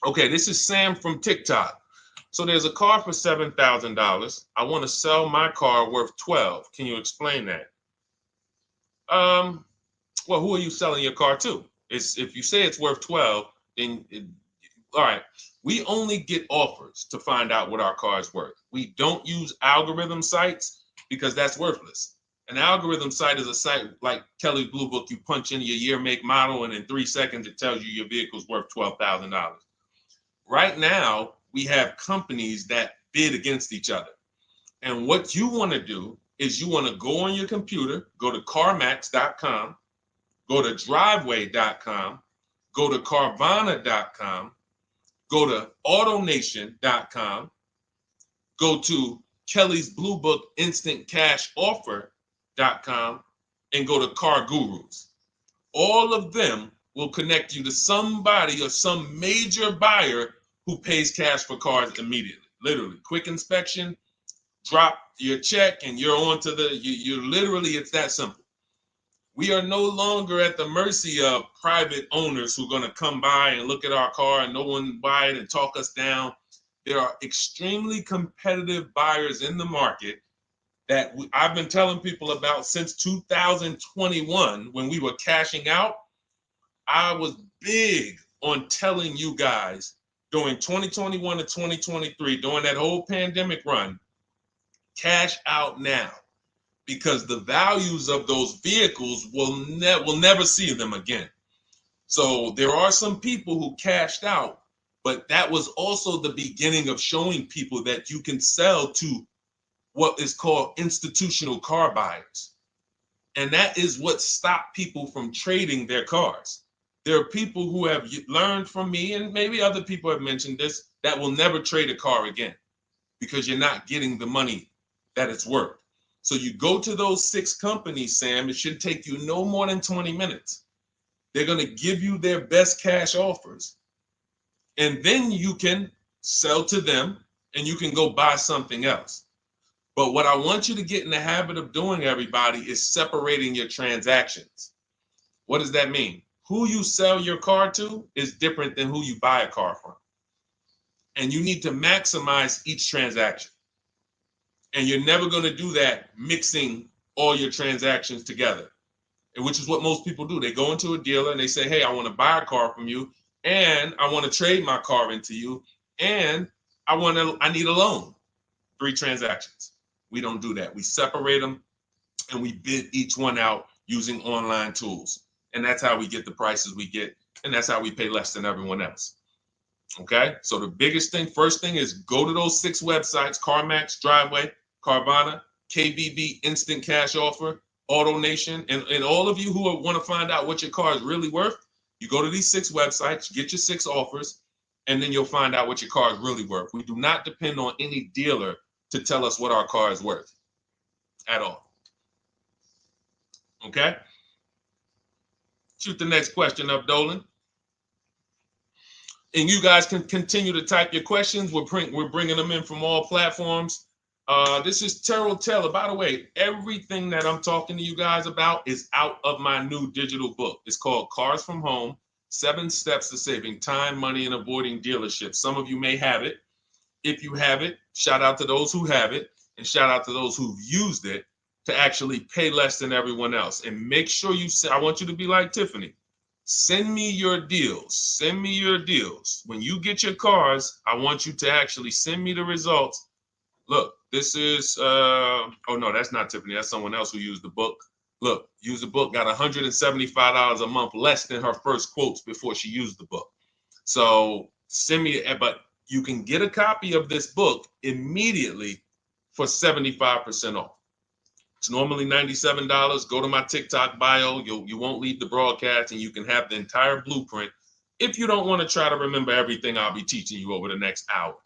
Okay, this is Sam from TikTok. So there's a car for $7,000. I want to sell my car worth 12. Can you explain that? Um, well, who are you selling your car to? It's if you say it's worth 12, then all right. We only get offers to find out what our car is worth. We don't use algorithm sites because that's worthless. An algorithm site is a site like Kelly's Blue Book. You punch in your year, make, model, and in 3 seconds it tells you your vehicle's worth $12,000. Right now, we have companies that bid against each other. And what you want to do is you want to go on your computer, go to CarMax.com, go to Driveway.com, go to Carvana.com, go to AutoNation.com, go to Kelly's Blue Book Instant Cash Offer.com, and go to Car Gurus. All of them will connect you to somebody or some major buyer who pays cash for cars immediately. Literally, quick inspection, drop your check, and you're on to you literally, it's that simple. We are no longer at the mercy of private owners who are going to come by and look at our car and no one buy it and talk us down. There are extremely competitive buyers in the market that I've been telling people about since 2021 when we were cashing out. I was big on telling you guys during 2021 to 2023, during that whole pandemic run, cash out now, because the values of those vehicles will never see them again. So there are some people who cashed out, but that was also the beginning of showing people that you can sell to what is called institutional car buyers. And that is what stopped people from trading their cars. There are people who have learned from me, and maybe other people have mentioned this, that will never trade a car again because you're not getting the money that it's worth. So you go to those 6 companies, Sam, it should take you no more than 20 minutes. They're going to give you their best cash offers. And then you can sell to them and you can go buy something else. But what I want you to get in the habit of doing, everybody, is separating your transactions. What does that mean? Who you sell your car to is different than who you buy a car from. And you need to maximize each transaction. And you're never going to do that mixing all your transactions together, which is what most people do. They go into a dealer and they say, hey, I want to buy a car from you, and I want to trade my car into you, and I need a loan. 3 transactions. We don't do that. We separate them and we bid each one out using online tools. And that's how we get the prices we get. And that's how we pay less than everyone else. Okay. So the biggest thing, first thing, is go to those 6 websites: CarMax, Driveway, Carvana, KBB, Instant Cash Offer, AutoNation. And all of you who want to find out what your car is really worth, you go to these 6 websites, get your 6 offers, and then you'll find out what your car is really worth. We do not depend on any dealer to tell us what our car is worth at all. Okay? Shoot the next question up, Dolan. And you guys can continue to type your questions. We're bringing them in from all platforms. This is Terrell Taylor. By the way, everything that I'm talking to you guys about is out of my new digital book. It's called Cars from Home, 7 Steps to Saving Time, Money, and Avoiding Dealerships. Some of you may have it. If you have it, shout out to those who have it, and shout out to those who've used it to actually pay less than everyone else. And make sure I want you to be like Tiffany. Send me your deals. Send me your deals. When you get your cars, I want you to actually send me the results. Look, this is, oh no, that's not Tiffany. That's someone else who used the book. Look, used the book, got $175 a month less than her first quotes before she used the book. So send me, but you can get a copy of this book immediately for 75% off. It's normally $97. Go to my TikTok bio. You won't leave the broadcast, and you can have the entire blueprint. If you don't want to try to remember everything I'll be teaching you over the next hour,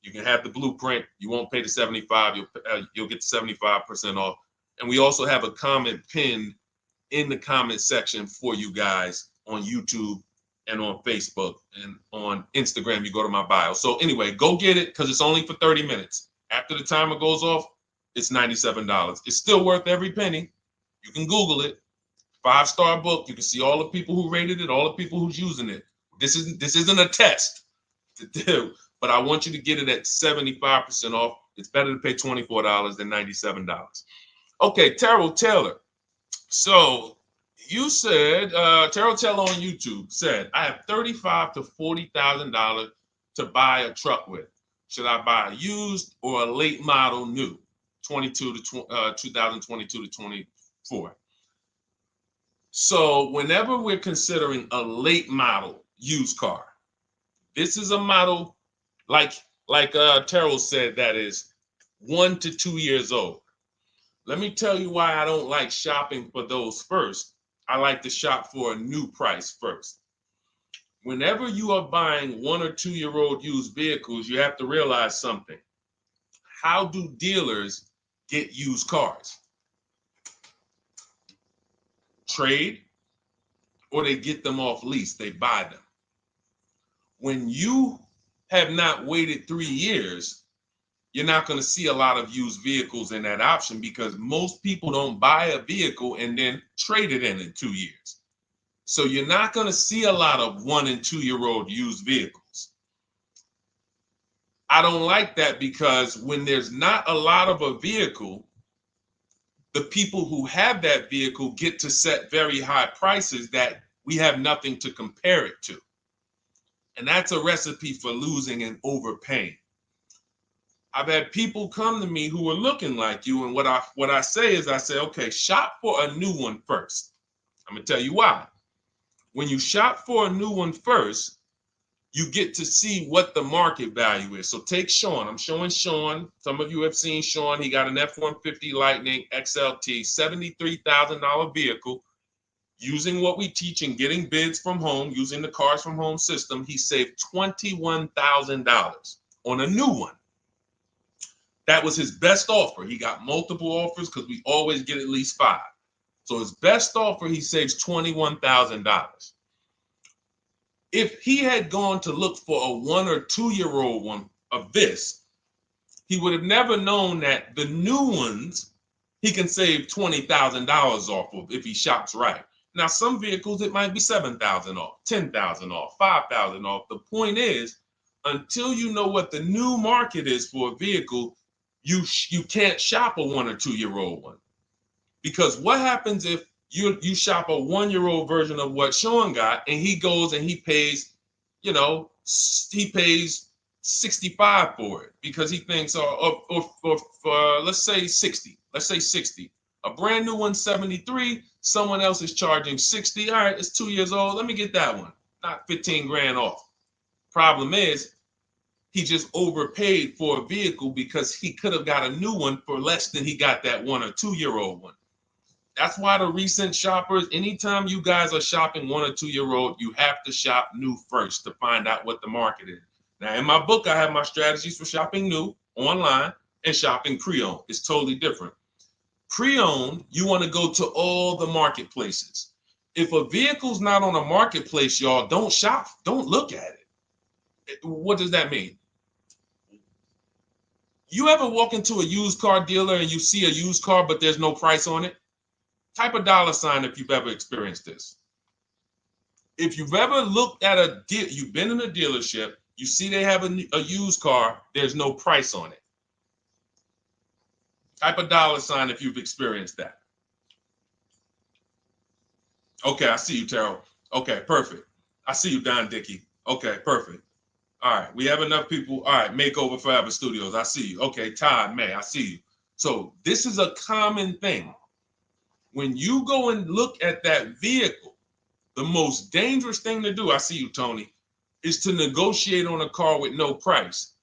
you can have the blueprint. You won't pay the $75. You'll get the 75% off. And we also have a comment pinned in the comment section for you guys on YouTube and on Facebook, and on Instagram. You go to my bio. So anyway, go get it, because it's only for 30 minutes. After the timer goes off, it's $97. It's still worth every penny. You can Google it. 5-star book. You can see all the people who rated it, all the people who's using it. This isn't a test. to do, but I want you to get it at 75% off. It's better to pay $24 than $97. Okay, Terrell Taylor. So you said, Terrell Taylor on YouTube said, I have $35,000 to $40,000 to buy a truck with. Should I buy a used or a late model new, 2022 to 24? So whenever we're considering a late model used car, this is a model like Terrell said that is 1 to 2 years old. Let me tell you why I don't like shopping for those first. I like to shop for a new price first. Whenever you are buying 1 or 2 year old used vehicles, you have to realize something. How do dealers get used cars? Trade, or they get them off lease, they buy them. When you have not waited 3 years, you're not going to see a lot of used vehicles in that option because most people don't buy a vehicle and then trade it in 2 years. So you're not going to see a lot of 1 and 2 year old used vehicles. I don't like that because when there's not a lot of a vehicle, the people who have that vehicle get to set very high prices that we have nothing to compare it to. And that's a recipe for losing and overpaying. I've had people come to me who are looking like you, and what I say is, I say, okay, shop for a new one first. I'm gonna tell you why. When you shop for a new one first, you get to see what the market value is. So take Sean. I'm showing Sean. Some of you have seen Sean. He got an F-150 Lightning XLT, $73,000 vehicle. Using what we teach and getting bids from home, using the Cars from Home system, he saved $21,000 on a new one. That was his best offer. He got multiple offers because we always get at least 5. So his best offer, he saves $21,000. If he had gone to look for a 1 or 2 year old one of this, he would have never known that the new ones he can save $20,000 off of if he shops right. Now, some vehicles, it might be $7,000 off, $10,000 off, $5,000 off. The point is, until you know what the new market is for a vehicle, you can't shop a 1 or 2 year old one. Because what happens if you shop a 1 year old version of what Sean got and he goes and he pays, he pays 65 for it because he thinks, or let's say 60. Let's say 60. A brand new one, 73. Someone else is charging 60. All right, it's 2 years old. Let me get that one. Not 15 grand off. Problem is, he just overpaid for a vehicle because he could have got a new one for less than he got that 1 or 2 year old one. That's why the recent shoppers, anytime you guys are shopping 1 or 2 year old, you have to shop new first to find out what the market is. Now, in my book, I have my strategies for shopping new online and shopping pre-owned. It's totally different. Pre-owned, you want to go to all the marketplaces. If a vehicle's not on a marketplace, y'all, don't shop. Don't look at it. What does that mean? You ever walk into a used car dealer and you see a used car, but there's no price on it? Type a $ if you've ever experienced this. If you've ever looked at a deal, you've been in a dealership, you see they have a used car, there's no price on it. Type a $ if you've experienced that. Okay, I see you, Terrell. Okay, perfect. I see you, Don Dickey. Okay, perfect. All right, we have enough people. All right, Makeover Forever Studios. I see you. Okay, Todd May, I see you. So this is a common thing. When you go and look at that vehicle, the most dangerous thing to do, I see you, Tony, is to negotiate on a car with no price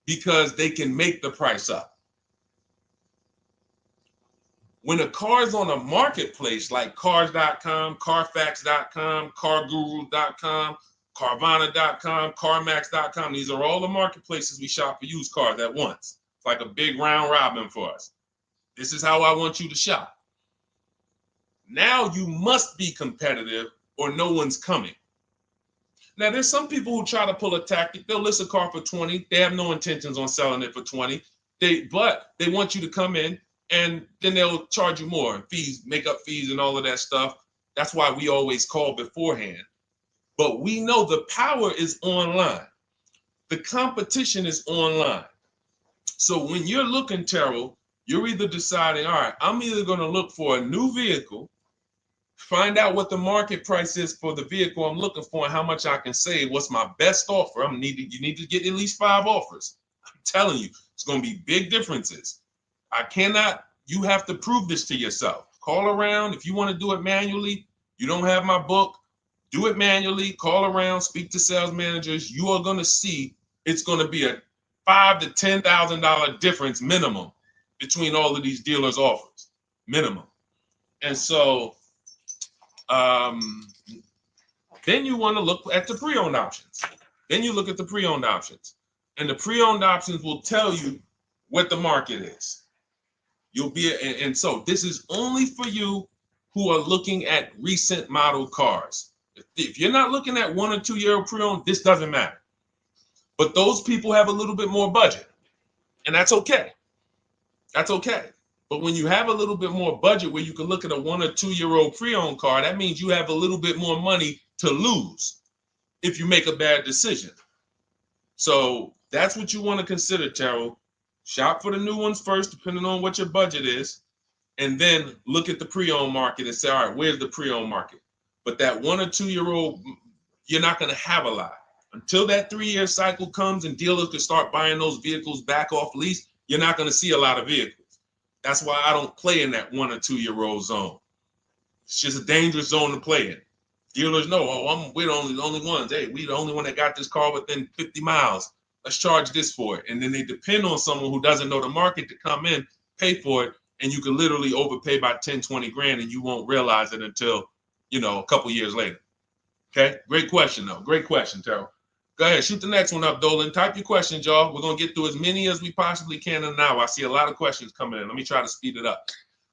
because they can make the price up. When a car is on a marketplace like cars.com, carfax.com, carguru.com, carvana.com, carmax.com, these are all the marketplaces we shop for used cars at once. It's like a big round robin for us. This is how I want you to shop. Now you must be competitive or no one's coming. Now there's some people who try to pull a tactic. They'll list a car for 20. They have no intentions on selling it for 20. But they want you to come in and then they'll charge you more, fees, makeup fees and all of that stuff. That's why we always call beforehand. But we know the power is online. The competition is online. So when you're looking, Terrell, you're either deciding, all right, I'm either going to look for a new vehicle, find out what the market price is for the vehicle I'm looking for and how much I can save. What's my best offer? You need to get at least 5 offers. I'm telling you, it's going to be big differences. You have to prove this to yourself. Call around. If you want to do it manually, you don't have my book, do it manually, call around, speak to sales managers. You are going to see it's going to be a $5,000 to $10,000 difference minimum between all of these dealers' offers, minimum. And so then you want to look at the pre-owned options. Then you look at the pre-owned options. And the pre-owned options will tell you what the market is. And so this is only for you who are looking at recent model cars. If you're not looking at 1 or 2 year old pre-owned, this doesn't matter. But those people have a little bit more budget, and that's okay. That's okay. But when you have a little bit more budget where you can look at a 1 or 2 year old pre-owned car, that means you have a little bit more money to lose if you make a bad decision. So that's what you want to consider, Terrell. Shop for the new ones first, depending on what your budget is, and then look at the pre-owned market and say, all right, where's the pre-owned market? But that 1 or 2 year old, you're not going to have a lot. Until that 3 year cycle comes and dealers can start buying those vehicles back off lease, you're not going to see a lot of vehicles. That's why I don't play in that 1 or 2 year old zone. It's just a dangerous zone to play in. Dealers know, we're the only ones. Hey, we the only one that got this car within 50 miles. Let's charge this for it. And then they depend on someone who doesn't know the market to come in, pay for it, and you can literally overpay by 10, 20 grand and you won't realize it until, a couple years later. Okay, great question though. Great question, Terrell. Go ahead, shoot the next one up, Dolan. Type your questions, y'all. We're going to get through as many as we possibly can in an hour. I see a lot of questions coming in. Let me try to speed it up.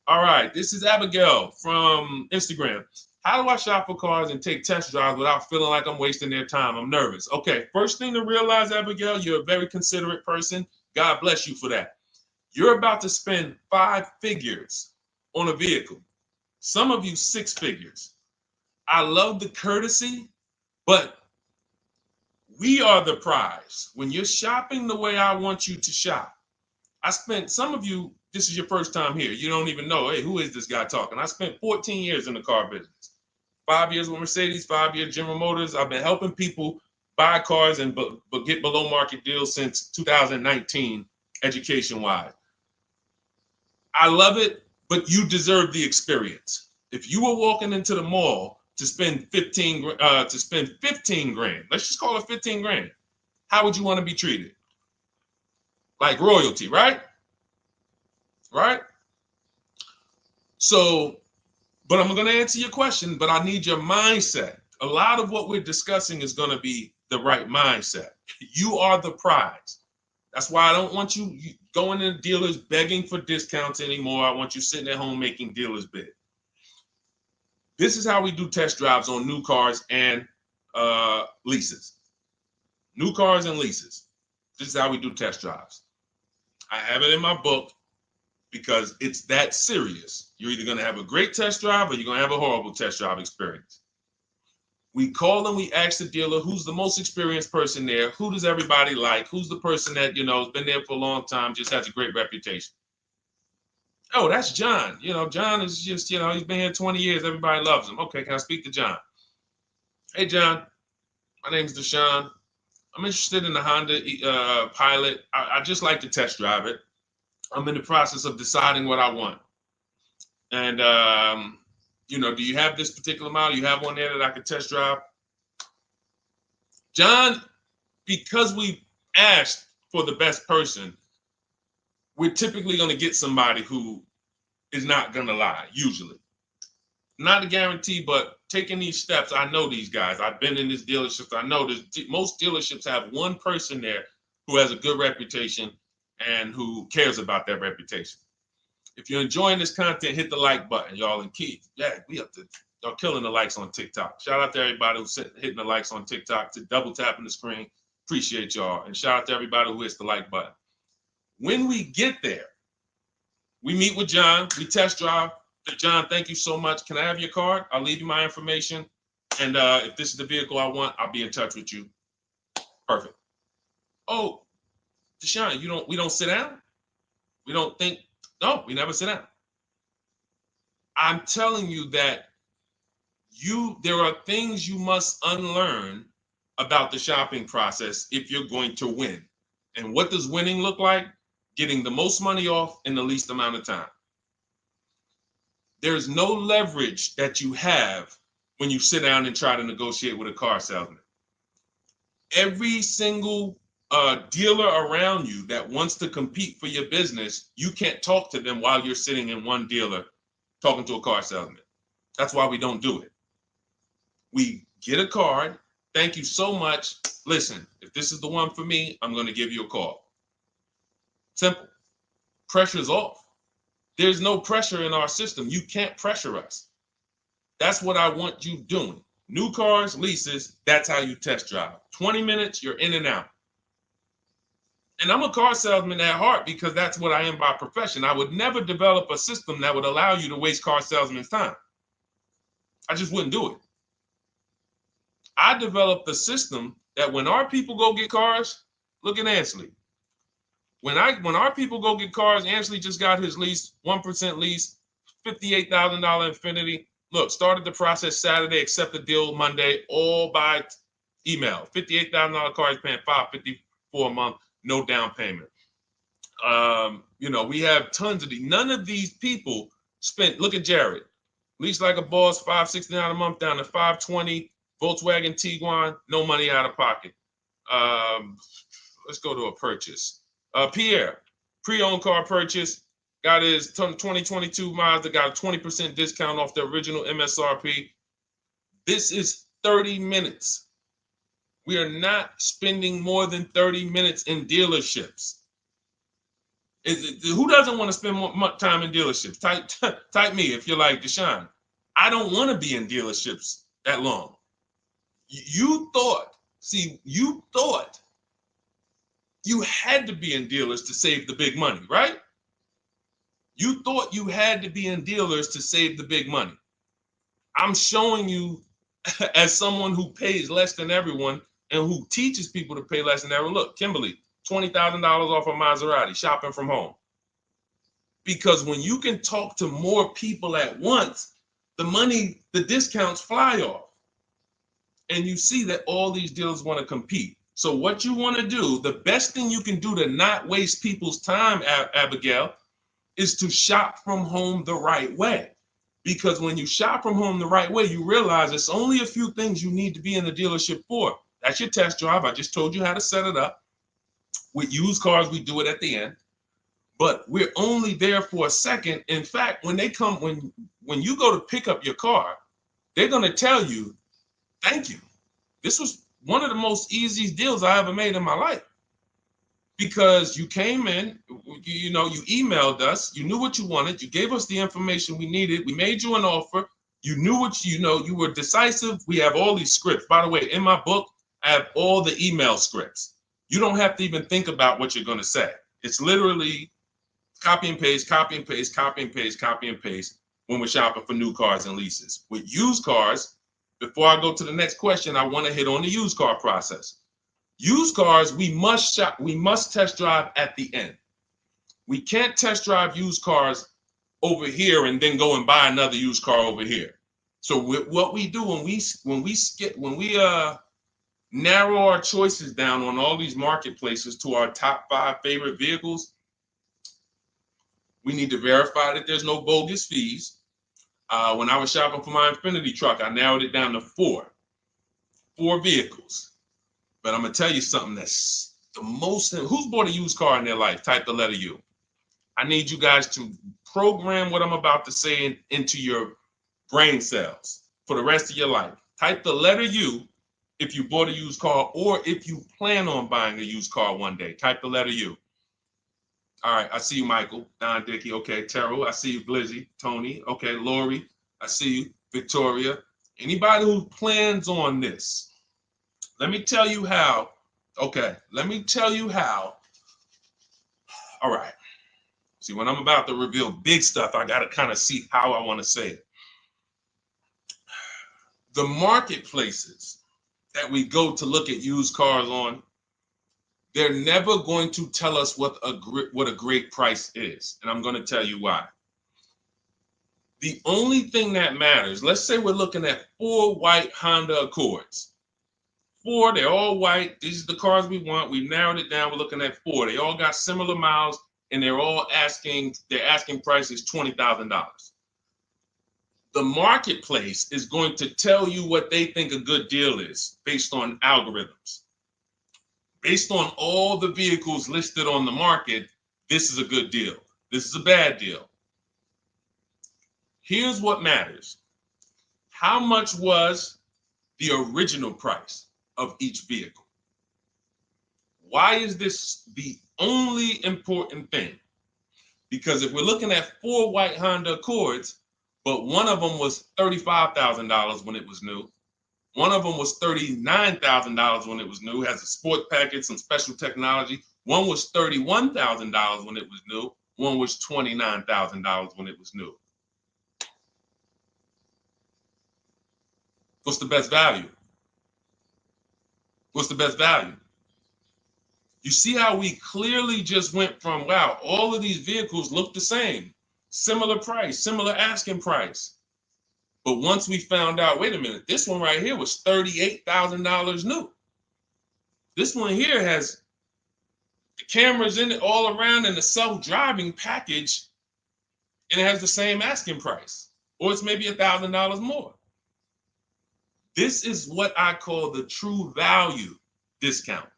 All right, this is Abigail from Instagram. How do I shop for cars and take test drives without feeling like I'm wasting their time? I'm nervous. Okay, first thing to realize, Abigail, you're a very considerate person. God bless you for that. You're about to spend 5 figures on a vehicle. Some of you 6 figures. I love the courtesy, but we are the prize. When you're shopping the way I want you to shop, some of you, this is your first time here. You don't even know, hey, who is this guy talking? I spent 14 years in the car business. 5 years with Mercedes, 5 years General Motors. I've been helping people buy cars and get below market deals since 2019, education-wise. I love it, but you deserve the experience. If you were walking into the mall to spend 15 grand, let's just call it 15 grand. How would you want to be treated? Like royalty, right? Right? So, but I'm going to answer your question, but I need your mindset. A lot of what we're discussing is going to be the right mindset. You are the prize. That's why I don't want you going to dealers begging for discounts anymore. I want you sitting at home making dealers bid. This is how we do test drives on new cars and leases. New cars and leases. This is how we do test drives. I have it in my book because it's that serious. You're either going to have a great test drive or you're going to have a horrible test drive experience. We call and we ask the dealer, who's the most experienced person there? Who does everybody like? Who's the person that, has been there for a long time, just has a great reputation? Oh, that's John. John is just, he's been here 20 years. Everybody loves him. Okay, can I speak to John? Hey, John, my name's Deshone. I'm interested in the Honda Pilot. I just like to test drive it. I'm in the process of deciding what I want. And, do you have this particular model? You have one there that I could test drive? John, because we asked for the best person, we're typically going to get somebody who is not going to lie, usually. Not a guarantee, but taking these steps, I know these guys. I've been in this dealership. I know most dealerships have one person there who has a good reputation and who cares about that reputation. If you're enjoying this content, hit the like button, y'all. And Keith, y'all killing the likes on TikTok. Shout out to everybody who's hitting the likes on TikTok, to double tapping the screen. Appreciate y'all. And shout out to everybody who hits the like button. When we get there, we meet with John. We test drive. John, thank you so much. Can I have your card? I'll leave you my information. And if this is the vehicle I want, I'll be in touch with you. Perfect. Oh, Deshone, we don't sit down? We don't think, no, we never sit down. I'm telling you that there are things you must unlearn about the shopping process if you're going to win. And what does winning look like? Getting the most money off in the least amount of time. There's no leverage that you have when you sit down and try to negotiate with a car salesman. Every single dealer around you that wants to compete for your business, you can't talk to them while you're sitting in one dealer talking to a car salesman. That's why we don't do it. We get a card. Thank you so much. Listen, if this is the one for me, I'm going to give you a call. Simple. Pressure's off. There's no pressure in our system. You can't pressure us. That's what I want you doing. New cars, leases, that's how you test drive. 20 minutes, you're in and out. And I'm a car salesman at heart because that's what I am by profession. I would never develop a system that would allow you to waste car salesmen's time. I just wouldn't do it. I developed a system that when our people go get cars, look at Ansley. When our people go get cars, Ansley just got his lease, 1% lease, $58,000 Infiniti. Look, started the process Saturday, accept the deal Monday, all by email. $58,000 car, he's paying $554 a month, no down payment. We have tons of these. None of these people spent, look at Jared, lease like a boss, $569 a month down to $520, Volkswagen Tiguan, no money out of pocket. Let's go to a purchase. Pierre, pre-owned car purchase, got his 2022 Mazda, got a 20% discount off the original MSRP. This is 30 minutes. We are not spending more than 30 minutes in dealerships. Who doesn't want to spend more time in dealerships? Type me if you're like Deshone. I don't want to be in dealerships that long. You thought you had to be in dealers to save the big money, right? You thought you had to be in dealers to save the big money. I'm showing you as someone who pays less than everyone and who teaches people to pay less than everyone. Look, Kimberly, $20,000 off a Maserati, shopping from home. Because when you can talk to more people at once, the discounts fly off. And you see that all these dealers want to compete. So what you want to do, the best thing you can do to not waste people's time, Abigail, is to shop from home the right way. Because when you shop from home the right way, you realize it's only a few things you need to be in the dealership for. That's your test drive. I just told you how to set it up. With used cars, we do it at the end. But we're only there for a second. In fact, when you go to pick up your car, they're going to tell you, thank you. This was one of the most easiest deals I ever made in my life. Because you came in, you emailed us, you knew what you wanted, you gave us the information we needed, we made you an offer, you knew what you were decisive. We have all these scripts. By the way, in my book, I have all the email scripts. You don't have to even think about what you're going to say. It's literally copy and paste, copy and paste, copy and paste, copy and paste when we're shopping for new cars and leases. With used cars, before I go to the next question, I want to hit on the used car process. Used cars, we must test drive at the end. We can't test drive used cars over here and then go and buy another used car over here. So what we do when we narrow our choices down on all these marketplaces to our top 5 favorite vehicles, we need to verify that there's no bogus fees. When I was shopping for my Infiniti truck, I narrowed it down to 4 vehicles. But I'm going to tell you something that's the most, who's bought a used car in their life? Type the letter U. I need you guys to program what I'm about to say into your brain cells for the rest of your life. Type the letter U if you bought a used car or if you plan on buying a used car one day. Type the letter U. All right, I see you, Michael. Don Dickey, okay. Terrell, I see you. Glizzy, Tony, okay. Lori, I see you. Victoria. Anybody who plans on this, let me tell you how. Okay, let me tell you how. All right. See, when I'm about to reveal big stuff, I got to kind of see how I want to say it. The marketplaces that we go to look at used cars on, They're never going to tell us what a great price is. And I'm going to tell you why. The only thing that matters, let's say we're looking at 4 white Honda Accords. 4, they're all white. These are the cars we want. We've narrowed it down. We're looking at 4. They all got similar miles, and they're asking price is $20,000. The marketplace is going to tell you what they think a good deal is based on algorithms. Based on all the vehicles listed on the market, this is a good deal. This is a bad deal. Here's what matters. How much was the original price of each vehicle? Why is this the only important thing? Because if we're looking at 4 white Honda Accords, but one of them was $35,000 when it was new, one of them was $39,000 when it was new, has a sport package, some special technology. One was $31,000 when it was new. One was $29,000 when it was new. What's the best value? What's the best value? You see how we clearly just went from, wow, all of these vehicles look the same, similar price, similar asking price. But once we found out, wait a minute, this one right here was $38,000 new. This one here has the cameras in it all around and the self-driving package, and it has the same asking price, or it's maybe $1,000 more. This is what I call the true value discount.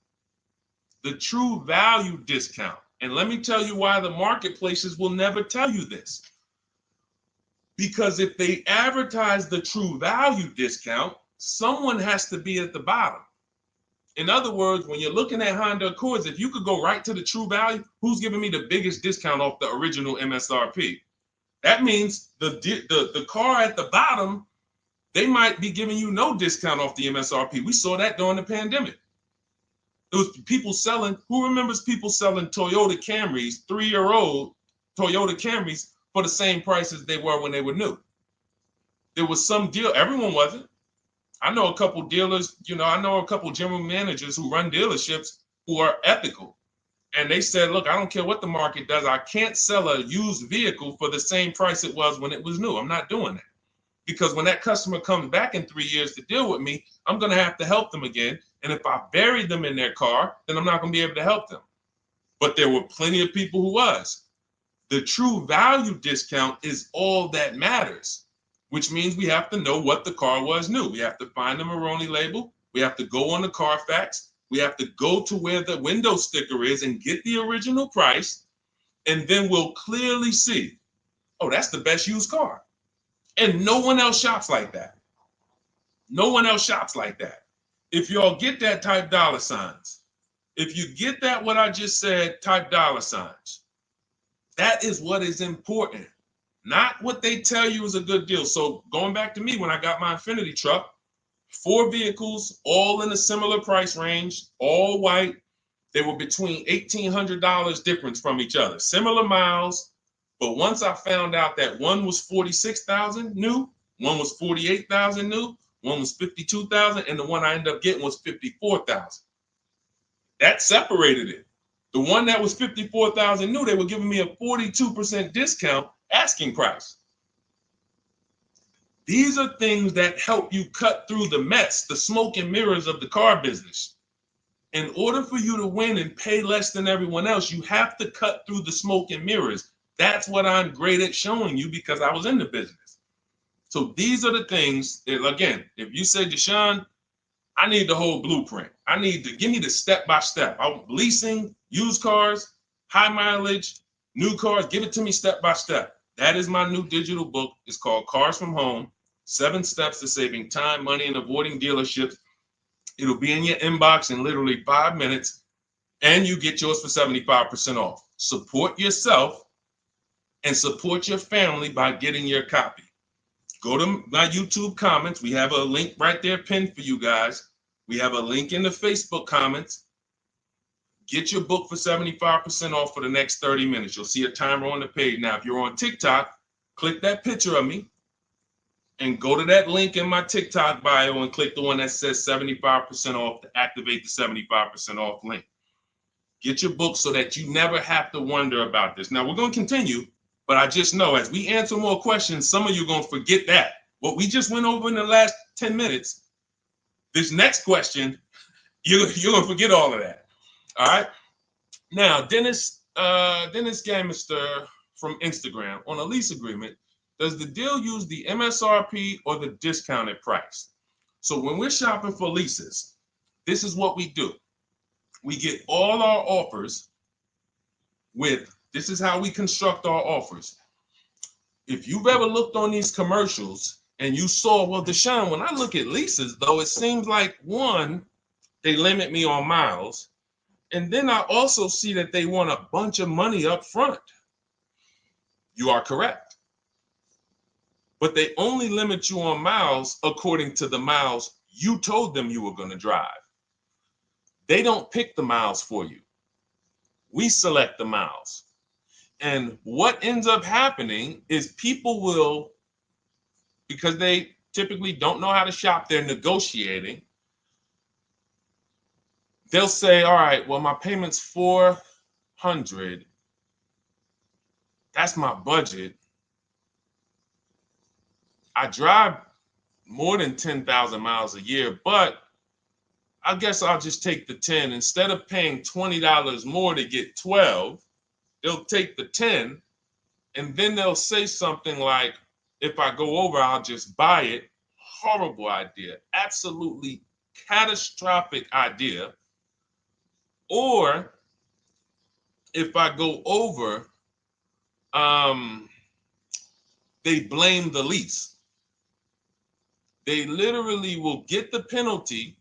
The true value discount. And let me tell you why the marketplaces will never tell you this. Because if they advertise the true value discount, someone has to be at the bottom. In other words, when you're looking at Honda Accords, if you could go right to the true value, who's giving me the biggest discount off the original MSRP? That means the car at the bottom, they might be giving you no discount off the MSRP. We saw that during the pandemic. It was people selling, who remembers people selling Toyota Camrys, 3-year-old Toyota Camrys for the same price as they were when they were new? There was some deal, everyone wasn't. I know a couple dealers, I know a couple general managers who run dealerships who are ethical. And they said, look, I don't care what the market does. I can't sell a used vehicle for the same price it was when it was new. I'm not doing that. Because when that customer comes back in 3 years to deal with me, I'm going to have to help them again. And if I bury them in their car, then I'm not going to be able to help them. But there were plenty of people who was. The true value discount is all that matters, which means we have to know what the car was new. We have to find the Maroni label. We have to go on the Carfax. We have to go to where the window sticker is and get the original price. And then we'll clearly see, oh, that's the best used car. And no one else shops like that. No one else shops like that. If y'all get that, type dollar signs. If you get that, what I just said, type dollar signs. That is what is important, not what they tell you is a good deal. So going back to me, when I got my Infiniti truck, 4 vehicles, all in a similar price range, all white. They were between $1,800 difference from each other, similar miles. But once I found out that one was 46,000 new, one was 48,000 new, one was 52,000, and the one I ended up getting was 54,000. That separated it. The one that was 54,000 new, they were giving me a 42% discount asking price. These are things that help you cut through the mess, the smoke and mirrors of the car business. In order for you to win and pay less than everyone else, you have to cut through the smoke and mirrors. That's what I'm great at showing you because I was in the business. So these are the things that, again, if you say, Deshone, I need the whole blueprint. I need to give me the step-by-step. I'm leasing, used cars, high mileage, new cars. Give it to me step-by-step. That is my new digital book. It's called Cars from Home, 7 Steps to Saving Time, Money, and Avoiding Dealerships. It'll be in your inbox in literally 5 minutes, and you get yours for 75% off. Support yourself and support your family by getting your copy. Go to my YouTube comments. We have a link right there pinned for you guys. We have a link in the Facebook comments. Get your book for 75% off for the next 30 minutes. You'll see a timer on the page. Now, if you're on TikTok, click that picture of me and go to that link in my TikTok bio and click the one that says 75% off to activate the 75% off link. Get your book so that you never have to wonder about this. Now, we're going to continue, but I just know as we answer more questions, some of you are going to forget that. What we just went over in the last 10 minutes, this next question, you're going to forget all of that. All right? Now, Dennis Gamister from Instagram, on a lease agreement, does the deal use the MSRP or the discounted price? So when we're shopping for leases, this is what we do. We get all our offers this is how we construct our offers. If you've ever looked on these commercials and you saw, well, Deshone, when I look at leases, though, it seems like, one, they limit me on miles. And then I also see that they want a bunch of money up front. You are correct. But they only limit you on miles according to the miles you told them you were going to drive. They don't pick the miles for you. We select the miles. And what ends up happening is people will, because they typically don't know how to shop, they're negotiating. They'll say, all right, well, my payment's $400. That's my budget. I drive more than 10,000 miles a year, but I guess I'll just take the 10. Instead of paying $20 more to get 12, they'll take the 10, and then they'll say something like, if I go over, I'll just buy it. Horrible idea. Absolutely catastrophic idea. Or if I go over, they blame the lease. They literally will get the penalty,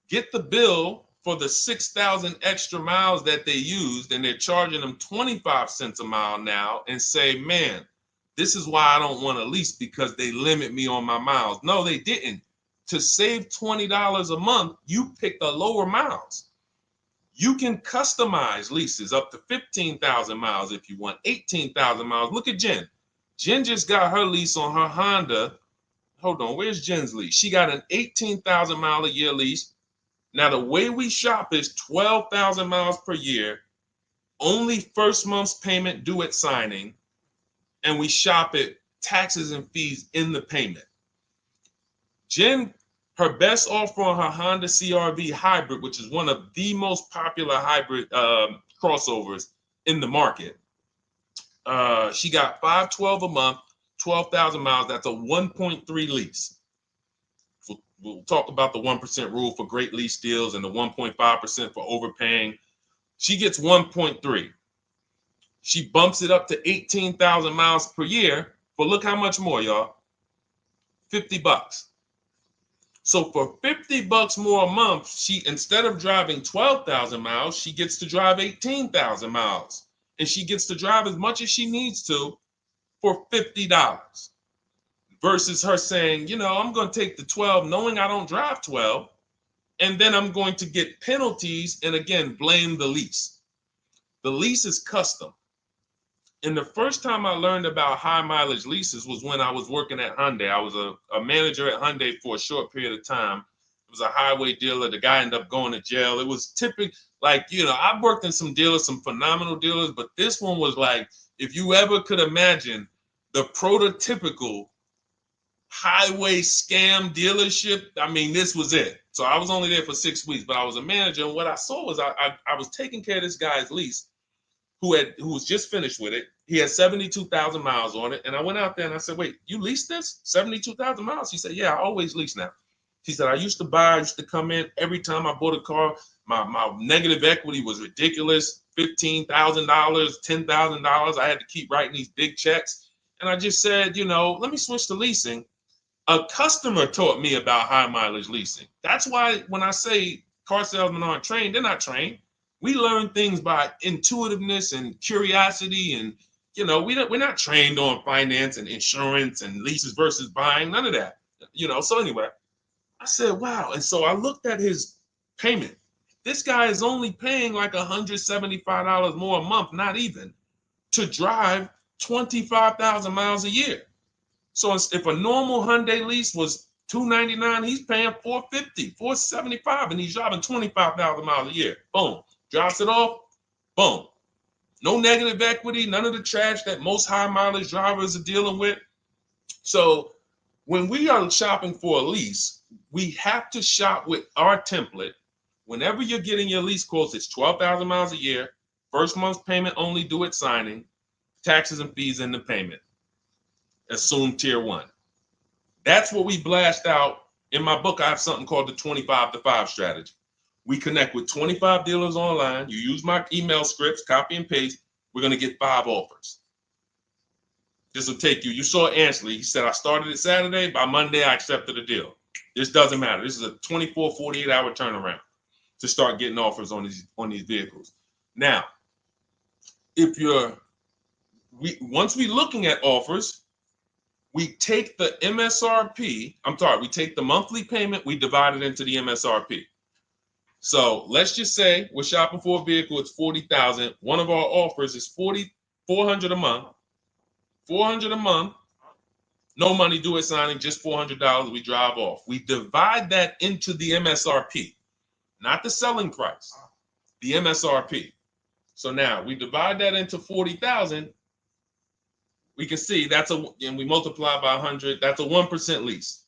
get the bill for the 6,000 extra miles that they used, and they're charging them 25 cents a mile now, and say, man, this is why I don't want to lease, because they limit me on my miles. No, they didn't. To save $20 a month, you pick the lower miles. You can customize leases up to 15,000 miles if you want, 18,000 miles. Look at Jen. Jen just got her lease on her Honda. Hold on, where's Jen's lease? She got an 18,000 mile a year lease. Now, the way we shop is 12,000 miles per year, only first month's payment due at signing, and we shop it taxes and fees in the payment. Jen, her best offer on her Honda CR-V hybrid, which is one of the most popular hybrid crossovers in the market, she got $512 a month, 12,000 miles. That's a 1.3 lease. We'll talk about the 1% rule for great lease deals and the 1.5% for overpaying. She gets 1.3. She bumps it up to 18,000 miles per year. But look how much more, y'all. $50. So for $50 more a month, she, instead of driving 12,000 miles, she gets to drive 18,000 miles. And she gets to drive as much as she needs to for $50. Versus her saying, you know, I'm going to take the 12 knowing I don't drive 12, and then I'm going to get penalties and, again, blame the lease. The lease is custom. And the first time I learned about high mileage leases was when I was working at Hyundai. I was a manager at Hyundai for a short period of time. It was a highway dealer. The guy ended up going to jail. It was typical, like, you know, I've worked in some dealers, some phenomenal dealers, but this one was like, if you ever could imagine the prototypical highway scam dealership, I mean, this was it. So I was only there for 6 weeks, but I was a manager, and what I saw was I was taking care of this guy's lease who was just finished with it. He had 72,000 miles on it, and I went out there and I said, wait, you leased this? 72,000 miles? He said, yeah, I always lease now. He said, I used to come in every time I bought a car, my negative equity was ridiculous, $15,000, $10,000. I had to keep writing these big checks. And I just said, you know, let me switch to leasing. A customer taught me about high mileage leasing. That's why when I say car salesmen aren't trained, they're not trained. We learn things by intuitiveness and curiosity, and you know, we're not trained on finance and insurance and leases versus buying, none of that. You know, so anyway, I said, wow. And so I looked at his payment. This guy is only paying like $175 more a month, not even, to drive 25,000 miles a year. So if a normal Hyundai lease was $299, he's paying $450, $475, and he's driving 25,000 miles a year. Boom, drops it off, Boom. No negative equity, none of the trash that most high mileage drivers are dealing with. So when we are shopping for a lease, we have to shop with our template. Whenever you're getting your lease quotes, it's 12,000 miles a year, first month's payment only due at signing, taxes and fees in the payment. Assume tier 1. That's what we blast out. In my book, I have something called the 25 to 5 strategy. We connect with 25 dealers online. You use my email scripts, copy and paste. We're going to get 5 offers. This will take you. You saw Ansley. He said, I started it Saturday. By Monday, I accepted a deal. This doesn't matter. This is a 24, 48-hour turnaround to start getting offers on these vehicles. Now, once we're looking at offers, we take the MSRP. We take the monthly payment. We divide it into the MSRP. So let's just say we're shopping for a vehicle. It's $40,000. One of our offers is $400 a month. $400 a month. No money due at signing, just $400. We drive off. We divide that into the MSRP, not the selling price, the MSRP. So now we divide that into 40,000. We can see and we multiply by 100. That's a 1% lease.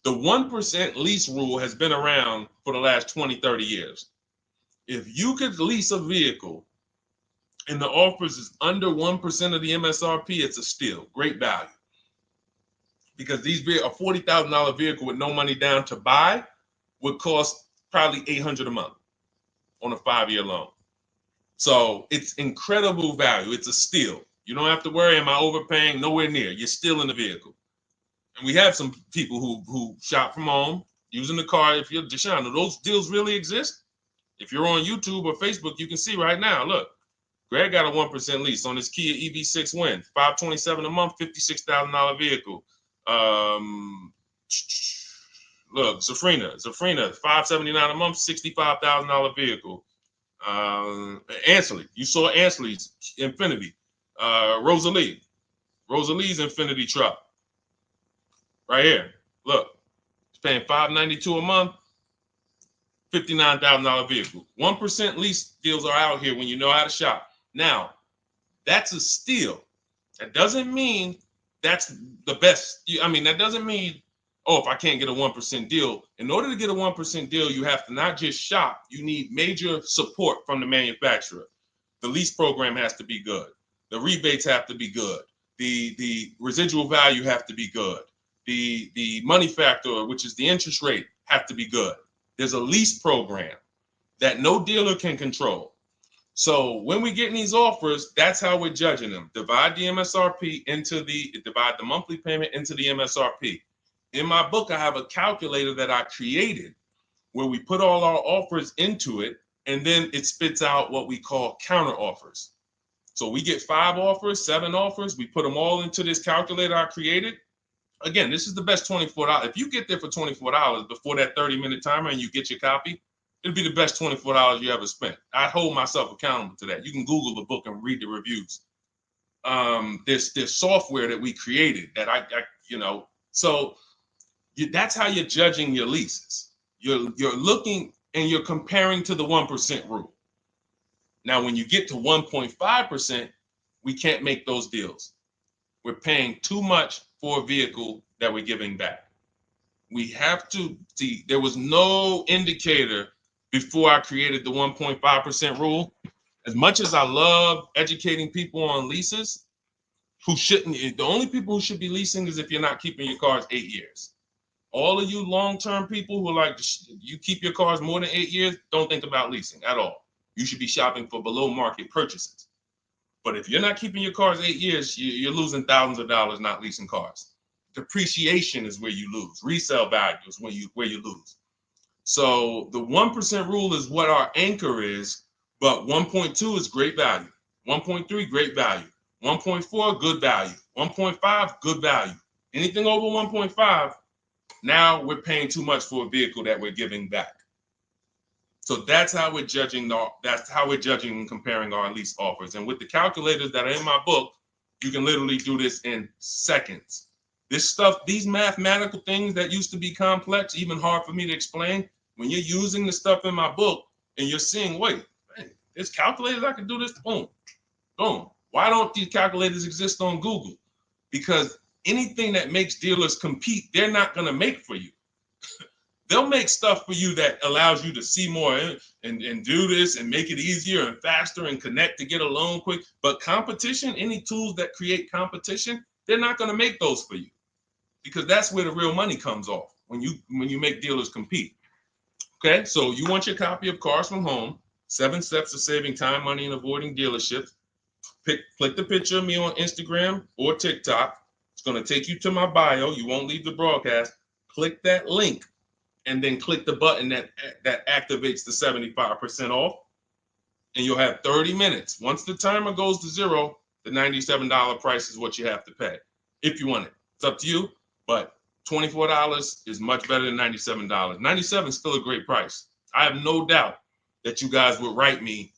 The 1% lease rule has been around for the last 20, 30 years. If you could lease a vehicle and the offers is under 1% of the MSRP, it's a steal. Great value. Because a $40,000 vehicle with no money down to buy would cost probably $800 a month on a 5-year loan. So it's incredible value. It's a steal. You don't have to worry, am I overpaying? Nowhere near. You're still in the vehicle. And we have some people who shop from home using the car. If you're Deshone, do those deals really exist? If you're on YouTube or Facebook, you can see right now. Look, Greg got a 1% lease on his Kia EV6 Win, $527 a month, $56,000 vehicle. Look, Zafrina, $579 a month, $65,000 vehicle. Ansley, you saw Ansley's Infinity. Rosalie's Infinity truck. Right here. Look, it's paying $592 a month, $59,000 vehicle. 1% lease deals are out here when you know how to shop. Now, that's a steal. That doesn't mean that's the best. That doesn't mean, if I can't get a 1% deal. In order to get a 1% deal, you have to not just shop. You need major support from the manufacturer. The lease program has to be good. The rebates have to be good. The residual value have to be good. The money factor, which is the interest rate, have to be good. There's a lease program that no dealer can control. So when we get these offers, that's how we're judging them. Divide the monthly payment into the MSRP. In my book, I have a calculator that I created where we put all our offers into it, and then it spits out what we call counter offers. So we get 5 offers, 7 offers. We put them all into this calculator I created. Again, this is the best $24. If you get there for $24 before that 30-minute timer and you get your copy, it'll be the best $24 you ever spent. I hold myself accountable to that. You can Google the book and read the reviews. There's software that we created that that's how you're judging your leases. You're looking and you're comparing to the 1% rule. Now, when you get to 1.5%, we can't make those deals. We're paying too much for a vehicle that we're giving back. We have to see, there was no indicator before I created the 1.5% rule. As much as I love educating people on leases, the only people who should be leasing is if you're not keeping your cars 8 years. All of you long-term people who you keep your cars more than 8 years, don't think about leasing at all. You should be shopping for below market purchases. But if you're not keeping your cars 8 years, you're losing thousands of dollars not leasing cars. Depreciation is where you lose. Resale value is where you lose. So the 1% rule is what our anchor is, but 1.2 is great value. 1.3, great value. 1.4, good value. 1.5, good value. Anything over 1.5, now we're paying too much for a vehicle that we're giving back. So that's how we're judging. That's how we're judging and comparing our lease offers. And with the calculators that are in my book, you can literally do this in seconds. This stuff, these mathematical things that used to be complex, even hard for me to explain, when you're using the stuff in my book and you're seeing, wait, There's calculators I can do this. Boom, boom. Why don't these calculators exist on Google? Because anything that makes dealers compete, they're not going to make for you. They'll make stuff for you that allows you to see more and do this and make it easier and faster and connect to get a loan quick. But competition, any tools that create competition, they're not going to make those for you, because that's where the real money comes off when you make dealers compete. Okay, so you want your copy of Cars from Home, 7 Steps to Saving Time, Money, and Avoiding Dealerships. Click the picture of me on Instagram or TikTok. It's going to take you to my bio. You won't leave the broadcast. Click that link and then click the button that activates the 75% off, and you'll have 30 minutes. Once the timer goes to 0, the $97 price is what you have to pay if you want it. It's up to you, but $24 is much better than $97. $97 is still a great price. I have no doubt that you guys would write me,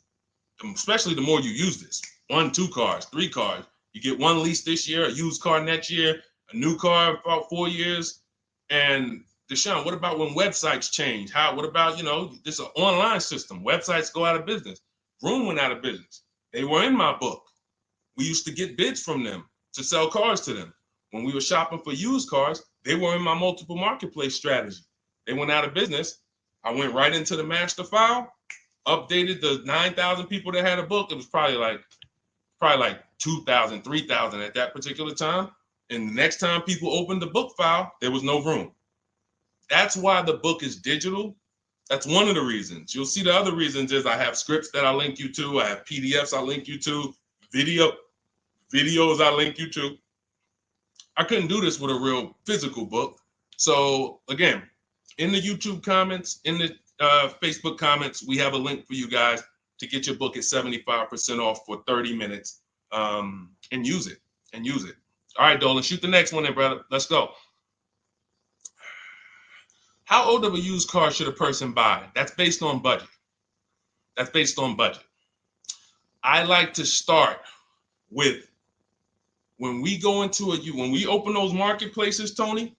especially the more you use this. 1, 2 cars, 3 cars. You get 1 lease this year, a used car next year, a new car in about 4 years. And Deshone, what about when websites change? What about, this is an online system. Websites go out of business. Vroom went out of business. They were in my book. We used to get bids from them to sell cars to them. When we were shopping for used cars, they were in my multiple marketplace strategy. They went out of business. I went right into the master file, updated the 9,000 people that had a book. It was probably like 2,000, 3,000 at that particular time. And the next time people opened the book file, there was no room. That's why the book is digital. That's one of the reasons. You'll see the other reasons is I have scripts that I link you to. I have PDFs I link you to. Videos I link you to. I couldn't do this with a real physical book. So again, in the YouTube comments, in the Facebook comments, we have a link for you guys to get your book at 75% off for 30 minutes and use it. All right, Dolan, shoot the next one then, brother. Let's go. How old of a used car should a person buy? That's based on budget. I like to start with, when we open those marketplaces, Tony,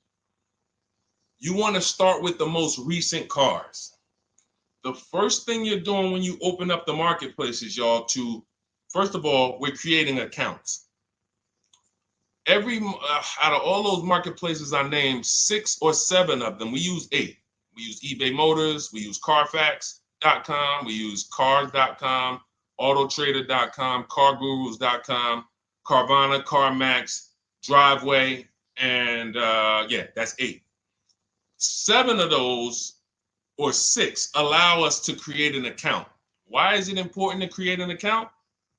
you want to start with the most recent cars. The first thing you're doing when you open up the marketplaces, y'all, first of all, we're creating accounts. Out of all those marketplaces I named, 6 or 7 of them, we use 8. We use eBay Motors, we use Carfax.com, we use Cars.com, Autotrader.com, CarGurus.com, Carvana, CarMax, Driveway, and that's 8. 7 of those, or 6, allow us to create an account. Why is it important to create an account?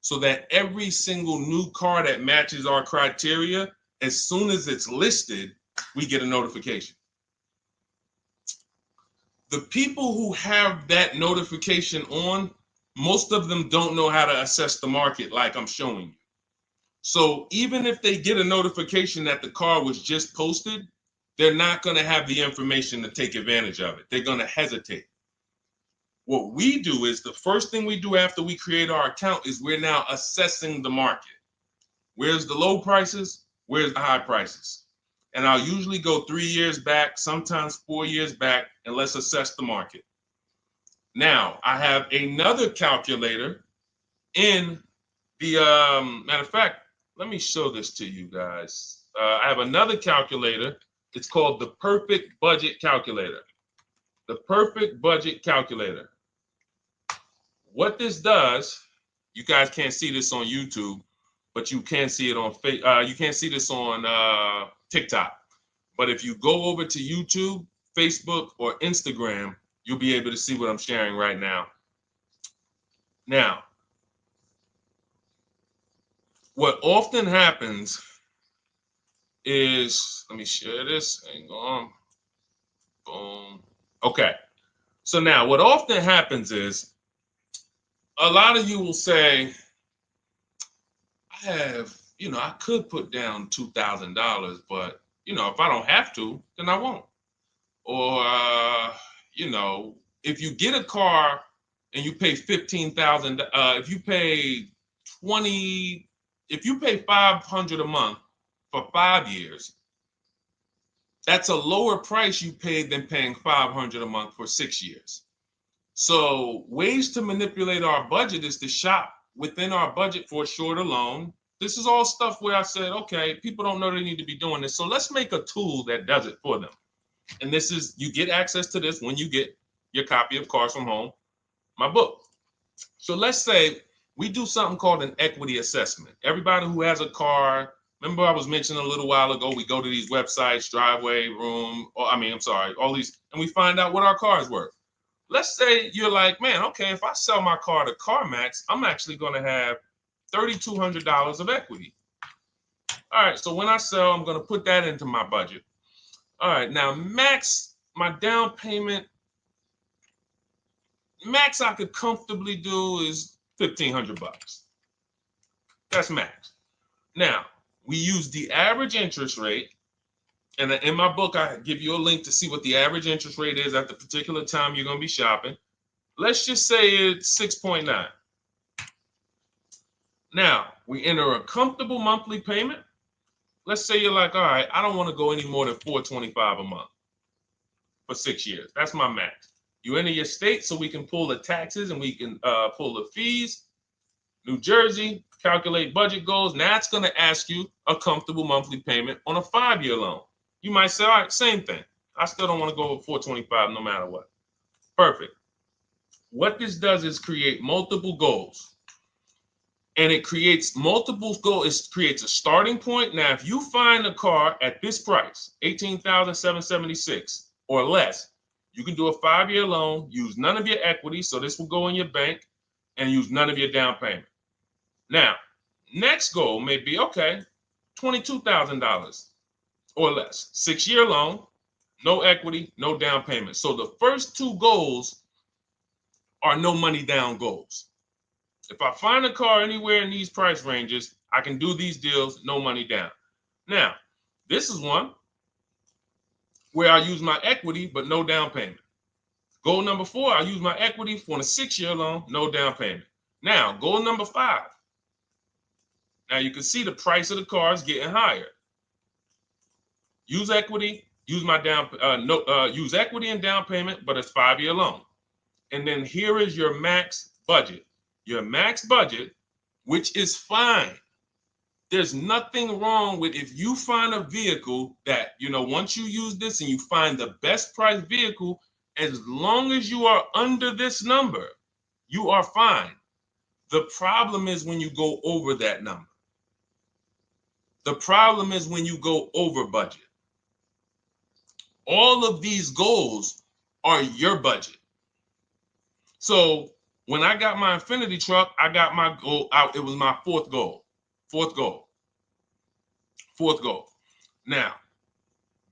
So that every single new car that matches our criteria, as soon as it's listed, we get a notification. The people who have that notification on, most of them don't know how to assess the market like I'm showing you. So even if they get a notification that the car was just posted, they're not going to have the information to take advantage of it. They're going to hesitate. What we do is, the first thing we do after we create our account is we're now assessing the market. Where's the low prices? Where's the high prices? And I'll usually go 3 years back, sometimes 4 years back, and let's assess the market. Now, I have another calculator in the, matter of fact, let me show this to you guys. I have another calculator. It's called the Perfect Budget Calculator. The Perfect Budget Calculator. What this does, you guys can't see this on YouTube, but you can see it on you can't see this on TikTok. But if you go over to YouTube, Facebook, or Instagram, you'll be able to see what I'm sharing right now. Now, what often happens is, let me share this. Hang on. Boom. Okay. So now what often happens is, a lot of you will say, I could put down $2,000, but, if I don't have to, then I won't. Or, if you get a car and you pay $15,000, if you pay $500 a month for 5 years, that's a lower price you paid than paying $500 a month for 6 years. So ways to manipulate our budget is to shop within our budget for a shorter loan. This is all stuff where I said, okay, people don't know they need to be doing this. So let's make a tool that does it for them. And this is, you get access to this when you get your copy of Cars from Home, my book. So let's say we do something called an equity assessment. Everybody who has a car, remember I was mentioning a little while ago, we go to these websites, Driveway, Room, or all these, and we find out what our car is worth. Let's say you're like, man, okay, if I sell my car to CarMax, I'm actually going to have $3,200 of equity. All right, so when I sell, I'm going to put that into my budget. All right, now max, my down payment, max I could comfortably do is $1,500. That's max. Now, we use the average interest rate, and in my book, I give you a link to see what the average interest rate is at the particular time you're going to be shopping. Let's just say it's 6.9. Now, we enter a comfortable monthly payment. Let's say you're like, all right, I don't want to go any more than $425 a month for 6 years. That's my max. You enter your state so we can pull the taxes and we can pull the fees. New Jersey, calculate budget goals. Now it's going to ask you a comfortable monthly payment on a 5-year loan. You might say, all right, same thing. I still don't want to go over 425 no matter what. Perfect. What this does is create multiple goals. And it creates multiple goals. It creates a starting point. Now, if you find a car at this price, $18,776 or less, you can do a 5-year loan, use none of your equity, so this will go in your bank, and use none of your down payment. Now, next goal may be, okay, $22,000 or less. 6-year loan, no equity, no down payment. So the first two goals are no money down goals. If I find a car anywhere in these price ranges, I can do these deals, no money down. Now, this is one where I use my equity, but no down payment. Goal number 4, I use my equity for a 6-year loan, no down payment. Now, goal number 5. Now you can see the price of the car is getting higher. Use equity, use my use equity and down payment, but it's 5-year loan. And then here is your max budget. Your max budget, which is fine. There's nothing wrong with if you find a vehicle that, once you use this and you find the best price vehicle, as long as you are under this number, you are fine. The problem is when you go over that number. The problem is when you go over budget. All of these goals are your budget. So when I got my Infiniti truck, I got my goal out. It was my fourth goal. Now,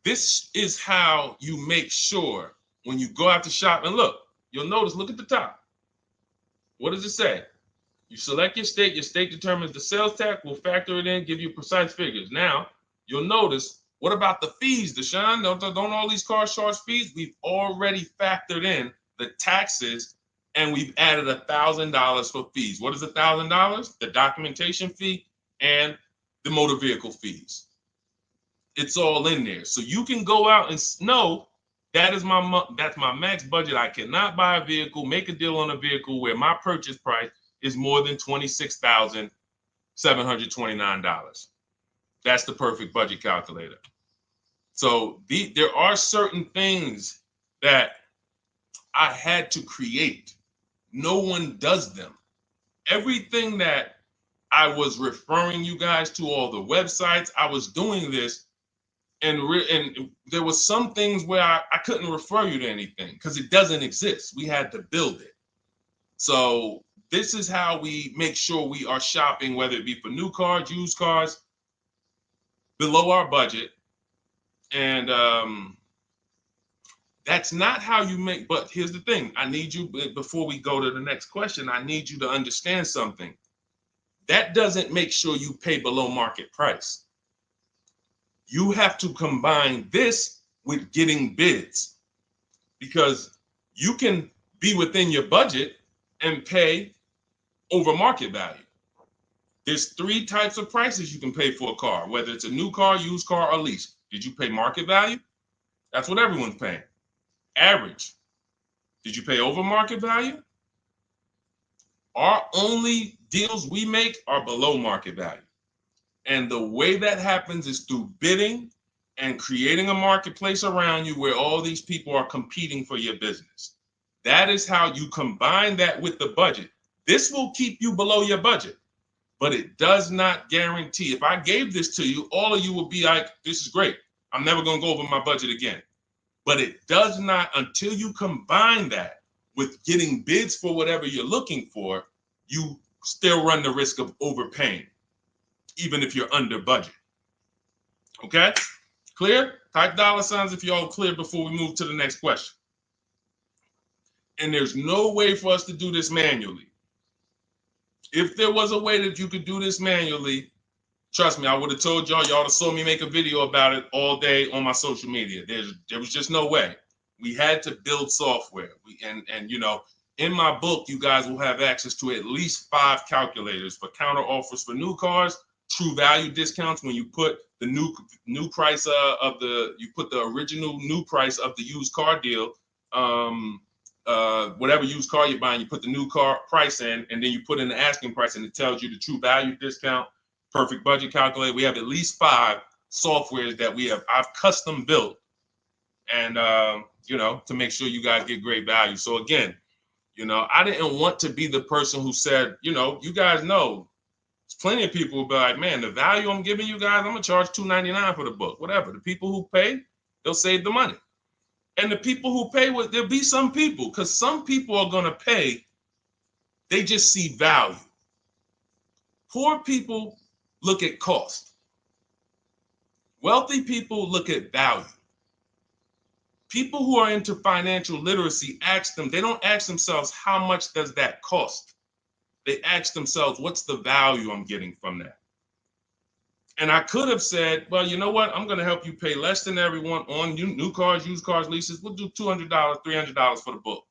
this is how you make sure when you go out to shop, and look at the top. What does it say? You select your state determines the sales tax, will factor it in, give you precise figures. Now, you'll notice, what about the fees, Deshone? Don't all these cars charge fees? We've already factored in the taxes, and we've added $1,000 for fees. What is $1,000? The documentation fee and the motor vehicle fees. It's all in there. So you can go out and know that's my max budget. I cannot buy a vehicle, make a deal on a vehicle where my purchase price is more than $26,729. That's the perfect budget calculator. So there are certain things that I had to create. No one does them. Everything that I was referring you guys to, all the websites, I was doing this, and there was some things where I couldn't refer you to anything because it doesn't exist. We had to build it. So this is how we make sure we are shopping, whether it be for new cars, used cars, below our budget. And that's not how you make, but here's the thing. I need you, before we go to the next question, I need you to understand something. That doesn't make sure you pay below market price. You have to combine this with getting bids, because you can be within your budget and pay over market value. There's 3 types of prices you can pay for a car, whether it's a new car, used car, or lease. Did you pay market value? That's what everyone's paying. Average. Did you pay over market value? Our only deals we make are below market value. And the way that happens is through bidding and creating a marketplace around you where all these people are competing for your business. That is how you combine that with the budget. This will keep you below your budget, but it does not guarantee. If I gave this to you, all of you would be like, this is great. I'm never going to go over my budget again. But it does not, until you combine that with getting bids for whatever you're looking for, you still run the risk of overpaying, even if you're under budget. Okay? Clear? Type $ if you're all clear before we move to the next question. And there's no way for us to do this manually. If there was a way that you could do this manually, trust me, I would have told y'all to saw me make a video about it all day on my social media. There was just no way. We had to build software. And you know, in my book, you guys will have access to at least 5 calculators for counter offers for new cars, true value discounts when you put the new price you put the original new price of the used car deal, whatever used car you're buying, you put the new car price in, and then you put in the asking price, and it tells you the true value discount, perfect budget calculator. We have at least 5 softwares that I've custom built, and you know, to make sure you guys get great value. So again, you know, I didn't want to be the person who said, you know, you guys know, there's plenty of people who be like, man, the value I'm giving you guys, I'm gonna charge $2.99 for the book, whatever. The people who pay, they'll save the money. And the people who pay, there'll be some people, because some people are gonna pay, they just see value. Poor people look at cost. Wealthy people look at value. People who are into financial literacy they don't ask themselves, how much does that cost? They ask themselves, what's the value I'm getting from that? And I could have said, well, you know what? I'm going to help you pay less than everyone on new cars, used cars, leases. We'll do $200, $300 for the book.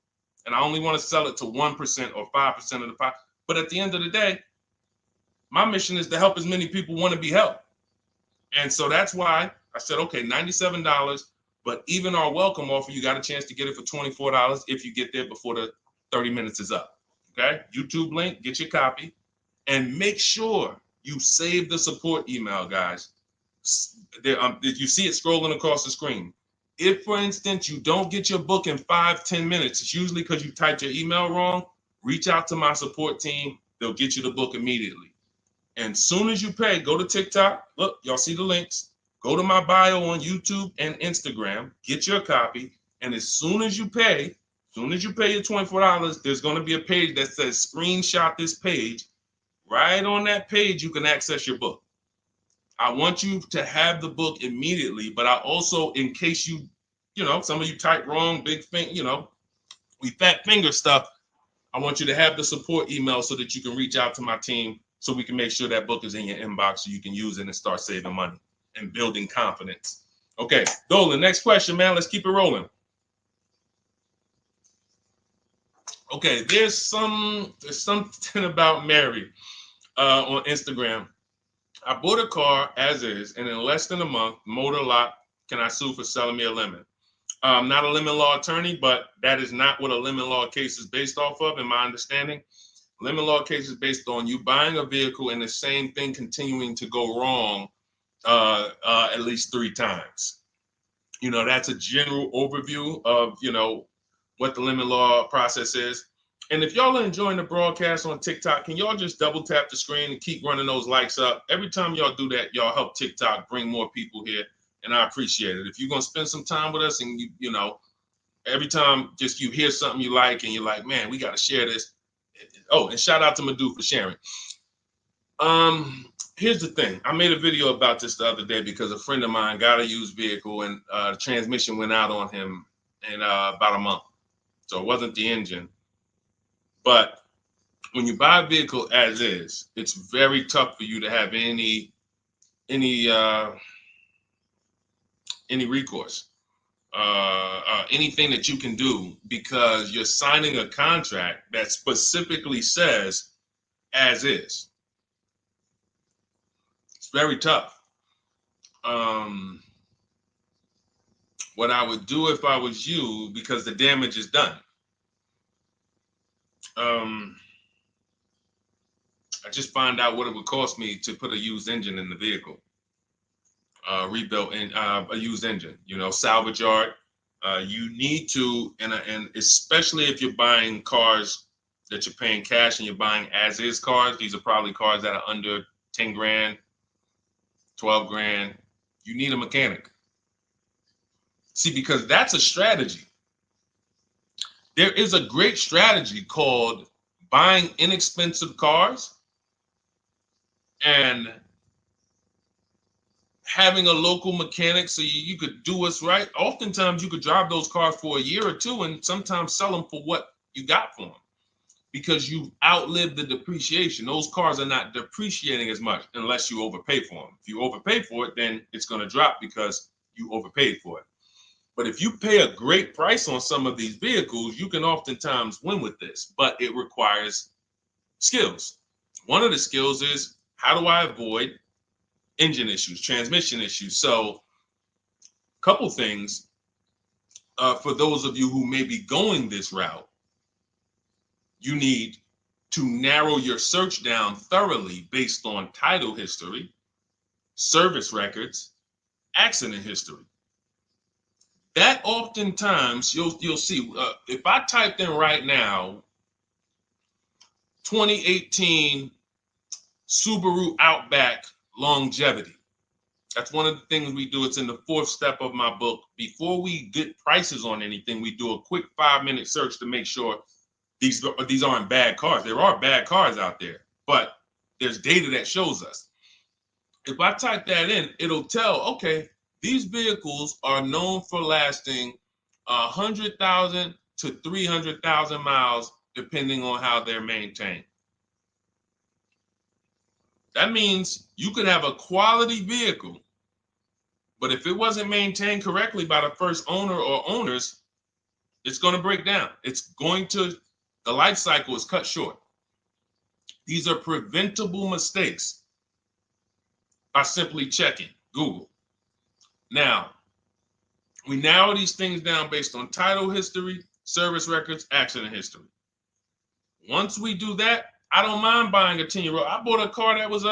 And I only want to sell it to 1% or 5% of the pie. But at the end of the day, my mission is to help as many people want to be helped. And so that's why I said, okay, $97. But even our welcome offer, you got a chance to get it for $24 if you get there before the 30 minutes is up. Okay? YouTube link, get your copy. And make sure you save the support email, guys. You see it scrolling across the screen. If, for instance, you don't get your book in 5-10 minutes, it's usually because you typed your email wrong. Reach out to my support team. They'll get you the book immediately. And soon as you pay, go to TikTok. Look, y'all see the links. Go to my bio on YouTube and Instagram. Get your copy. And as soon as you pay your $24, there's going to be a page that says screenshot this page. Right on that page, you can access your book. I want you to have the book immediately, but I also, in case you know, some of you type wrong, big thing, you know, we fat finger stuff. I want you to have the support email so that you can reach out to my team so we can make sure that book is in your inbox so you can use it and start saving money and building confidence. Okay, Dolan, next question, man. Let's keep it rolling. Okay, there's something about Mary on Instagram. I bought a car as is, and in less than a month, motor lock, can I sue for selling me a lemon? I'm not a lemon law attorney, but that is not what a lemon law case is based off of, in my understanding. Lemon law case is based on you buying a vehicle and the same thing continuing to go wrong at least 3 times. You know, that's a general overview of, you know, what the lemon law process is. And if y'all are enjoying the broadcast on TikTok, can y'all just double tap the screen and keep running those likes up? Every time y'all do that, y'all help TikTok bring more people here, and I appreciate it. If you're going to spend some time with us and, you know, every time just you hear something you like and you're like, man, we got to share this. Oh, and shout out to Madhu for sharing. Here's the thing. I made a video about this the other day because a friend of mine got a used vehicle and the transmission went out on him in about a month. So it wasn't the engine. But when you buy a vehicle as is, it's very tough for you to have any recourse, anything that you can do, because you're signing a contract that specifically says as is. It's very tough. What I would do if I was you, because the damage is done. I just find out what it would cost me to put a used engine in the vehicle, rebuilt in a used engine. You know, salvage yard. You need to, and especially if you're buying cars that you're paying cash and you're buying as is cars. These are probably cars that are under 10 grand, 12 grand. You need a mechanic. See, because that's a strategy. There is a great strategy called buying inexpensive cars and having a local mechanic so you could do what's right. Oftentimes you could drive those cars for a year or two and sometimes sell them for what you got for them because you've outlived the depreciation. Those cars are not depreciating as much unless you overpay for them. If you overpay for it, then it's going to drop because you overpaid for it. But if you pay a great price on some of these vehicles, you can oftentimes win with this, but it requires skills. One of the skills is, how do I avoid engine issues, transmission issues? So a couple things for those of you who may be going this route, you need to narrow your search down thoroughly based on title history, service records, accident history. That oftentimes you'll see, if I typed in right now 2018 Subaru Outback longevity. That's one of the things we do. It's in the 4th step of my book. Before we get prices on anything, we do a quick 5-minute search to make sure these aren't bad cars. There are bad cars out there, but there's data that shows us. If I type that in, it'll tell, okay, these vehicles are known for lasting 100,000 to 300,000 miles, depending on how they're maintained. That means you could have a quality vehicle, but if it wasn't maintained correctly by the first owner or owners, it's going to break down. The life cycle is cut short. These are preventable mistakes by simply checking Google. Now, we narrow these things down based on title history, service records, accident history. Once we do that, I don't mind buying a 10-year-old. I bought a car that was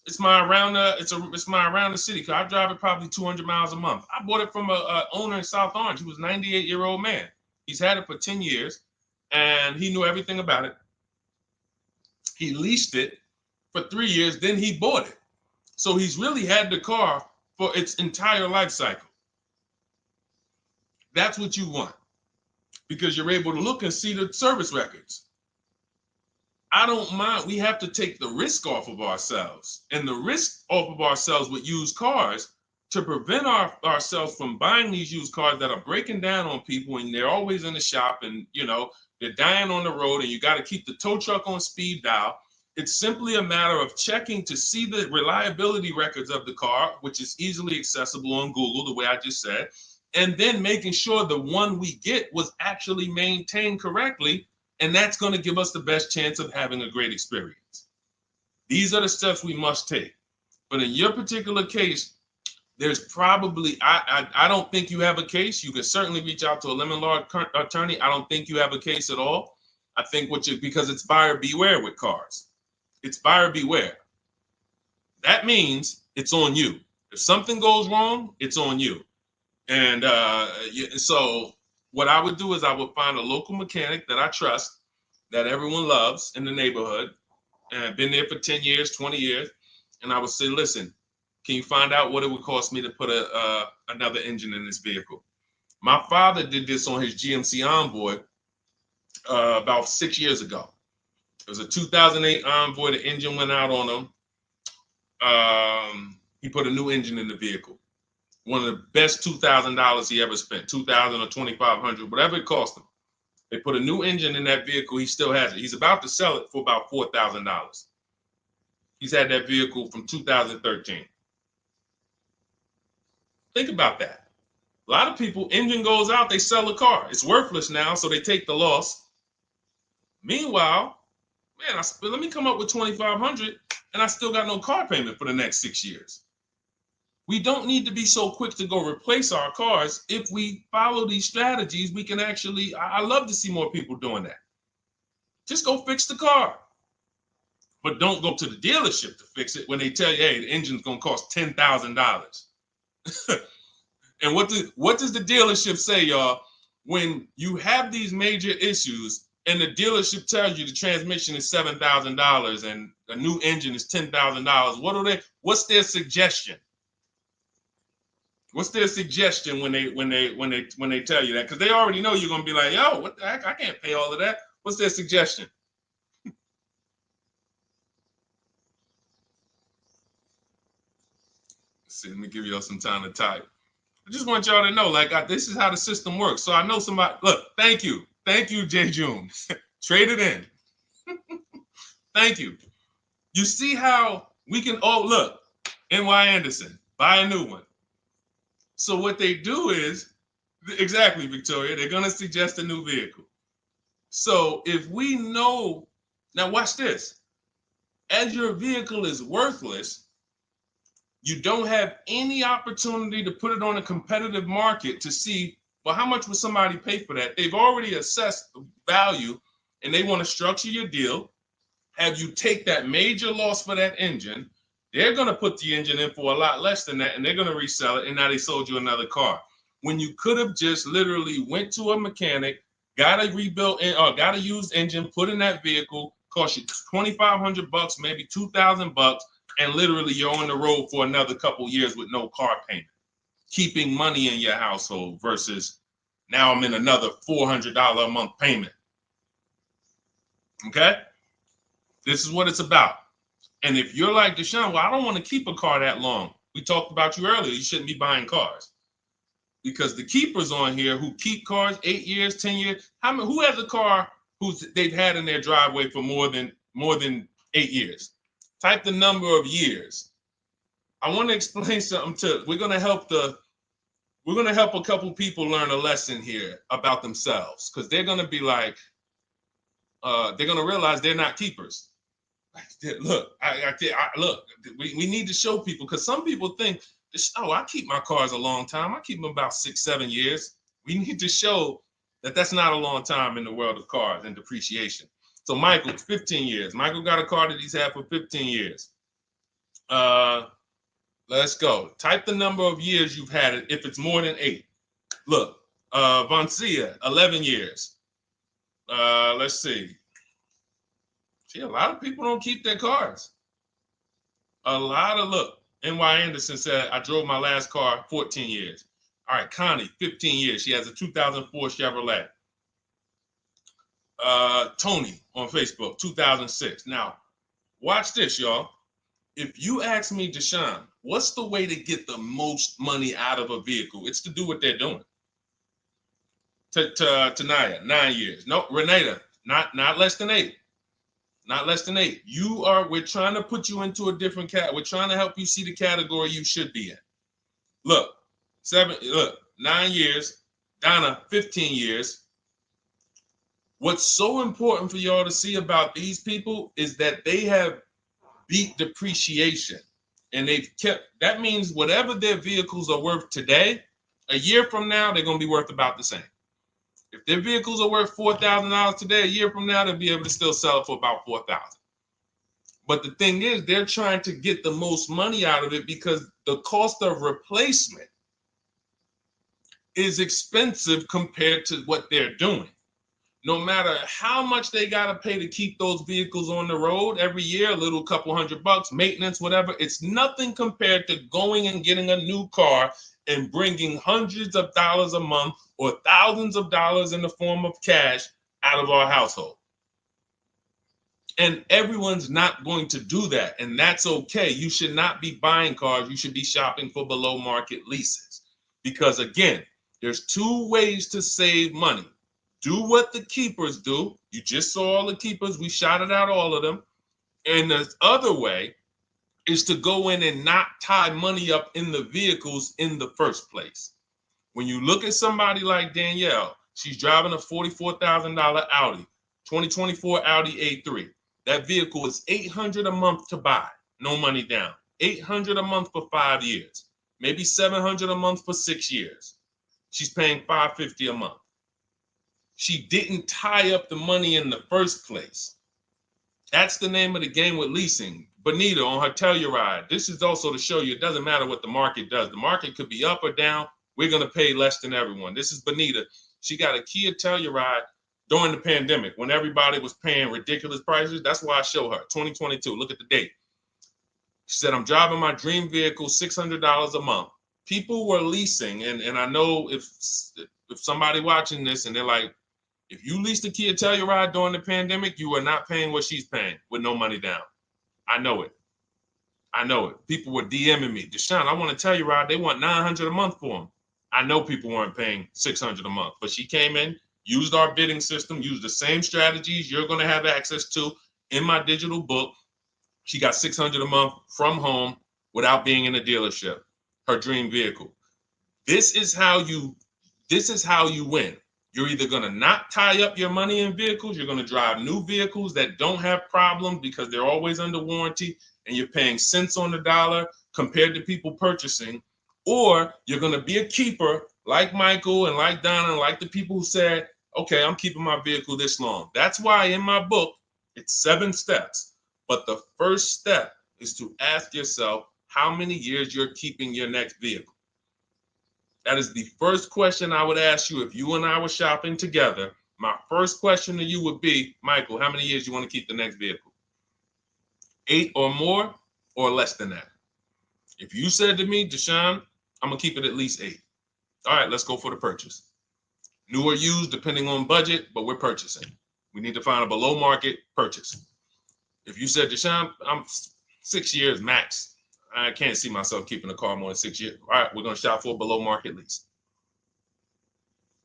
it's my around the city car. I drive it probably 200 miles a month. I bought it from a owner in South Orange. He was a 98-year-old man. He's had it for 10 years and he knew everything about it. He leased it for 3 years, then he bought it. So he's really had the car for its entire life cycle. That's what you want because you're able to look and see the service records. I don't mind. We have to take the risk off of ourselves, and the risk off of ourselves with used cars to prevent ourselves from buying these used cars that are breaking down on people and they're always in the shop and, they're dying on the road and you got to keep the tow truck on speed dial. It's simply a matter of checking to see the reliability records of the car, which is easily accessible on Google, the way I just said, and then making sure the one we get was actually maintained correctly. And that's going to give us the best chance of having a great experience. These are the steps we must take. But in your particular case, there's probably, I don't think you have a case. You can certainly reach out to a lemon law attorney. I don't think you have a case at all. I think because it's buyer beware with cars. It's buyer beware. That means it's on you. If something goes wrong, it's on you. And so what I would do is I would find a local mechanic that I trust, that everyone loves in the neighborhood, and I've been there for 10 years, 20 years. And I would say, listen, can you find out what it would cost me to put another engine in this vehicle? My father did this on his GMC Envoy about 6 years ago. It was a 2008 Envoy. The engine went out on him. He put a new engine in the vehicle. One of the best $2,000 he ever spent, $2,000 or $2,500, whatever it cost him. They put a new engine in that vehicle. He still has it. He's about to sell it for about $4,000. He's had that vehicle from 2013. Think about that. A lot of people, engine goes out, they sell the car. It's worthless now, so they take the loss. Meanwhile, man, let me come up with $2,500 and I still got no car payment for the next 6 years. We don't need to be so quick to go replace our cars. If we follow these strategies, we can actually, I love to see more people doing that. Just go fix the car. But don't go to the dealership to fix it when they tell you, hey, the engine's gonna cost $10,000. And what does the dealership say, y'all? When you have these major issues and the dealership tells you the transmission is $7,000 and a new engine is $10,000, what's their suggestion? What's their suggestion when they tell you that? Because they already know you're gonna be like, yo, what the heck? I can't pay all of that. What's their suggestion? Let's see, let me give y'all some time to type. I just want y'all to know, like, this is how the system works. So I know somebody, look, thank you, Jay June. Trade it in. Thank you. You see how we can, oh, look, NY Anderson, buy a new one. So what they do is, exactly, Victoria, they're going to suggest a new vehicle. So if we know, now watch this, as your vehicle is worthless, you don't have any opportunity to put it on a competitive market to see, well, how much would somebody pay for that? They've already assessed the value and they want to structure your deal, have you take that major loss for that engine. They're going to put the engine in for a lot less than that and they're going to resell it, and now they sold you another car. When you could have just literally went to a mechanic, got a rebuilt or got a used engine, put in that vehicle, cost you $2,500, maybe $2,000, and literally you're on the road for another couple years with no car payment, keeping money in your household versus now I'm in another $400 a month payment. Okay? This is what it's about. And if you're like Deshone, well, I don't want to keep a car that long. We talked about you earlier. You shouldn't be buying cars. Because the keepers on here who keep cars 8 years, 10 years, who has a car they've had in their driveway for more than 8 years? Type the number of years. I want to explain something we're going to help a couple people learn a lesson here about themselves, because they're going to be like, they're going to realize they're not keepers. Look, look, we need to show people, because some people think, oh, I keep my cars a long time. I keep them about 6-7 years. We need to show that that's not a long time in the world of cars and depreciation. So Michael, 15 years. Michael got a car that he's had for 15 years. Let's go. Type the number of years you've had it if it's more than 8. Look, Vancia, 11 years. Let's see. See, a lot of people don't keep their cars. Look, NY Anderson said, I drove my last car 14 years. All right, Connie, 15 years. She has a 2004 Chevrolet. Tony on Facebook, 2006. Now, watch this, y'all. If you ask me, Deshone, what's the way to get the most money out of a vehicle? It's to do what they're doing. Tanaya, 9 years. No, Renata, not less than 8. Not less than 8. We're trying to put you into a different we're trying to help you see the category you should be in. Look, 9 years. Donna, 15 years. What's so important for y'all to see about these people is that they have beat depreciation. And that means whatever their vehicles are worth today, a year from now, they're going to be worth about the same. If their vehicles are worth $4,000 today, a year from now, they'll be able to still sell it for about $4,000. But the thing is, they're trying to get the most money out of it because the cost of replacement is expensive compared to what they're doing. No matter how much they got to pay to keep those vehicles on the road every year, a little couple $100, maintenance, whatever, it's nothing compared to going and getting a new car and bringing hundreds of dollars a month or thousands of dollars in the form of cash out of our household. And everyone's not going to do that. And that's okay. You should not be buying cars. You should be shopping for below market leases. Because again, there's 2 ways to save money. Do what the keepers do. You just saw all the keepers. We shouted out all of them. And the other way is to go in and not tie money up in the vehicles in the first place. When you look at somebody like Danielle, she's driving a $44,000 Audi, 2024 Audi A3. That vehicle is $800 a month to buy, no money down. $800 a month for 5 years, maybe $700 a month for 6 years. She's paying $550 a month. She didn't tie up the money in the first place. That's the name of the game with leasing. Bonita on her Telluride. This is also to show you it doesn't matter what the market does. The market could be up or down. We're going to pay less than everyone. This is Bonita. She got a Kia Telluride during the pandemic when everybody was paying ridiculous prices. That's why I show her 2022. Look at the date. She said, I'm driving my dream vehicle, $600 a month. People were leasing. And I know if somebody watching this and they're like, if you leased a Kia Telluride during the pandemic, you are not paying what she's paying with no money down. I know it. I know it. People were DMing me, Deshone, I want a Telluride. They want $900 a month for them. I know people weren't paying $600 a month, but she came in, used our bidding system, used the same strategies you're going to have access to in my digital book. She got $600 a month from home without being in a dealership. Her dream vehicle. This is how you win. You're either going to not tie up your money in vehicles, you're going to drive new vehicles that don't have problems because they're always under warranty and you're paying cents on the dollar compared to people purchasing, or you're going to be a keeper like Michael and like Donna and like the people who said, okay, I'm keeping my vehicle this long. That's why in my book, it's 7 steps. But the first step is to ask yourself how many years you're keeping your next vehicle. That is the first question I would ask you if you and I were shopping together. My first question to you would be, Michael, how many years you want to keep the next vehicle? 8 or more or less than that? If you said to me, Deshone, I'm going to keep it at least 8. All right, let's go for the purchase. New or used, depending on budget, but we're purchasing. We need to find a below market purchase. If you said, Deshone, I'm 6 years max. I can't see myself keeping a car more than 6 years. All right, we're going to shop for a below market lease.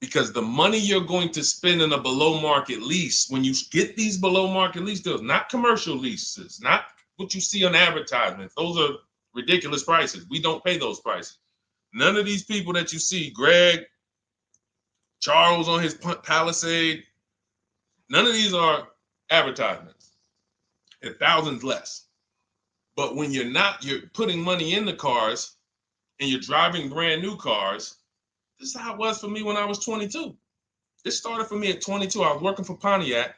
Because the money you're going to spend in a below market lease, when you get these below market lease deals, not commercial leases, not what you see on advertisements. Those are ridiculous prices. We don't pay those prices. None of these people that you see, Greg, Charles on his Palisade, none of these are advertisements. They're thousands less. But when you're putting money in the cars and you're driving brand new cars, this is how it was for me when I was 22. This started for me at 22. I was working for Pontiac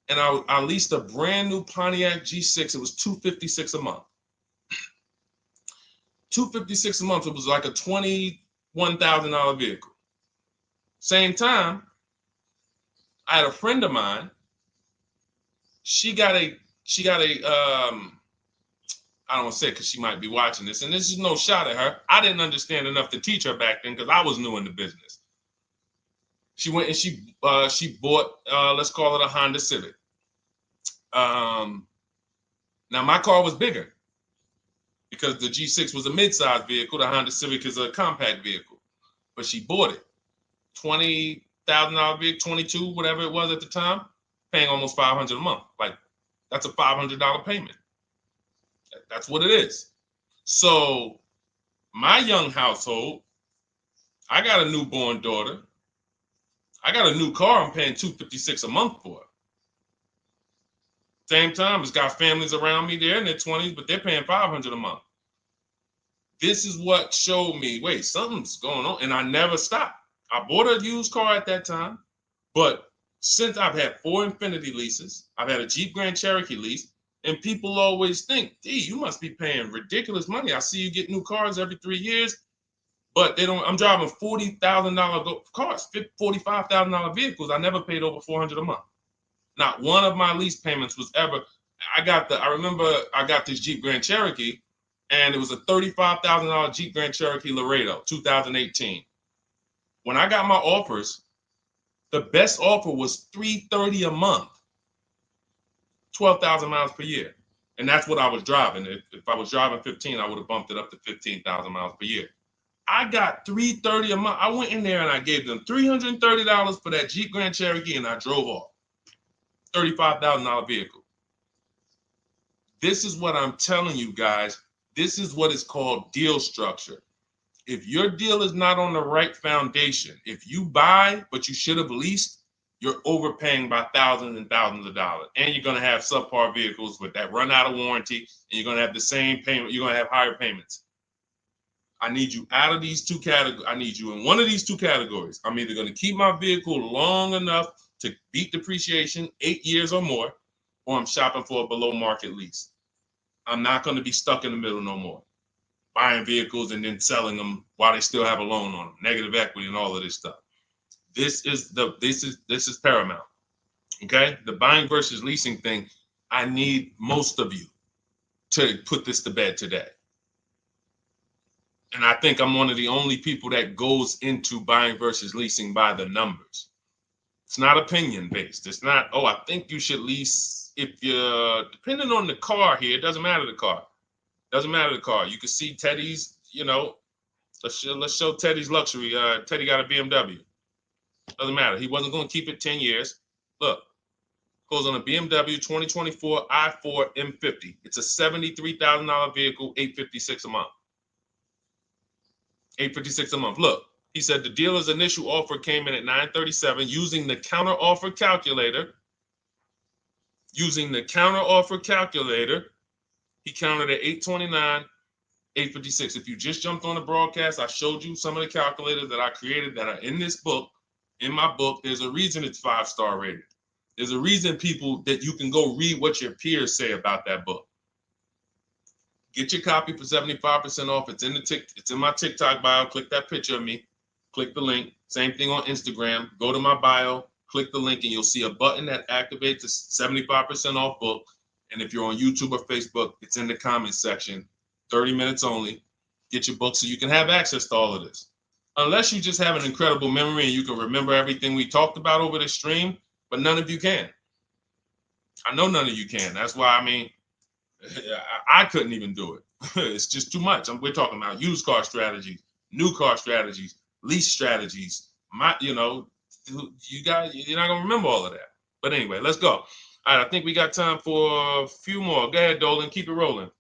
and I leased a brand new Pontiac G6. It was $256 a month. $256 a month. It was like a $21,000 vehicle. Same time, I had a friend of mine. She got a I don't want to say it because she might be watching this, and this is no shot at her. I didn't understand enough to teach her back then because I was new in the business. She went and she bought, let's call it a Honda Civic. Now my car was bigger because the G6 was a mid-size vehicle. The Honda Civic is a compact vehicle, but she bought it. $20,000 vehicle, 22, whatever it was at the time, paying almost $500 a month. Like that's a $500 payment. That's what it is. So my young household, I got a newborn daughter. I got a new car I'm paying $256 a month for. Same time, it's got families around me. They're in their 20s, but they're paying $500 a month. This is what showed me, wait, something's going on. And I never stopped. I bought a used car at that time, but since I've had 4 Infiniti leases, I've had a Jeep Grand Cherokee lease, and people always think, gee, you must be paying ridiculous money. I see you get new cars every 3 years, but they don't. I'm driving $40,000 cars, $45,000 vehicles. I never paid over $400 a month. Not one of my lease payments was ever. I remember I got this Jeep Grand Cherokee, and it was a $35,000 Jeep Grand Cherokee Laredo, 2018. When I got my offers, the best offer was $330 a month. 12,000 miles per year. And that's what I was driving. If I was driving 15, I would have bumped it up to 15,000 miles per year. I got $330 a month. I went in there and I gave them $330 for that Jeep Grand Cherokee and I drove off. $35,000 vehicle. This is what I'm telling you guys. This is what is called deal structure. If your deal is not on the right foundation, if you buy, but you should have leased, you're overpaying by thousands and thousands of dollars. And you're going to have subpar vehicles with that run out of warranty, and you're going to have the same payment. You're going to have higher payments. I need you out of these two categories. I need you in one of these two categories. I'm either going to keep my vehicle long enough to beat depreciation, 8 years or more, or I'm shopping for a below market lease. I'm not going to be stuck in the middle no more, buying vehicles and then selling them while they still have a loan on them, negative equity and all of this stuff. This is paramount. Okay, the buying versus leasing thing. I need most of you to put this to bed today. And I think I'm one of the only people that goes into buying versus leasing by the numbers. It's not opinion based. It's not, oh, I think you should lease if you're, depending on the car here, it doesn't matter the car. Doesn't matter the car. You can see Teddy's, let's show Teddy's luxury. Teddy got a BMW. Doesn't matter. He wasn't going to keep it 10 years. Look, goes on a BMW 2024 i4 M50. It's a $73,000 vehicle, $856 a month. $856 a month. Look, he said the dealer's initial offer came in at $937 using the counter offer calculator. Using the counter offer calculator, he counted at $829, $856. If you just jumped on the broadcast, I showed you some of the calculators that I created that are in this book. In my book, there's a reason it's 5-star rated. There's a reason people that you can go read what your peers say about that book. Get your copy for 75% off. It's in my TikTok bio. Click that picture of me. Click the link. Same thing on Instagram. Go to my bio. Click the link, and you'll see a button that activates the 75% off book. And if you're on YouTube or Facebook, it's in the comments section. 30 minutes only. Get your book so you can have access to all of this. Unless you just have an incredible memory and you can remember everything we talked about over the stream, but none of you can. I know none of you can. That's why, I couldn't even do it. It's just too much. We're talking about used car strategies, new car strategies, lease strategies. You guys, you're not gonna remember all of that. But anyway, let's go. All right, I think we got time for a few more. Go ahead, Dolan, keep it rolling.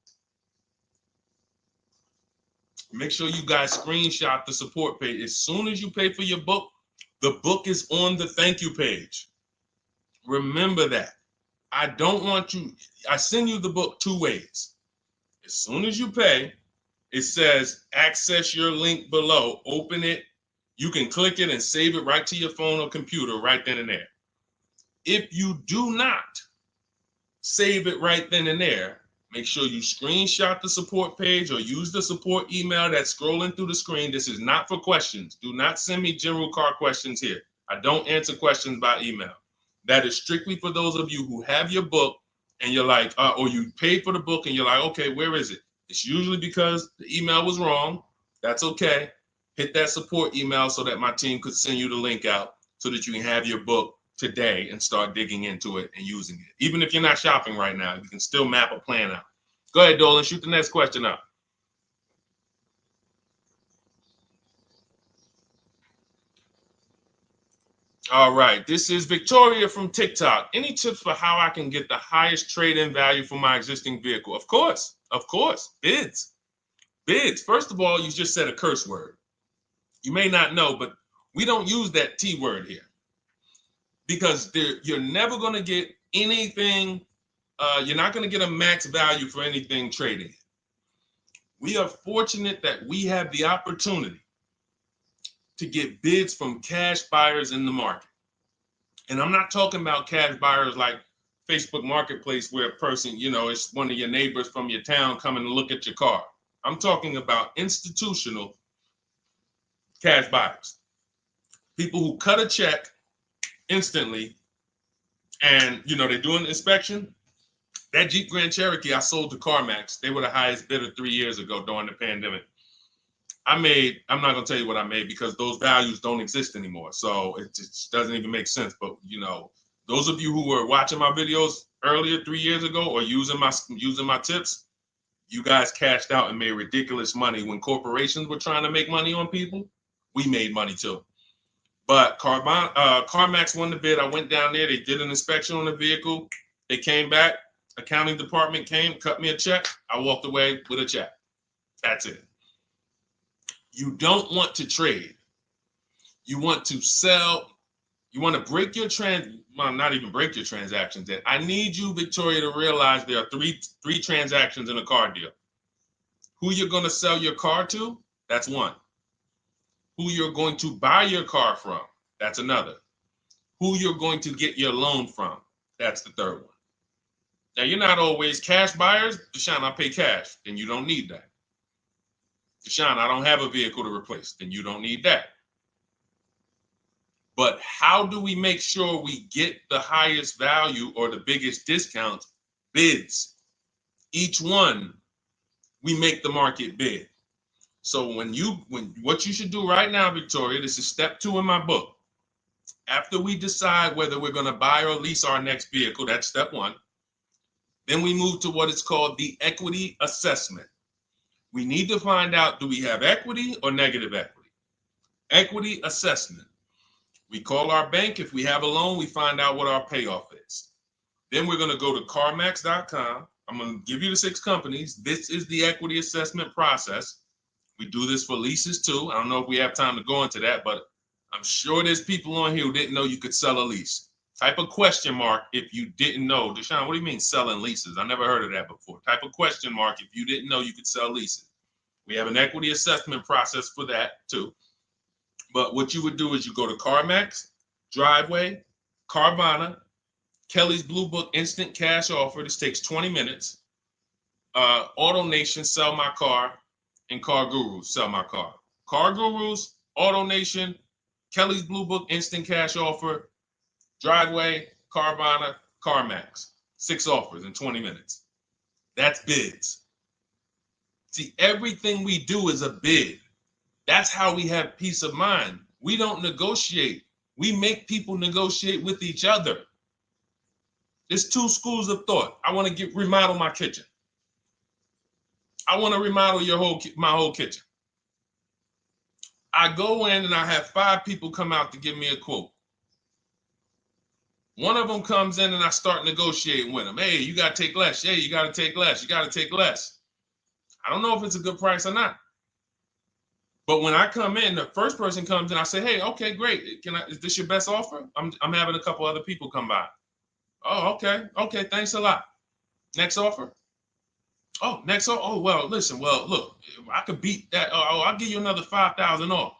Make sure you guys screenshot the support page. As soon as you pay for your book, the book is on the thank you page. Remember that. I don't want you, I send you the book 2 ways. As soon as you pay, it says access your link below, open it. You can click it and save it right to your phone or computer right then and there. If you do not save it right then and there, make sure you screenshot the support page or use the support email that's scrolling through the screen. This is not for questions. Do not send me general car questions here. I don't answer questions by email. That is strictly for those of you who have your book and you're like, or you paid for the book and you're like, okay, where is it? It's usually because the email was wrong. That's okay. Hit that support email so that my team could send you the link out so that you can have your book today and start digging into it and using it. Even if you're not shopping right now, you can still map a plan out. Go ahead, Dolan, shoot the next question up. All right, this is Victoria from TikTok. Any tips for how I can get the highest trade-in value for my existing vehicle? Of course, bids. Bids. First of all, you just said a curse word. You may not know, but we don't use that T word here because you're never going to get anything. You're not going to get a max value for anything trading. We are fortunate that we have the opportunity to get bids from cash buyers in the market. And I'm not talking about cash buyers like Facebook Marketplace where a person, it's one of your neighbors from your town coming to look at your car. I'm talking about institutional cash buyers. People who cut a check instantly and, they do an inspection. That Jeep Grand Cherokee I sold to CarMax, they were the highest bidder 3 years ago during the pandemic. I'm not going to tell you what I made because those values don't exist anymore. So it just doesn't even make sense. But, those of you who were watching my videos earlier 3 years ago or using my tips, you guys cashed out and made ridiculous money. When corporations were trying to make money on people, we made money too. But CarMax won the bid. I went down there. They did an inspection on the vehicle. They came back. Accounting department came, cut me a check. I walked away with a check. That's it. You don't want to trade. You want to sell. You want to break your not even break your transactions. I need you, Victoria, to realize there are three transactions in a car deal. Who you're going to sell your car to, That's one. Who you're going to buy your car from, that's another. Who you're going to get your loan from, that's the third one. Now, you're not always cash buyers. Deshone, I pay cash. Then you don't need that. Deshone, I don't have a vehicle to replace. Then you don't need that. But how do we make sure we get the highest value or the biggest discount? Bids. Each one, we make the market bid. So when what you should do right now, Victoria, this is step 2 in my book. After we decide whether we're going to buy or lease our next vehicle, that's step 1. Then we move to what is called the equity assessment. We need to find out, do we have equity or negative equity? Equity assessment. We call our bank. If we have a loan, we find out what our payoff is. Then we're going to go to carmax.com. I'm going to give you the 6 companies. This is the equity assessment process. We do this for leases too. I don't know if we have time to go into that, but I'm sure there's people on here who didn't know you could sell a lease. Type a question mark if you didn't know. Deshone, what do you mean selling leases? I never heard of that before. Type a question mark if you didn't know you could sell leases. We have an equity assessment process for that too. But what you would do is you go to CarMax, Driveway, Carvana, Kelly's Blue Book Instant Cash Offer. This takes 20 minutes. Auto Nation, Sell My Car, and Car Gurus, Sell My Car. Car Gurus, Auto Nation, Kelly's Blue Book Instant Cash Offer, Driveway, Carvana, CarMax. 6 offers in 20 minutes. That's bids. See, everything we do is a bid. That's how we have peace of mind. We don't negotiate. We make people negotiate with each other. There's 2 schools of thought. I want to remodel my kitchen. I want to remodel my whole kitchen. I go in and I have 5 people come out to give me a quote. One of them comes in and I start negotiating with them. Hey, you got to take less. Hey, you got to take less. You got to take less. I don't know if it's a good price or not. But when I come in, the first person comes in, I say, hey, okay, great. Is this your best offer? I'm having a couple other people come by. Oh, okay. Okay, thanks a lot. Next offer. Oh, next offer. Oh, well, listen, look, I could beat that. Oh, I'll give you another 5,000 off.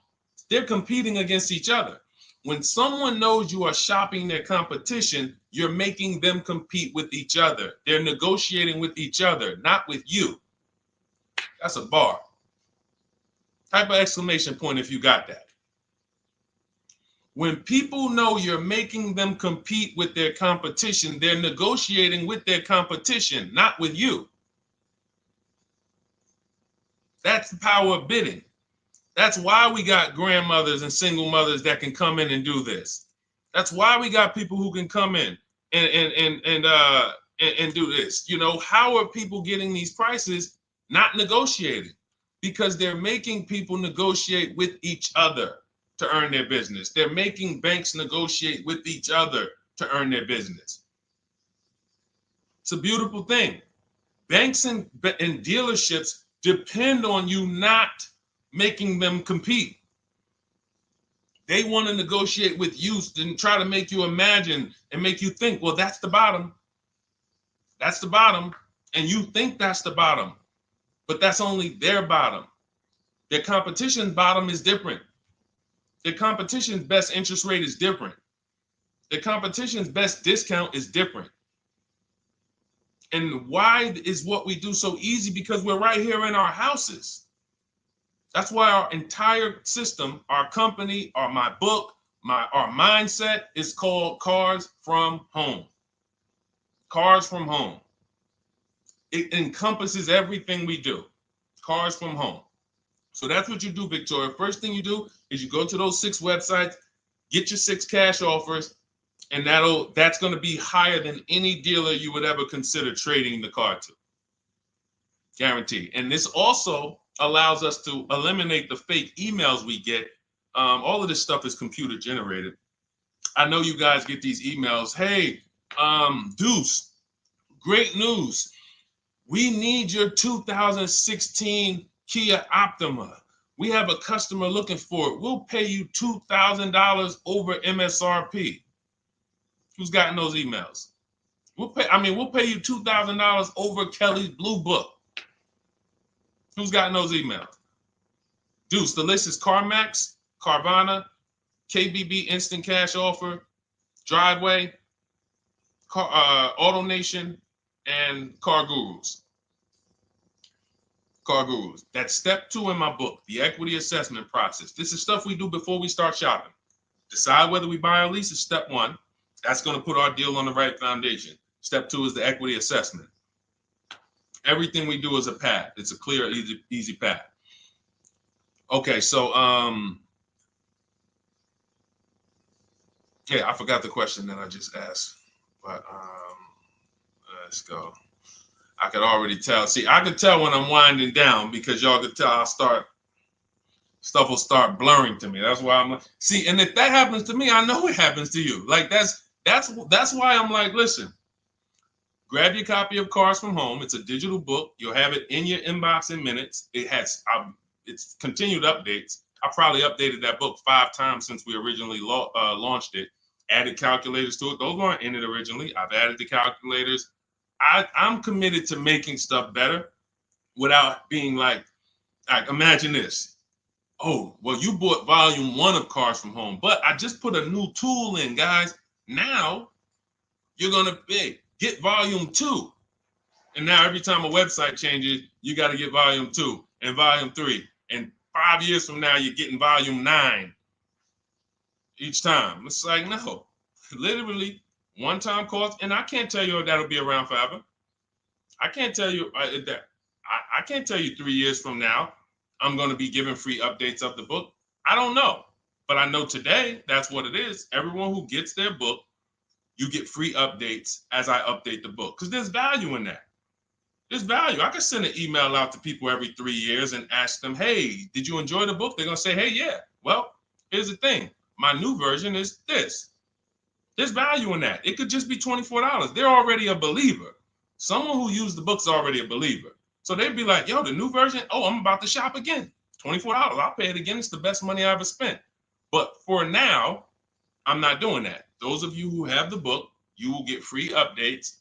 They're competing against each other. When someone knows you are shopping their competition, you're making them compete with each other. They're negotiating with each other, not with you. That's a bar. Type of exclamation point if you got that. When people know you're making them compete with their competition, they're negotiating with their competition, not with you. That's the power of bidding. That's why we got grandmothers and single mothers that can come in and do this. That's why we got people who can come in and do this. You know, how are people getting these prices? Not negotiating, because they're making people negotiate with each other to earn their business. They're making banks negotiate with each other to earn their business. It's a beautiful thing. Banks and dealerships depend on you not making them compete. They want to negotiate with you and try to make you imagine and make you think, well, that's the bottom. That's the bottom. And you think that's the bottom, but that's only their bottom. Their competition's bottom is different. Their competition's best interest rate is different. Their competition's best discount is different. And why is what we do so easy? Because we're right here in our houses. That's why our entire system, our company, my book, our mindset is called Cars from Home. Cars from Home. It encompasses everything we do. Cars from Home. So that's what you do, Victoria. First thing you do is you go to those 6 websites, get your 6 cash offers, and that's going to be higher than any dealer you would ever consider trading the car to. Guaranteed. And this also allows us to eliminate the fake emails we get. All of this stuff is computer generated. I know you guys get these emails. Hey, Deuce, great news. We need your 2016 Kia Optima. We have a customer looking for it. We'll pay you $2,000 over MSRP. Who's gotten those emails? We'll pay you $2,000 over Kelly's Blue Book. Who's gotten those emails? Deuce, the list is CarMax, Carvana, KBB Instant Cash Offer, Driveway, Auto Nation, and Car Gurus. Car Gurus. That's step 2 in my book, the equity assessment process. This is stuff we do before we start shopping. Decide whether we buy or lease is step 1. That's going to put our deal on the right foundation. Step 2 is the equity assessment. Everything we do is a path. It's a clear, easy path. Okay, so yeah, I forgot the question that I just asked, but let's go. I could already tell. See, I could tell when I'm winding down because y'all could tell stuff will start blurring to me. That's why I'm like, see, and if that happens to me, I know it happens to you. Like that's why I'm like, listen, grab your copy of Cars from Home. It's a digital book. You'll have it in your inbox in minutes. It has it's continued updates. I probably updated that book 5 times since we originally launched it. Added calculators to it. Those weren't in it originally. I've added the calculators. I'm committed to making stuff better without being like imagine this. Oh, well, you bought volume 1 of Cars from Home, but I just put a new tool in, guys. Now you're going to get volume 2. And now every time a website changes, you got to get volume 2 and volume 3. And 5 years from now, you're getting volume 9 each time. It's like, no, literally one-time cost. And I can't tell you if that'll be around forever. I can't tell you that. I can't tell you 3 years from now, I'm going to be giving free updates of the book. I don't know. But I know today, that's what it is. Everyone who gets their book, you get free updates as I update the book. Because there's value in that. There's value. I could send an email out to people every 3 years and ask them, hey, did you enjoy the book? They're going to say, hey, yeah. Well, here's the thing. My new version is this. There's value in that. It could just be $24. They're already a believer. Someone who used the book's already a believer. So they'd be like, yo, the new version, oh, I'm about to shop again. $24. I'll pay it again. It's the best money I ever spent. But for now, I'm not doing that. Those of you who have the book, you will get free updates,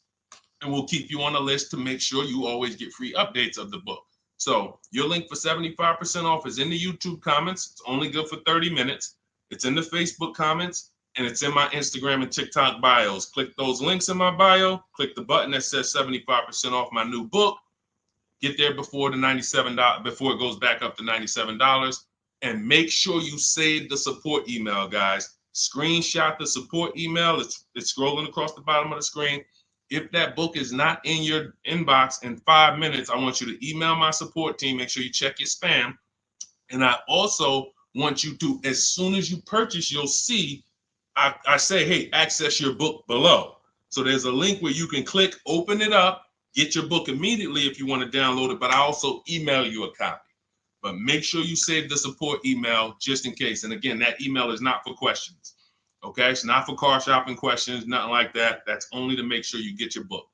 and we'll keep you on the list to make sure you always get free updates of the book. So your link for 75% off is in the YouTube comments. It's only good for 30 minutes. It's in the Facebook comments, and it's in my Instagram and TikTok bios. Click those links in my bio. Click the button that says 75% off my new book. Get there before the $97, before it goes back up to $97. And make sure you save the support email, guys. Screenshot the support email. It's scrolling across the bottom of the screen. If that book is not in your inbox in 5 minutes, I want you to email my support team. Make sure you check your spam. And I also want you to, as soon as you purchase, you'll see, I say, hey, access your book below. So there's a link where you can click, open it up, get your book immediately if you want to download it, but I also email you a copy. But make sure you save the support email just in case. And again, that email is not for questions. Okay, it's not for car shopping questions, nothing like that. That's only to make sure you get your book.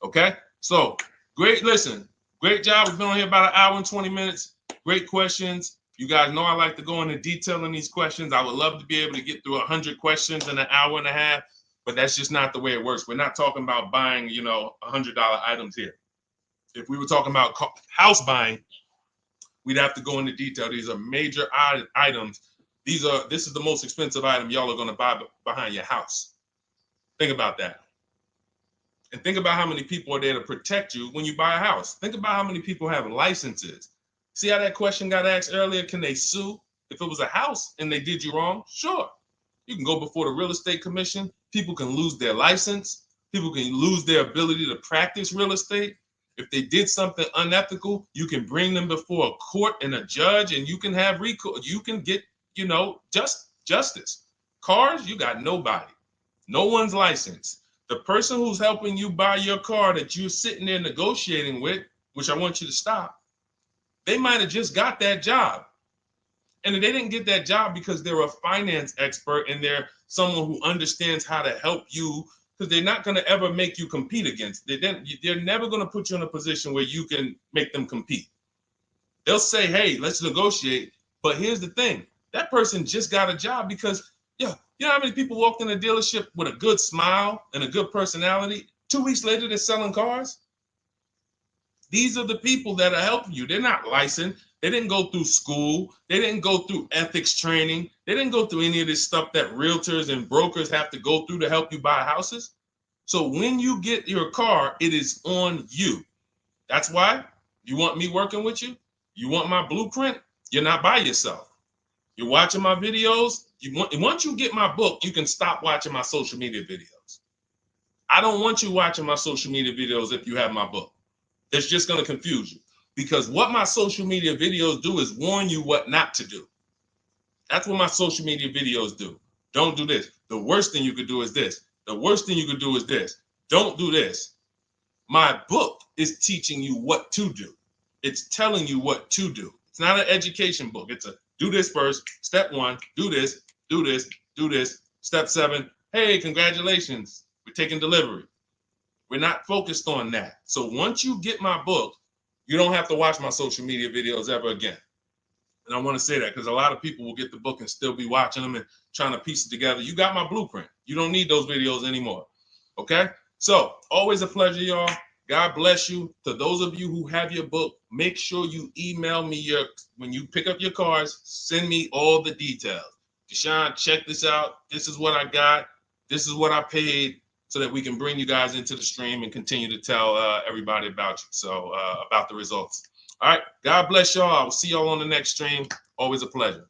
Okay, so great. Listen, great job. We've been on here about 1 hour and 20 minutes. Great questions. You guys know I like to go into detail in these questions. I would love to be able to get through 100 questions in 1.5 hours, but that's just not the way it works. We're not talking about buying, $100 items here. If we were talking about house buying, we'd have to go into detail. These are major items. This is the most expensive item y'all are going to buy behind your house. Think about that. And think about how many people are there to protect you when you buy a house. Think about how many people have licenses. See how that question got asked earlier? Can they sue if it was a house and they did you wrong? Sure. You can go before the real estate commission. People can lose their license. People can lose their ability to practice real estate. If they did something unethical, you can bring them before a court and a judge, and you can have recourse. You can get, justice. Cars, you got nobody. No one's licensed. The person who's helping you buy your car that you're sitting there negotiating with, which I want you to stop, they might have just got that job. And they didn't get that job because they're a finance expert and they're someone who understands how to help you, because they're not going to ever make you compete against. They're never going to put you in a position where you can make them compete. They'll say, hey, let's negotiate. But here's the thing. That person just got a job because, you know how many people walked in a dealership with a good smile and a good personality? 2 weeks later, they're selling cars. These are the people that are helping you. They're not licensed. They didn't go through school. They didn't go through ethics training. They didn't go through any of this stuff that realtors and brokers have to go through to help you buy houses. So when you get your car, it is on you. That's why you want me working with you. You want my blueprint. You're not by yourself. You're watching my videos. Once you get my book, you can stop watching my social media videos. I don't want you watching my social media videos if you have my book. It's just going to confuse you, because what my social media videos do is warn you what not to do. That's what my social media videos do. Don't do this. The worst thing you could do is this. The worst thing you could do is this. Don't do this. My book is teaching you what to do. It's telling you what to do. It's not an education book. It's a do this first. Step 1, do this, do this, do this. Step 7, hey, congratulations. We're taking delivery. We're not focused on that. So once you get my book, you don't have to watch my social media videos ever again. And I want to say that because a lot of people will get the book and still be watching them and trying to piece it together. You got my blueprint. You don't need those videos anymore. Okay? So always a pleasure, y'all. God bless you. To those of you who have your book, make sure you email me when you pick up your cars, send me all the details. Deshone, check this out. This is what I got. This is what I paid, so that we can bring you guys into the stream and continue to tell everybody about you. So about the results. All right. God bless y'all. I will see y'all on the next stream. Always a pleasure.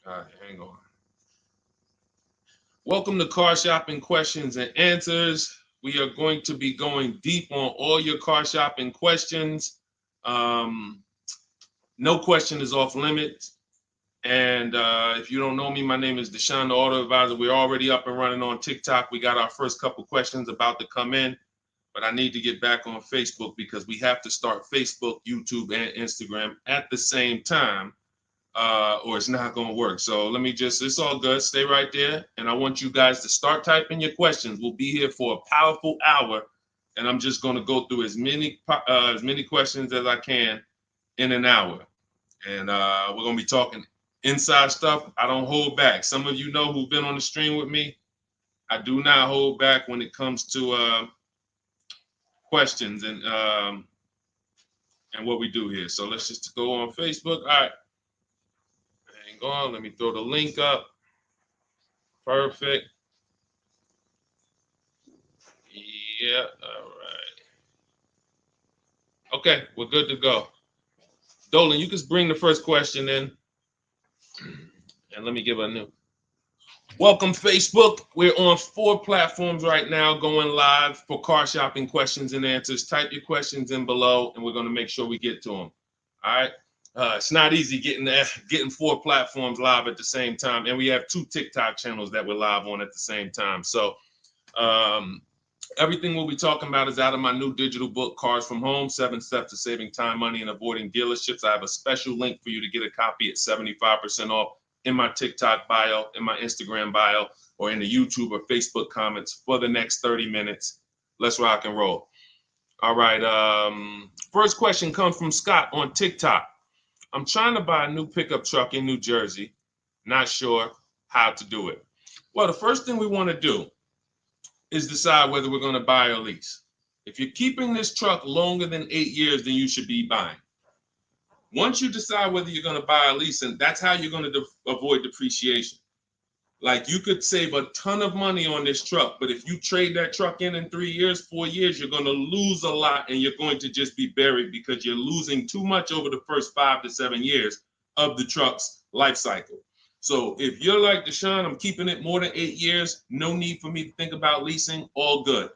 All right, hang on. Welcome to Car Shopping Questions and Answers. We are going to be going deep on all your car shopping questions. No question is off limits. And if you don't know me, my name is Deshone the Auto Advisor. We're already up and running on TikTok. We got our first couple questions about to come in, but I need to get back on Facebook because we have to start Facebook, YouTube, and Instagram at the same time, or it's not going to work. So let me it's all good. Stay right there. And I want you guys to start typing your questions. We'll be here for a powerful hour, and I'm just going to go through as many questions as I can in an hour. And we're going to be talking inside stuff. I don't hold back. Some of you know who've been on the stream with me. I do not hold back when it comes to questions and what we do here. So let's just go on Facebook. All right. Hang on. Let me throw the link up. Perfect. Yeah. All right. Okay. We're good to go. Dolan, you can bring the first question in. And let me give a new. Welcome, Facebook. We're on 4 platforms right now going live for car shopping questions and answers. Type your questions in below, and we're going to make sure we get to them. All right. It's not easy getting 4 platforms live at the same time. And we have 2 TikTok channels that we're live on at the same time. So everything we'll be talking about is out of my new digital book, Cars from Home, 7 Steps to Saving Time, Money, and Avoiding Dealerships. I have a special link for you to get a copy at 75% off in my TikTok bio, in my Instagram bio, or in the YouTube or Facebook comments for the next 30 minutes. Let's rock and roll. All right. First question comes from Scott on TikTok. I'm trying to buy a new pickup truck in New Jersey. Not sure how to do it. Well, the first thing we want to do is decide whether we're going to buy or lease. If you're keeping this truck longer than 8 years, then you should be buying. Once you decide whether you're going to buy or lease, and that's how you're going to avoid depreciation. Like you could save a ton of money on this truck, but if you trade that truck in 3 years, 4 years, you're going to lose a lot and you're going to just be buried because you're losing too much over the first 5 to 7 years of the truck's life cycle. So if you're like Deshone, I'm keeping it more than 8 years, no need for me to think about leasing, all good.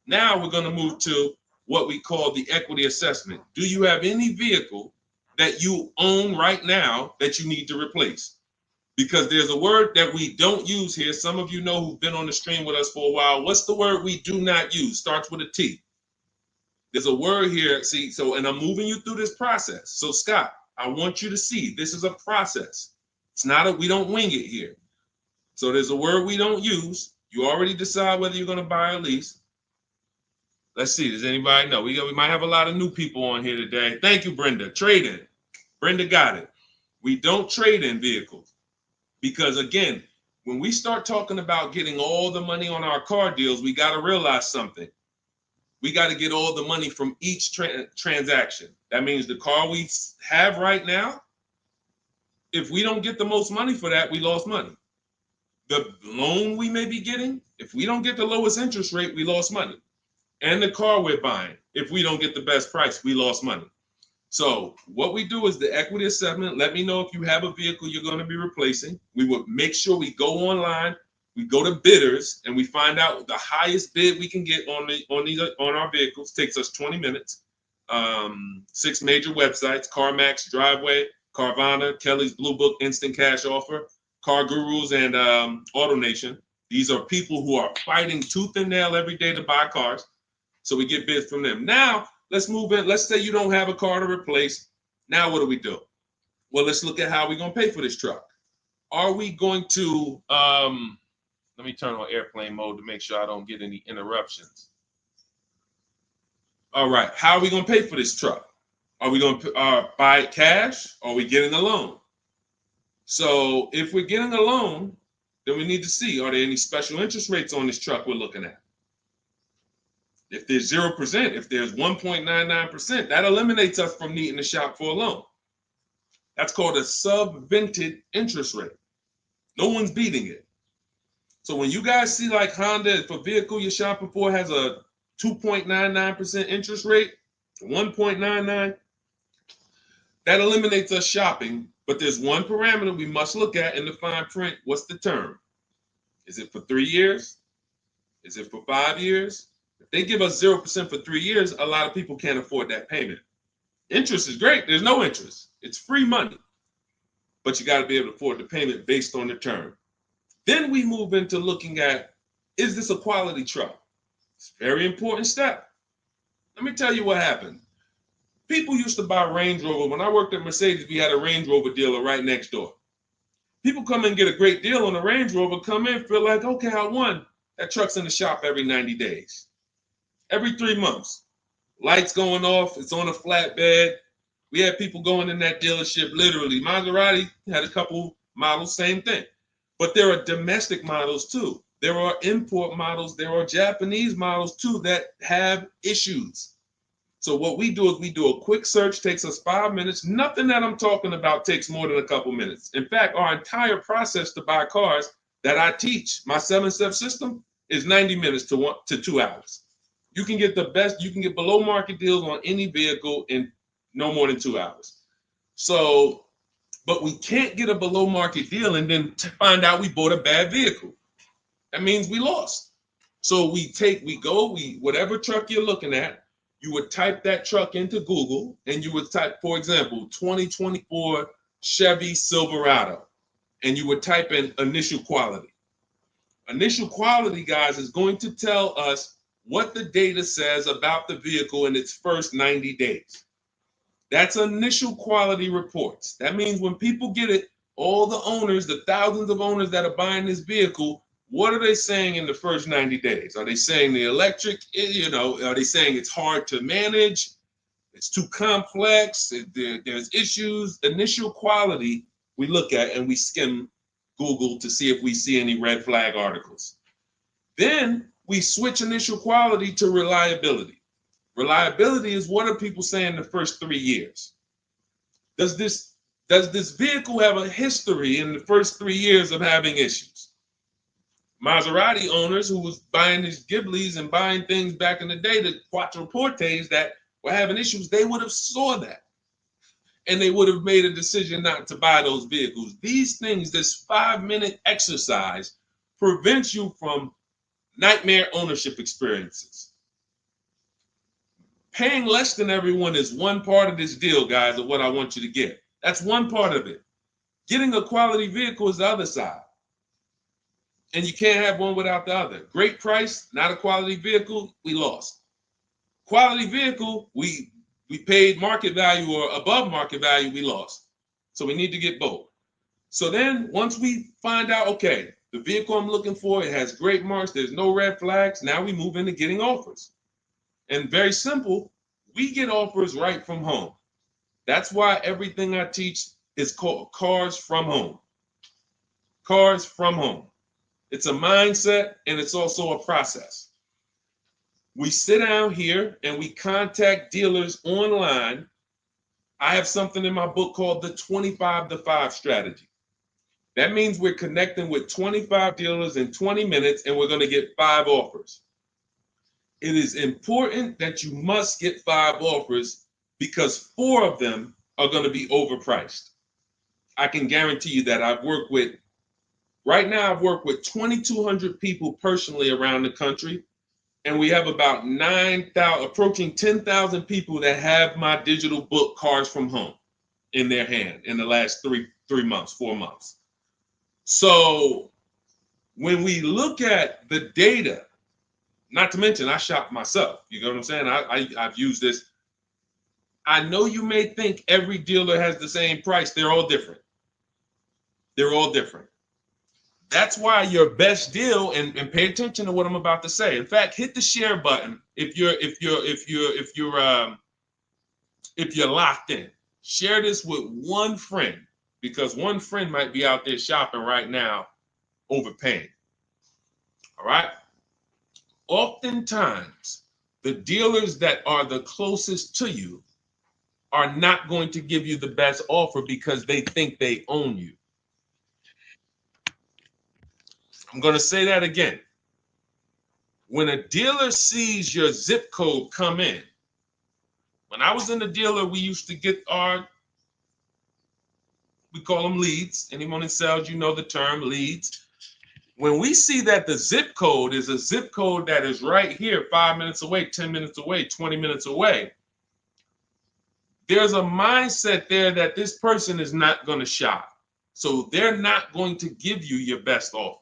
Now we're going to move to what we call the equity assessment. Do you have any vehicle that you own right now that you need to replace? Because there's a word that we don't use here. Some of you know who've been on the stream with us for a while. What's the word we do not use? Starts with a T. There's a word here. See, so, and I'm moving you through this process. So Scott, I want you to see this is a process. It's not we don't wing it here. So there's a word we don't use. You already decide whether you're going to buy or lease. Let's see. Does anybody know? We might have a lot of new people on here today. Thank you, Brenda. Trade in. Brenda got it. We don't trade in vehicles. Because again, when we start talking about getting all the money on our car deals, we got to realize something. We got to get all the money from each transaction. That means the car we have right now, if we don't get the most money for that, we lost money. The loan we may be getting, if we don't get the lowest interest rate, we lost money. And the car we're buying, if we don't get the best price, we lost money. So what we do is the equity assessment. Let me know if you have a vehicle you're going to be replacing. We would make sure we go online, we go to bidders, and we find out the highest bid we can get on our vehicles. Takes us 20 minutes. 6 major websites: CarMax, Driveway, Carvana, Kelly's Blue Book, Instant Cash Offer, Car Gurus, and AutoNation. These are people who are fighting tooth and nail every day to buy cars. So we get bids from them. Now, let's move in. Let's say you don't have a car to replace. Now what do? Well, let's look at how we're going to pay for this truck. Are we going to, let me turn on airplane mode to make sure I don't get any interruptions. All right, how are we going to pay for this truck? Are we going to buy it cash, or are we getting a loan? So if we're getting a loan, then we need to see, are there any special interest rates on this truck we're looking at? If there's 0%, if there's 1.99%, that eliminates us from needing to shop for a loan. That's called a subvented interest rate. No one's beating it. So when you guys see like Honda, if a vehicle you're shopping for has a 2.99% interest rate, 1.99, that eliminates us shopping. But there's one parameter we must look at in the fine print. What's the term? Is it for 3 years? Is it for 5 years? If they give us 0% for 3 years, a lot of people can't afford that payment. Interest is great. There's no interest. It's free money. But you got to be able to afford the payment based on the term. Then we move into looking at, is this a quality truck? It's a very important step. Let me tell you what happened. People used to buy Range Rover. When I worked at Mercedes, we had a Range Rover dealer right next door. People come in and get a great deal on a Range Rover, come in, feel like, okay, I won. That truck's in the shop every 90 days. Every 3 months. Lights going off, it's on a flatbed. We had people going in that dealership, literally. Maserati had a couple models, same thing. But there are domestic models too. There are import models. There are Japanese models too that have issues. So what we do is we do a quick search, takes us 5 minutes. Nothing that I'm talking about takes more than a couple minutes. In fact, our entire process to buy cars that I teach, my 7-step system, is 90 minutes to 2 hours. You can get the best, you can get below market deals on any vehicle in no more than 2 hours. So, but we can't get a below market deal and then find out we bought a bad vehicle. That means we lost. So whatever truck you're looking at, you would type that truck into Google and you would type, for example, 2024 Chevy Silverado, and you would type in initial quality. Initial quality, guys, is going to tell us what the data says about the vehicle in its first 90 days. That's initial quality reports. That means when people get it, all the owners, the thousands of owners that are buying this vehicle, what are they saying in the first 90 days? Are they saying the electric, are they saying it's hard to manage? It's too complex, there's issues. Initial quality we look at and we skim Google to see if we see any red flag articles. Then we switch initial quality to reliability. Reliability is what are people saying the first 3 years? Does this vehicle have a history in the first 3 years of having issues? Maserati owners who was buying these Ghiblis and buying things back in the day, the Quattroportes that were having issues, they would have saw that. And they would have made a decision not to buy those vehicles. These things, this 5-minute exercise prevents you from nightmare ownership experiences. Paying less than everyone is one part of this deal, guys, of what I want you to get. That's one part of it. Getting a quality vehicle is the other side. And you can't have one without the other. Great price, not a quality vehicle, we lost. Quality vehicle, we paid market value or above market value, we lost. So we need to get both. So then once we find out, okay, the vehicle I'm looking for, it has great marks, there's no red flags, now we move into getting offers. And very simple, we get offers right from home. That's why everything I teach is called Cars from Home. Cars from Home. It's a mindset and it's also a process. We sit down here and we contact dealers online. I have something in my book called the 25 to 5 strategy. That means we're connecting with 25 dealers in 20 minutes and we're going to get 5 offers. It is important that you must get 5 offers because 4 of them are going to be overpriced. I can guarantee you that. Right now I've worked with 2,200 people personally around the country, and we have about 9,000, approaching 10,000 people that have my digital book, Cars from Home, in their hand in the last 4 months. So when we look at the data, not to mention I shop myself, you know what I'm saying? I've used this. I know you may think every dealer has the same price. They're all different. They're all different. That's why your best deal, and pay attention to what I'm about to say. In fact, hit the share button if you're locked in. Share this with one friend because one friend might be out there shopping right now, overpaying. All right. Oftentimes, the dealers that are the closest to you are not going to give you the best offer because they think they own you. I'm going to say that again. When a dealer sees your zip code come in, when I was in the dealer, we used to get we call them leads. Anyone in sales, you know the term leads. When we see that the zip code is a zip code that is right here, 5 minutes away, 10 minutes away, 20 minutes away, there's a mindset there that this person is not going to shop. So they're not going to give you your best offer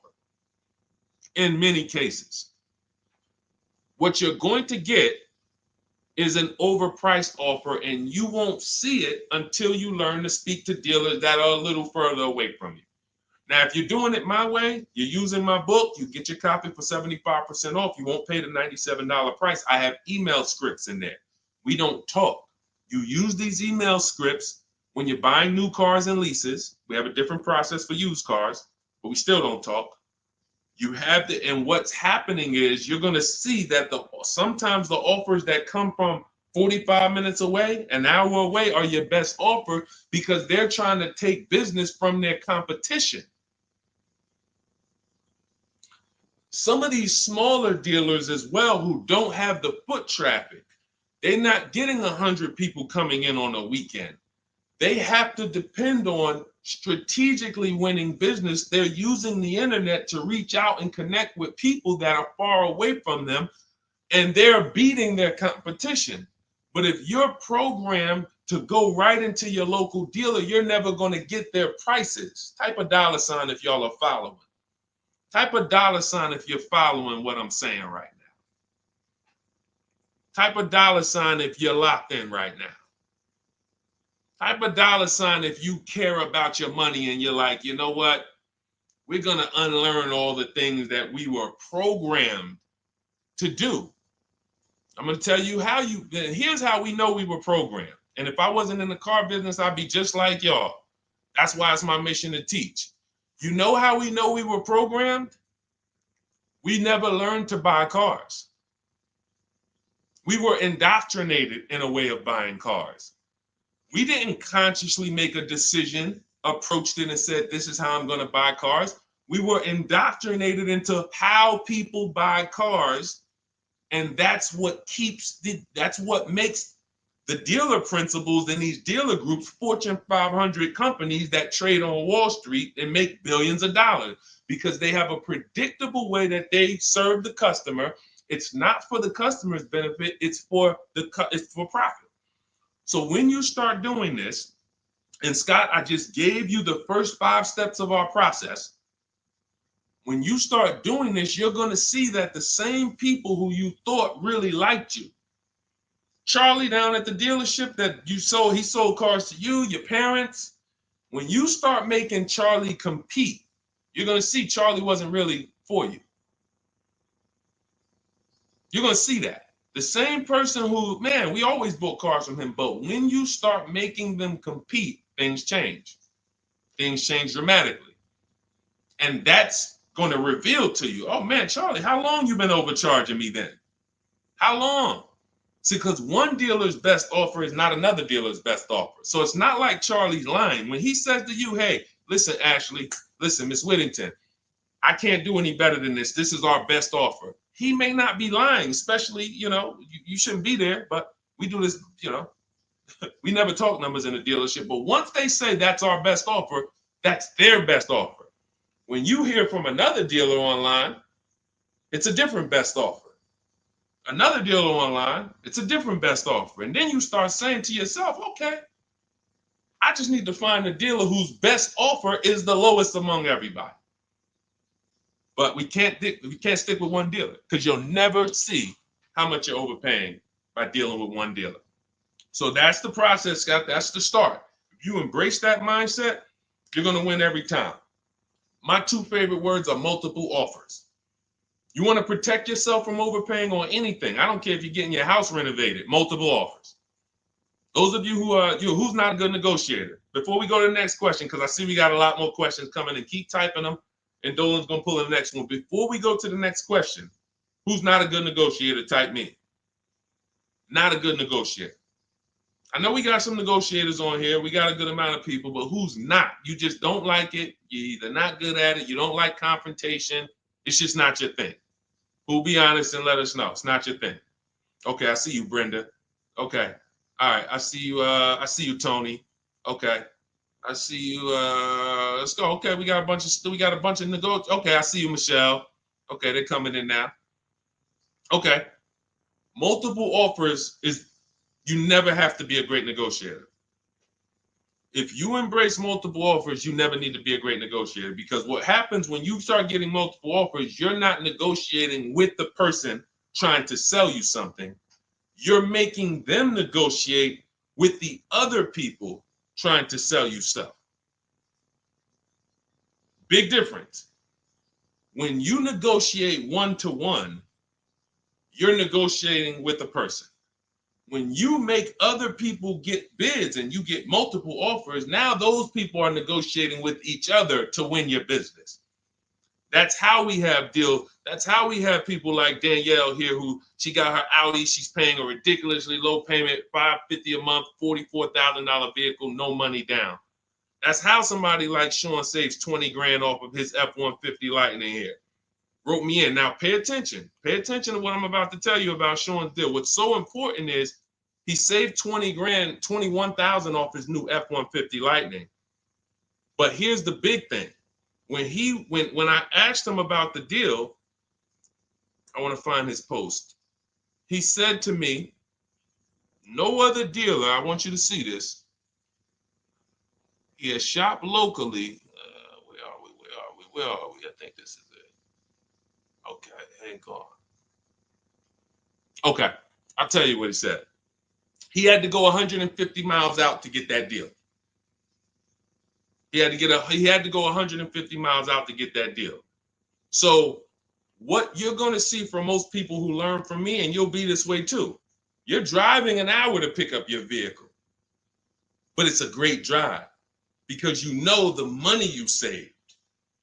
in many cases. What you're going to get is an overpriced offer, and you won't see it until you learn to speak to dealers that are a little further away from you. Now, if you're doing it my way, you're using my book, you get your copy for 75% off. You won't pay the $97 price. I have email scripts in there. We don't talk. You use these email scripts when you're buying new cars and leases. We have a different process for used cars, but we still don't talk. You have to, and what's happening is you're going to see that sometimes the offers that come from 45 minutes away, an hour away, are your best offer because they're trying to take business from their competition. Some of these smaller dealers as well who don't have the foot traffic, they're not getting 100 people coming in on a weekend. They have to depend on strategically winning business. They're using the internet to reach out and connect with people that are far away from them, and they're beating their competition. But if you're programmed to go right into your local dealer, you're never going to get their prices. Type a $ if y'all are following. Type a $ if you're following what I'm saying right now. Type a $ if you're locked in right now. Type a $ if you care about your money and you're like, you know what? We're going to unlearn all the things that we were programmed to do. I'm going to tell you here's how we know we were programmed. And if I wasn't in the car business, I'd be just like y'all. That's why it's my mission to teach. You know how we know we were programmed? We never learned to buy cars. We were indoctrinated in a way of buying cars. We didn't consciously make a decision, approached it and said, this is how I'm going to buy cars. We were indoctrinated into how people buy cars, and that's what makes the dealer principals in these dealer groups, Fortune 500 companies that trade on Wall Street and make billions of dollars, because they have a predictable way that they serve the customer. It's not for the customer's benefit, it's for profit. So when you start doing this, and Scott, I just gave you the first 5 steps of our process. When you start doing this, you're going to see that the same people who you thought really liked you, Charlie down at the dealership that he sold cars to you, your parents. When you start making Charlie compete, you're going to see Charlie wasn't really for you. You're going to see that. The same person who, man, we always bought cars from him, but when you start making them compete, things change. Things change dramatically. And that's going to reveal to you, oh man, Charlie, how long you been overcharging me then? How long? See, because one dealer's best offer is not another dealer's best offer. So it's not like Charlie's lying. When he says to you, hey, listen, Ashley, listen, Miss Whittington, I can't do any better than this. This is our best offer. He may not be lying, especially, you shouldn't be there, but we do this, we never talk numbers in a dealership. But once they say that's our best offer, that's their best offer. When you hear from another dealer online, it's a different best offer. Another dealer online, it's a different best offer. And then you start saying to yourself, okay, I just need to find a dealer whose best offer is the lowest among everybody. But we can't stick with one dealer, because you'll never see how much you're overpaying by dealing with one dealer. So that's the process, Scott. That's the start. If you embrace that mindset, you're going to win every time. My 2 favorite words are multiple offers. You want to protect yourself from overpaying on anything. I don't care if you're getting your house renovated, multiple offers. Those of you who's not a good negotiator. Before we go to the next question, because I see we got a lot more questions coming, and keep typing them, and Dolan's going to pull the next one. Before we go to the next question, who's not a good negotiator? Type me. Not a good negotiator. I know we got some negotiators on here. We got a good amount of people, but who's not? You just don't like it. You're either not good at it. You don't like confrontation. It's just not your thing. Who'll be honest and let us know. It's not your thing. Okay, I see you, Brenda. Okay. All right, I see you, Tony. Okay. I see you. Let's go. Okay, we got a bunch of negotiators. Okay, I see you, Michelle. Okay, they're coming in now. Okay. Multiple offers is, you never have to be a great negotiator. If you embrace multiple offers, you never need to be a great negotiator, because what happens when you start getting multiple offers, you're not negotiating with the person trying to sell you something. You're making them negotiate with the other people trying to sell you stuff. Big difference. When you negotiate one-to-one, you're negotiating with a person. When you make other people get bids and you get multiple offers, now those people are negotiating with each other to win your business. That's how we have deals. That's how we have people like Danielle here, who she got her Audi. She's paying a ridiculously low payment, $550 a month, $44,000 vehicle, no money down. That's how somebody like Sean saves 20 grand off of his F-150 Lightning here. Wrote me in. Now pay attention. Pay attention to what I'm about to tell you about Sean's deal. What's so important is he saved 20 grand, 21,000 off his new F-150 Lightning. But here's the big thing. When I asked him about the deal, I want to find his post. He said to me, no other dealer, I want you to see this. He has shopped locally. Where are we? I think this is it. Okay, hang on. Okay, I'll tell you what he said. He had to go 150 miles out to get that deal. He had to go 150 miles out to get that deal. So what you're going to see from most people who learn from me, and you'll be this way too, you're driving an hour to pick up your vehicle, but it's a great drive because you know the money you saved.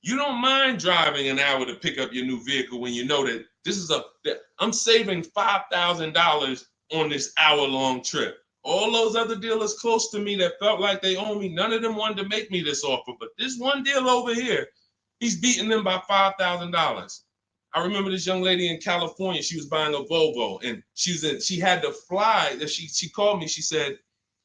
You don't mind driving an hour to pick up your new vehicle when you know that I'm saving $5,000 on this hour-long trip. All those other dealers close to me that felt like they owe me, none of them wanted to make me this offer. But this one deal over here, He's beating them by $5,000. I remember this young lady in California. She was buying a Volvo, and she had to fly. She called me. She said,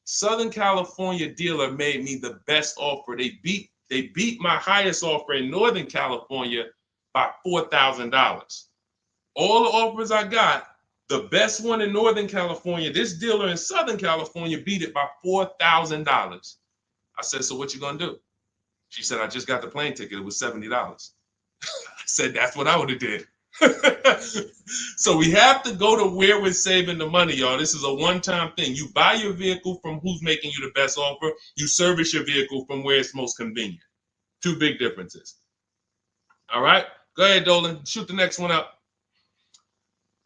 Southern California dealer made me the best offer. They beat my highest offer in Northern California by $4,000. All the offers I got, the best one in Northern California, this dealer in Southern California beat it by $4,000. I said, so what you gonna do? She said, I just got the plane ticket. It was $70. I said, that's what I would have did. So we have to go to where we're saving the money, y'all. This is a one-time thing. You buy your vehicle from who's making you the best offer. You service your vehicle from where it's most convenient. Two big differences. All right, go ahead, Dolan. Shoot the next one up.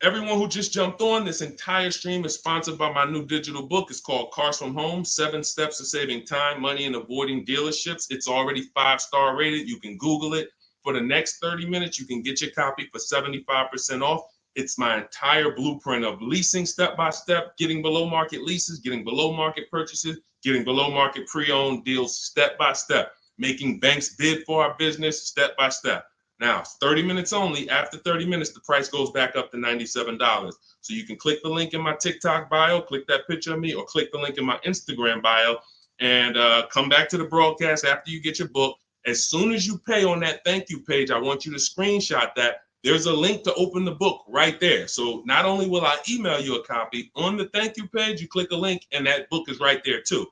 Everyone who just jumped on, this entire stream is sponsored by my new digital book. It's called Cars from Home, 7 Steps to Saving Time, Money, and Avoiding Dealerships. It's already 5-star rated. You can Google it. For the next 30 minutes, you can get your copy for 75% off. It's my entire blueprint of leasing step-by-step, getting below market leases, getting below market purchases, getting below market pre-owned deals step-by-step, making banks bid for our business step-by-step. Now, 30 minutes only. After 30 minutes, the price goes back up to $97. So you can click the link in my TikTok bio, click that picture of me, or click the link in my Instagram bio, and come back to the broadcast after you get your book. As soon as you pay on that thank you page, I want you to screenshot that. There's a link to open the book right there. So not only will I email you a copy, on the thank you page, you click a link, and that book is right there too.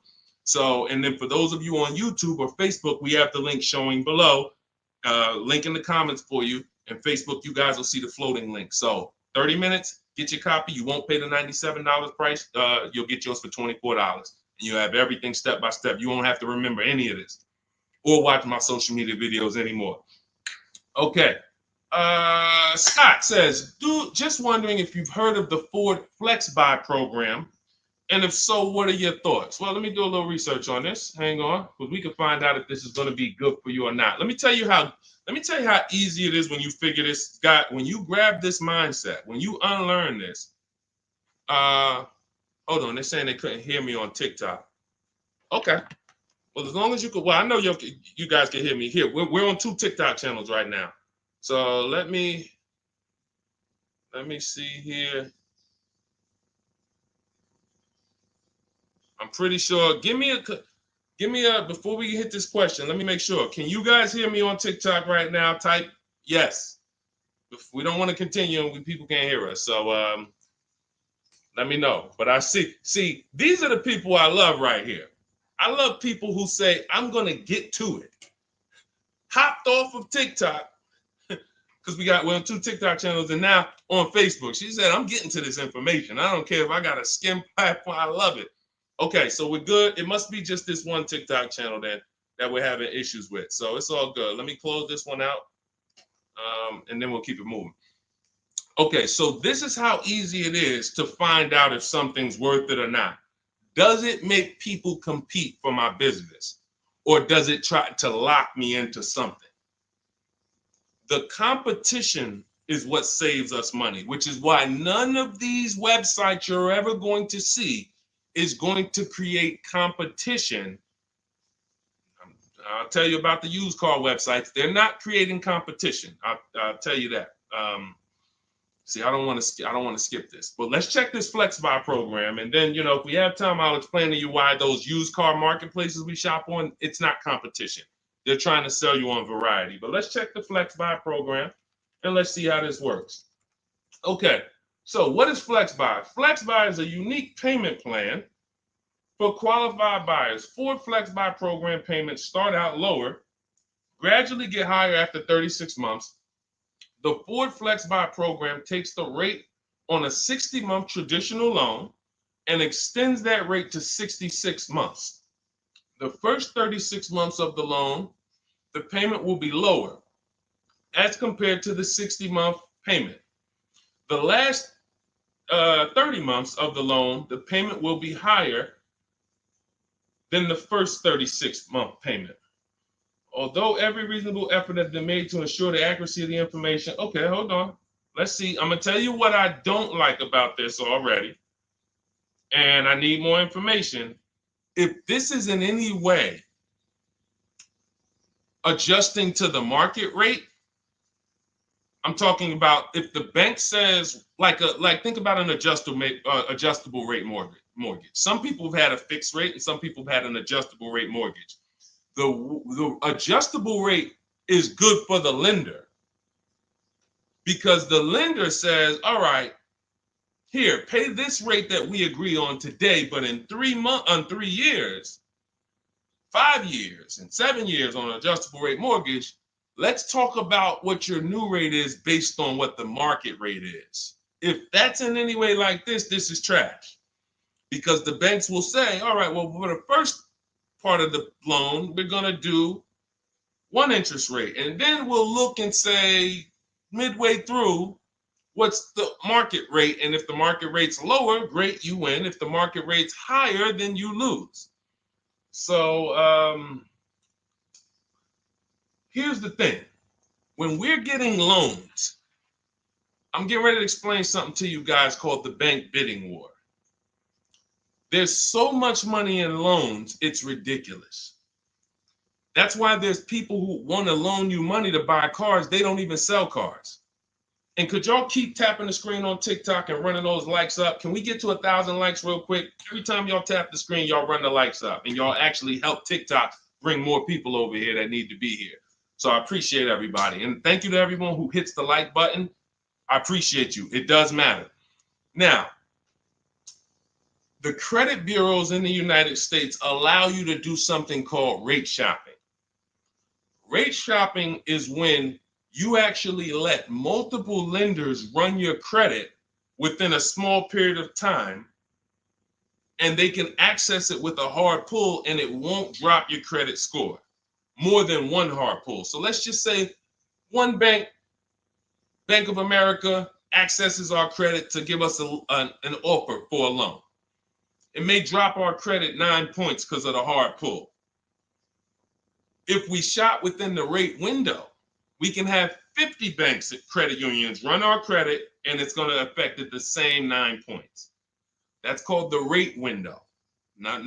So, and then for those of you on YouTube or Facebook, we have the link showing below. Link in the comments for you, and Facebook, you guys will see the floating link. So 30 minutes, get your copy. You won't pay the $97 price. You'll get yours for $24, and you have everything step by step. You won't have to remember any of this or watch my social media videos anymore. Okay. Scott says, dude, just wondering if you've heard of the Ford Flex Buy program, and if so, what are your thoughts? Well, let me do a little research on this. Hang on, because we can find out if this is going to be good for you or not. Let me tell you how easy it is when you figure this, Scott, when you grab this mindset, when you unlearn this. Hold on, they're saying they couldn't hear me on TikTok. Okay. Well, as long as you could, well, I know you guys can hear me here. We're on 2 TikTok channels right now. So let me see here. I'm pretty sure. Give me a, before we hit this question, let me make sure. Can you guys hear me on TikTok right now? Type yes. If we don't want to continue and people can't hear us. So let me know. But I see, these are the people I love right here. I love people who say, I'm going to get to it. Hopped off of TikTok, because we're on 2 TikTok channels, and now on Facebook. She said, I'm getting to this information. I don't care if I got a skim platform. I love it. Okay, so we're good. It must be just this one TikTok channel then that we're having issues with. So it's all good. Let me close this one out, and then we'll keep it moving. Okay, so this is how easy it is to find out if something's worth it or not. Does it make people compete for my business, or does it try to lock me into something? The competition is what saves us money, which is why none of these websites you're ever going to see is going to create competition. I'll tell you about the used car websites. They're not creating competition. I'll tell you that. See, I don't want to skip this, but let's check this Flex Buy program, and then if we have time, I'll explain to you why those used car marketplaces we shop on, it's not competition. They're trying to sell you on variety. But let's check the Flex Buy program, and let's see how this works. Okay. So what is Flex Buy? Flex Buy is a unique payment plan for qualified buyers. Ford Flex Buy program payments start out lower, gradually get higher after 36 months. The Ford Flex Buy program takes the rate on a 60-month traditional loan and extends that rate to 66 months. The first 36 months of the loan, the payment will be lower as compared to the 60-month payment. The last 30 months of the loan, the payment will be higher than the first 36-month payment. Although every reasonable effort has been made to ensure the accuracy of the information. Okay, hold on. Let's see. I'm going to tell you what I don't like about this already, and I need more information. If this is in any way adjusting to the market rate. I'm talking about if the bank says like think about an adjustable rate mortgage. Some people have had a fixed rate and some people have had an adjustable rate mortgage. The adjustable rate is good for the lender because the lender says, all right, here, pay this rate that we agree on today, but in 3 years, 5 years, and 7 years on an adjustable rate mortgage, let's talk about what your new rate is based on what the market rate is. If that's in any way like this is trash. Because the banks will say, all right, well, for the first part of the loan, we're going to do one interest rate. And then we'll look and say, midway through, what's the market rate? And if the market rate's lower, great, you win. If the market rate's higher, then you lose. So here's the thing. When we're getting loans, I'm getting ready to explain something to you guys called the bank bidding war. There's so much money in loans, it's ridiculous. That's why there's people who want to loan you money to buy cars. They don't even sell cars. And could y'all keep tapping the screen on TikTok and running those likes up? Can we get to 1,000 likes real quick? Every time y'all tap the screen, y'all run the likes up and y'all actually help TikTok bring more people over here that need to be here. So I appreciate everybody. And thank you to everyone who hits the like button. I appreciate you. It does matter. Now, the credit bureaus in the United States allow you to do something called rate shopping. Rate shopping is when you actually let multiple lenders run your credit within a small period of time, and they can access it with a hard pull and it won't drop your credit score more than one hard pull. So let's just say one bank, Bank of America, accesses our credit to give us an offer for a loan. It may drop our credit 9 points because of the hard pull. If we shop within the rate window, we can have 50 banks at credit unions run our credit, and it's going to affect it the same 9 points. That's called the rate window. I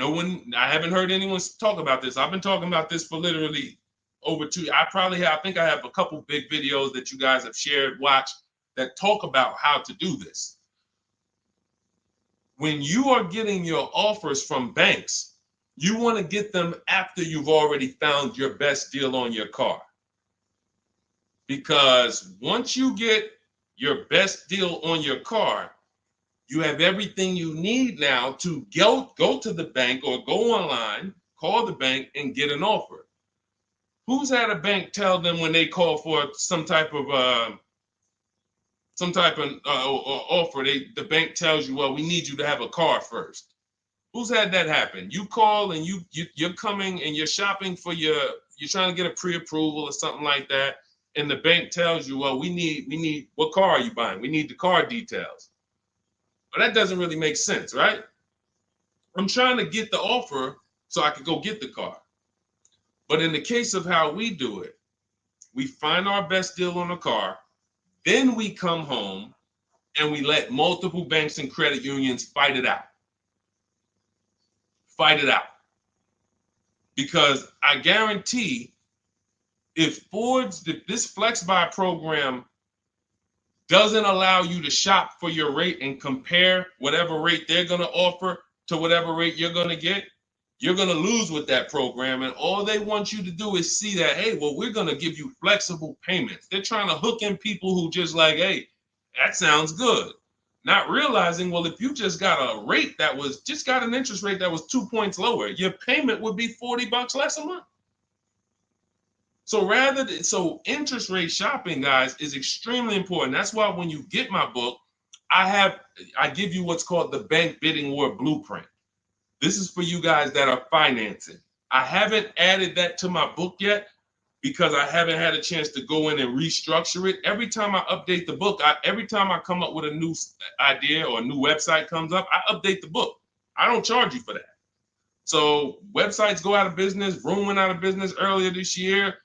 haven't heard anyone talk about this. I've been talking about this for literally over 2 years. I think I have a couple big videos that you guys have shared, watched, that talk about how to do this. When you are getting your offers from banks, you want to get them after you've already found your best deal on your car. Because once you get your best deal on your car, you have everything you need now to go to the bank or go online, call the bank and get an offer. Who's had a bank tell them when they call for some type of offer, the bank tells you, well, we need you to have a car first. Who's had that happen? You call and you're coming and you're shopping for you're trying to get a pre-approval or something like that, and the bank tells you, well, we need what car are you buying? We need the car details. Well, that doesn't really make sense, right? I'm trying to get the offer so I can go get the car. But in the case of how we do it, we find our best deal on the car, then we come home and we let multiple banks and credit unions fight it out. Fight it out. Because I guarantee if this Flex Buy program doesn't allow you to shop for your rate and compare whatever rate they're going to offer to whatever rate you're going to get, you're going to lose with that program. And all they want you to do is see that, hey, well, we're going to give you flexible payments. They're trying to hook in people who just like, hey, that sounds good. Not realizing, well, if you just got a rate that was just got an interest rate that was 2 points lower, your payment would be $40 less a month. So interest rate shopping, guys, is extremely important. That's why when you get my book, I give you what's called the Bank Bidding War Blueprint. This is for you guys that are financing. I haven't added that to my book yet because I haven't had a chance to go in and restructure it. Every time I update the book, every time I come up with a new idea or a new website comes up, I update the book. I don't charge you for that. So websites go out of business. Room went out of business earlier this year.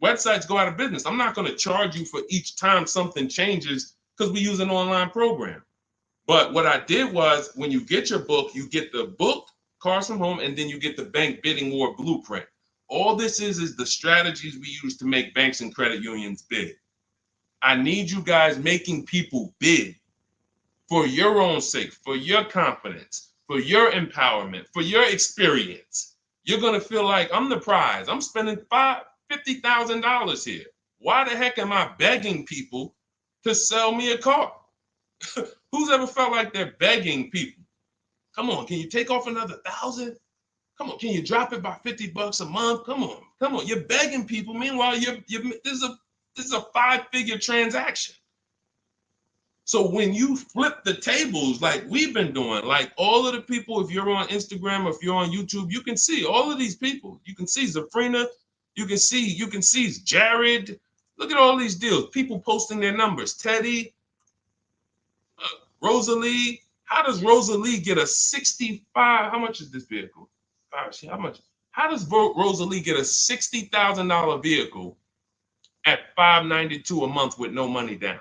Websites go out of business. I'm not going to charge you for each time something changes because we use an online program. But what I did was when you get your book, you get the book, Cars from Home, and then you get the Bank Bidding War Blueprint. All this is the strategies we use to make banks and credit unions bid. I need you guys making people bid for your own sake, for your confidence, for your empowerment, for your experience. You're going to feel like I'm the prize. I'm spending $50,000 here. Why the heck am I begging people to sell me a car? Who's ever felt like they're begging people? Come on, can you take off another 1,000? Come on, can you drop it by $50 a month? Come on. You're begging people. Meanwhile, this is a 5-figure transaction. So when you flip the tables like we've been doing, like all of the people, if you're on Instagram or if you're on YouTube, you can see all of these people. You can see Zafrina, you can see Jared. Look at all these deals. People posting their numbers. Teddy, Rosalie. How does Rosalie get a 65? How much is this vehicle? How much? How does Rosalie get a $60,000 vehicle at $592 a month with no money down?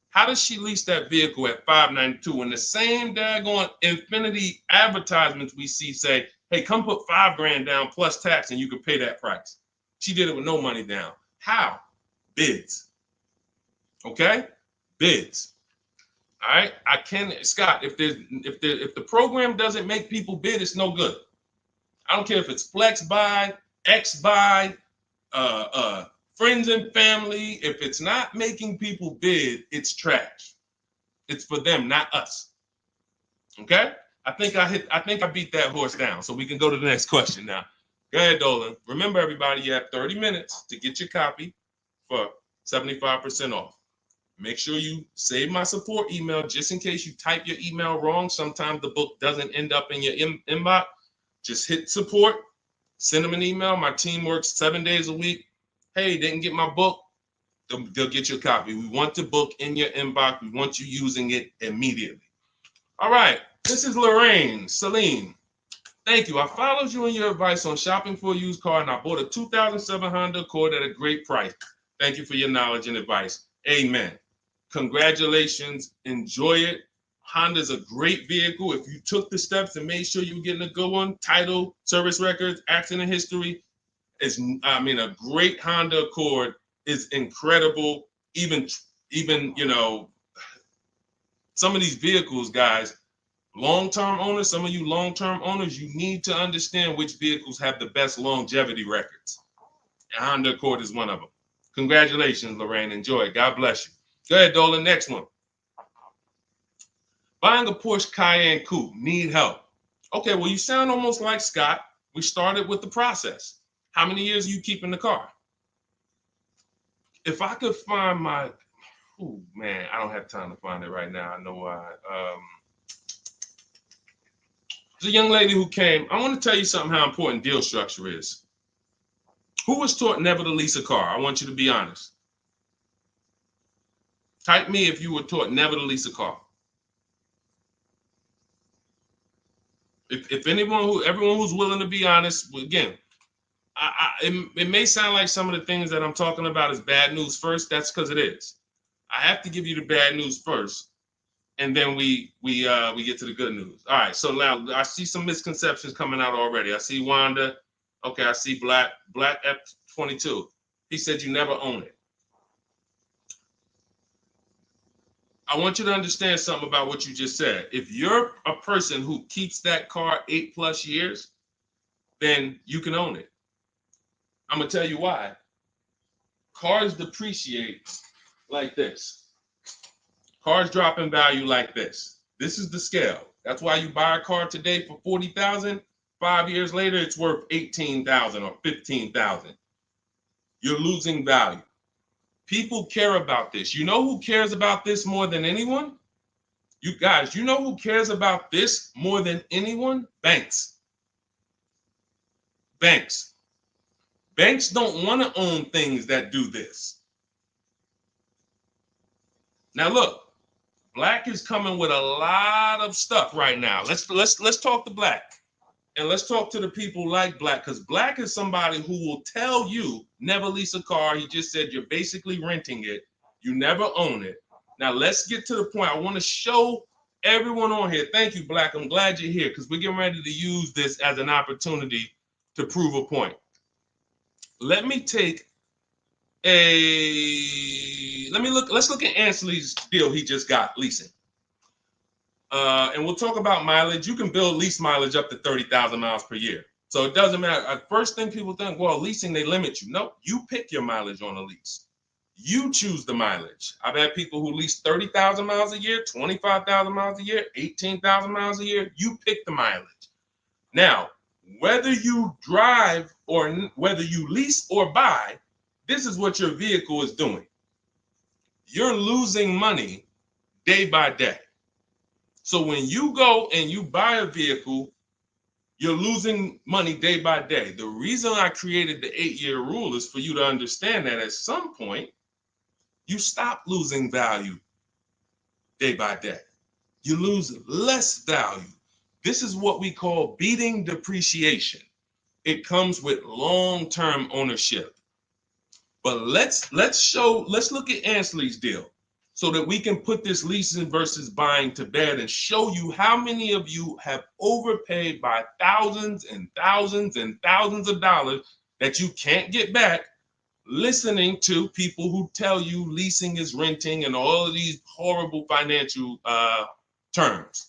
How does she lease that vehicle at $592 when the same daggone Infinity advertisements we see say, hey, come put $5,000 down plus tax and you can pay that price? She did it with no money down. How? Bids. Okay? Bids. All right. Scott, if the program doesn't make people bid, it's no good. I don't care if it's flex buy, X buy, friends and family. If it's not making people bid, it's trash. It's for them, not us. Okay? I think I beat that horse down. So we can go to the next question now. Go ahead, Dolan. Remember, everybody, you have 30 minutes to get your copy for 75% off. Make sure you save my support email just in case you type your email wrong. Sometimes the book doesn't end up in your inbox. Just hit support, send them an email. My team works 7 days a week. Hey, didn't get my book. They'll get you a copy. We want the book in your inbox. We want you using it immediately. All right. This is Lorraine Celine. Thank you. I followed you in your advice on shopping for a used car, and I bought a 2007 Honda Accord at a great price. Thank you for your knowledge and advice. Amen. Congratulations. Enjoy it. Honda's a great vehicle. If you took the steps and made sure you were getting a good one, title, service records, accident history, a great Honda Accord is incredible. Even some of these vehicles, guys, long-term owners, some of you long-term owners, you need to understand which vehicles have the best longevity records. And Honda Accord is one of them. Congratulations, Lorraine. Enjoy it. God bless you. Go ahead, Dolan. Next one. Buying a Porsche Cayenne Coupe. Need help. Okay, well, you sound almost like Scott. We started with the process. How many years are you keeping the car? If I could find my, oh man, I don't have time to find it right now. I know why. There's a young lady who came. I want to tell you something how important deal structure is. Who was taught never to lease a car? I want you to be honest. Type me if you were taught never to lease a car. If everyone who's willing to be honest, again, it may sound like some of the things that I'm talking about is bad news first. That's because it is. I have to give you the bad news first, and then we get to the good news. All right. So now I see some misconceptions coming out already. I see Wanda. Okay. I see Black F22. He said you never own it. I want you to understand something about what you just said. If you're a person who keeps that car 8+ years, then you can own it. I'm going to tell you why. Cars depreciate like this. Cars drop in value like this. This is the scale. That's why you buy a car today for $40,000. 5 years later, it's worth $18,000 or $15,000. You're losing value. People care about this. You know who cares about this more than anyone? You guys, you know who cares about this more than anyone? Banks. Banks. Banks don't want to own things that do this. Now look, Black is coming with a lot of stuff right now. Let's talk to Black. And let's talk to the people like Black, because Black is somebody who will tell you never lease a car. He just said you're basically renting it. You never own it. Now let's get to the point. I want to show everyone on here. Thank you, Black. I'm glad you're here because we're getting ready to use this as an opportunity to prove a point. Let me take let's look at Ansley's deal he just got leasing. And we'll talk about mileage. You can build lease mileage up to 30,000 miles per year. So it doesn't matter. First thing people think, well, leasing, they limit you. No, you pick your mileage on a lease. You choose the mileage. I've had people who lease 30,000 miles a year, 25,000 miles a year, 18,000 miles a year. You pick the mileage. Now, whether you drive or whether you lease or buy, this is what your vehicle is doing. You're losing money day by day. So when you go and you buy a vehicle, you're losing money day by day. The reason I created the 8-year rule is for you to understand that at some point, you stop losing value day by day. You lose less value. This is what we call beating depreciation. It comes with long-term ownership. But let's look at Ansley's deal so that we can put this leasing versus buying to bed and show you how many of you have overpaid by thousands and thousands and thousands of dollars that you can't get back listening to people who tell you leasing is renting and all of these horrible financial terms.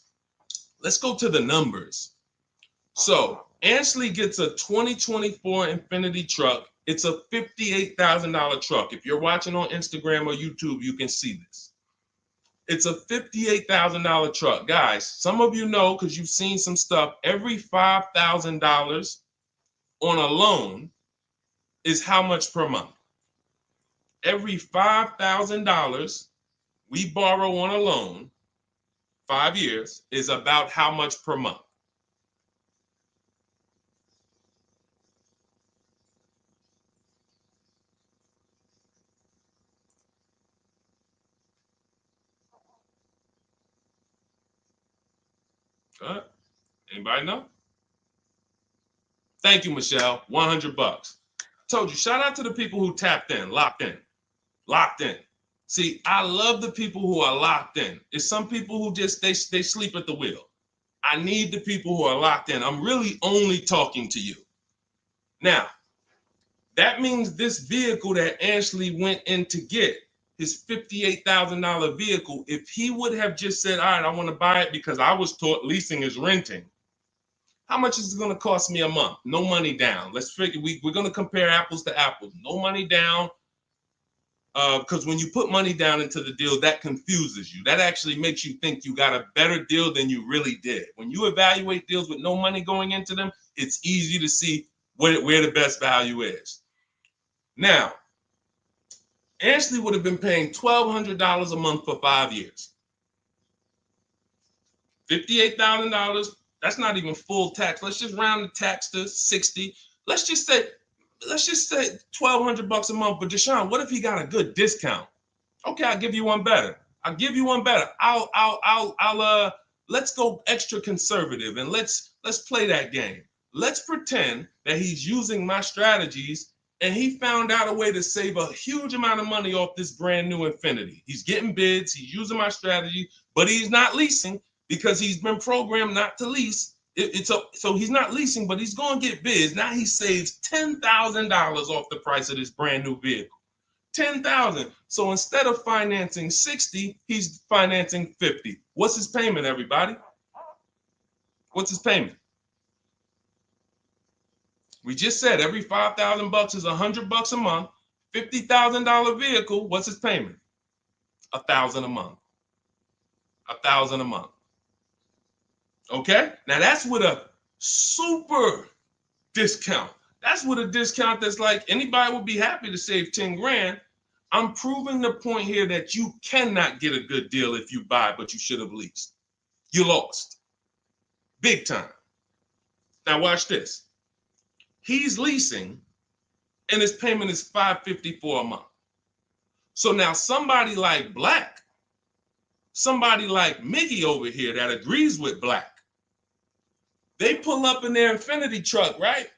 Let's go to the numbers. So Ansley gets a 2024 Infiniti truck. It's a $58,000 truck. If you're watching on Instagram or YouTube, you can see this. It's a $58,000 truck. Guys, some of you know because you've seen some stuff, every $5,000 on a loan is how much per month? Every $5,000 we borrow on a loan, 5 years, is about how much per month? Anybody know? Thank you, Michelle. $100. Told you, shout out to the people who tapped in, locked in, locked in. See, I love the people who are locked in. It's some people who just, they sleep at the wheel. I need the people who are locked in. I'm really only talking to you. Now, that means this vehicle that Ashley went in to get, his $58,000 vehicle, if he would have just said, all right, I want to buy it because I was taught leasing is renting, how much is it going to cost me a month? No money down. Let's figure, we're going to compare apples to apples. No money down, because when you put money down into the deal, that confuses you. That actually makes you think you got a better deal than you really did. When you evaluate deals with no money going into them, it's easy to see where the best value is. Now, Ashley would have been paying $1,200 a month for 5 years. $58,000. That's not even full tax. Let's just round the tax to 60. Let's just say $1,200 a month. But Deshone, what if he got a good discount? Okay, I'll give you one better. Let's go extra conservative and let's play that game. Let's pretend that he's using my strategies and he found out a way to save a huge amount of money off this brand new Infiniti. He's getting bids, he's using my strategy, but he's not leasing because he's been programmed not to lease. So he's not leasing, but he's going to get bids. Now he saves $10,000 off the price of this brand new vehicle. $10,000. So instead of financing 60, he's financing 50. What's his payment, everybody? What's his payment? We just said every $5,000 is $100 a month. $50,000 vehicle. What's his payment? $1,000 a month. $1,000 a month. Okay. Now that's with a super discount. That's with a discount that's like anybody would be happy to save 10 grand. I'm proving the point here that you cannot get a good deal if you buy, but you should have leased. You lost. Big time. Now watch this. He's leasing and his payment is $554 a month. So now somebody like Black, somebody like Miggy over here that agrees with Black, they pull up in their Infiniti truck, right?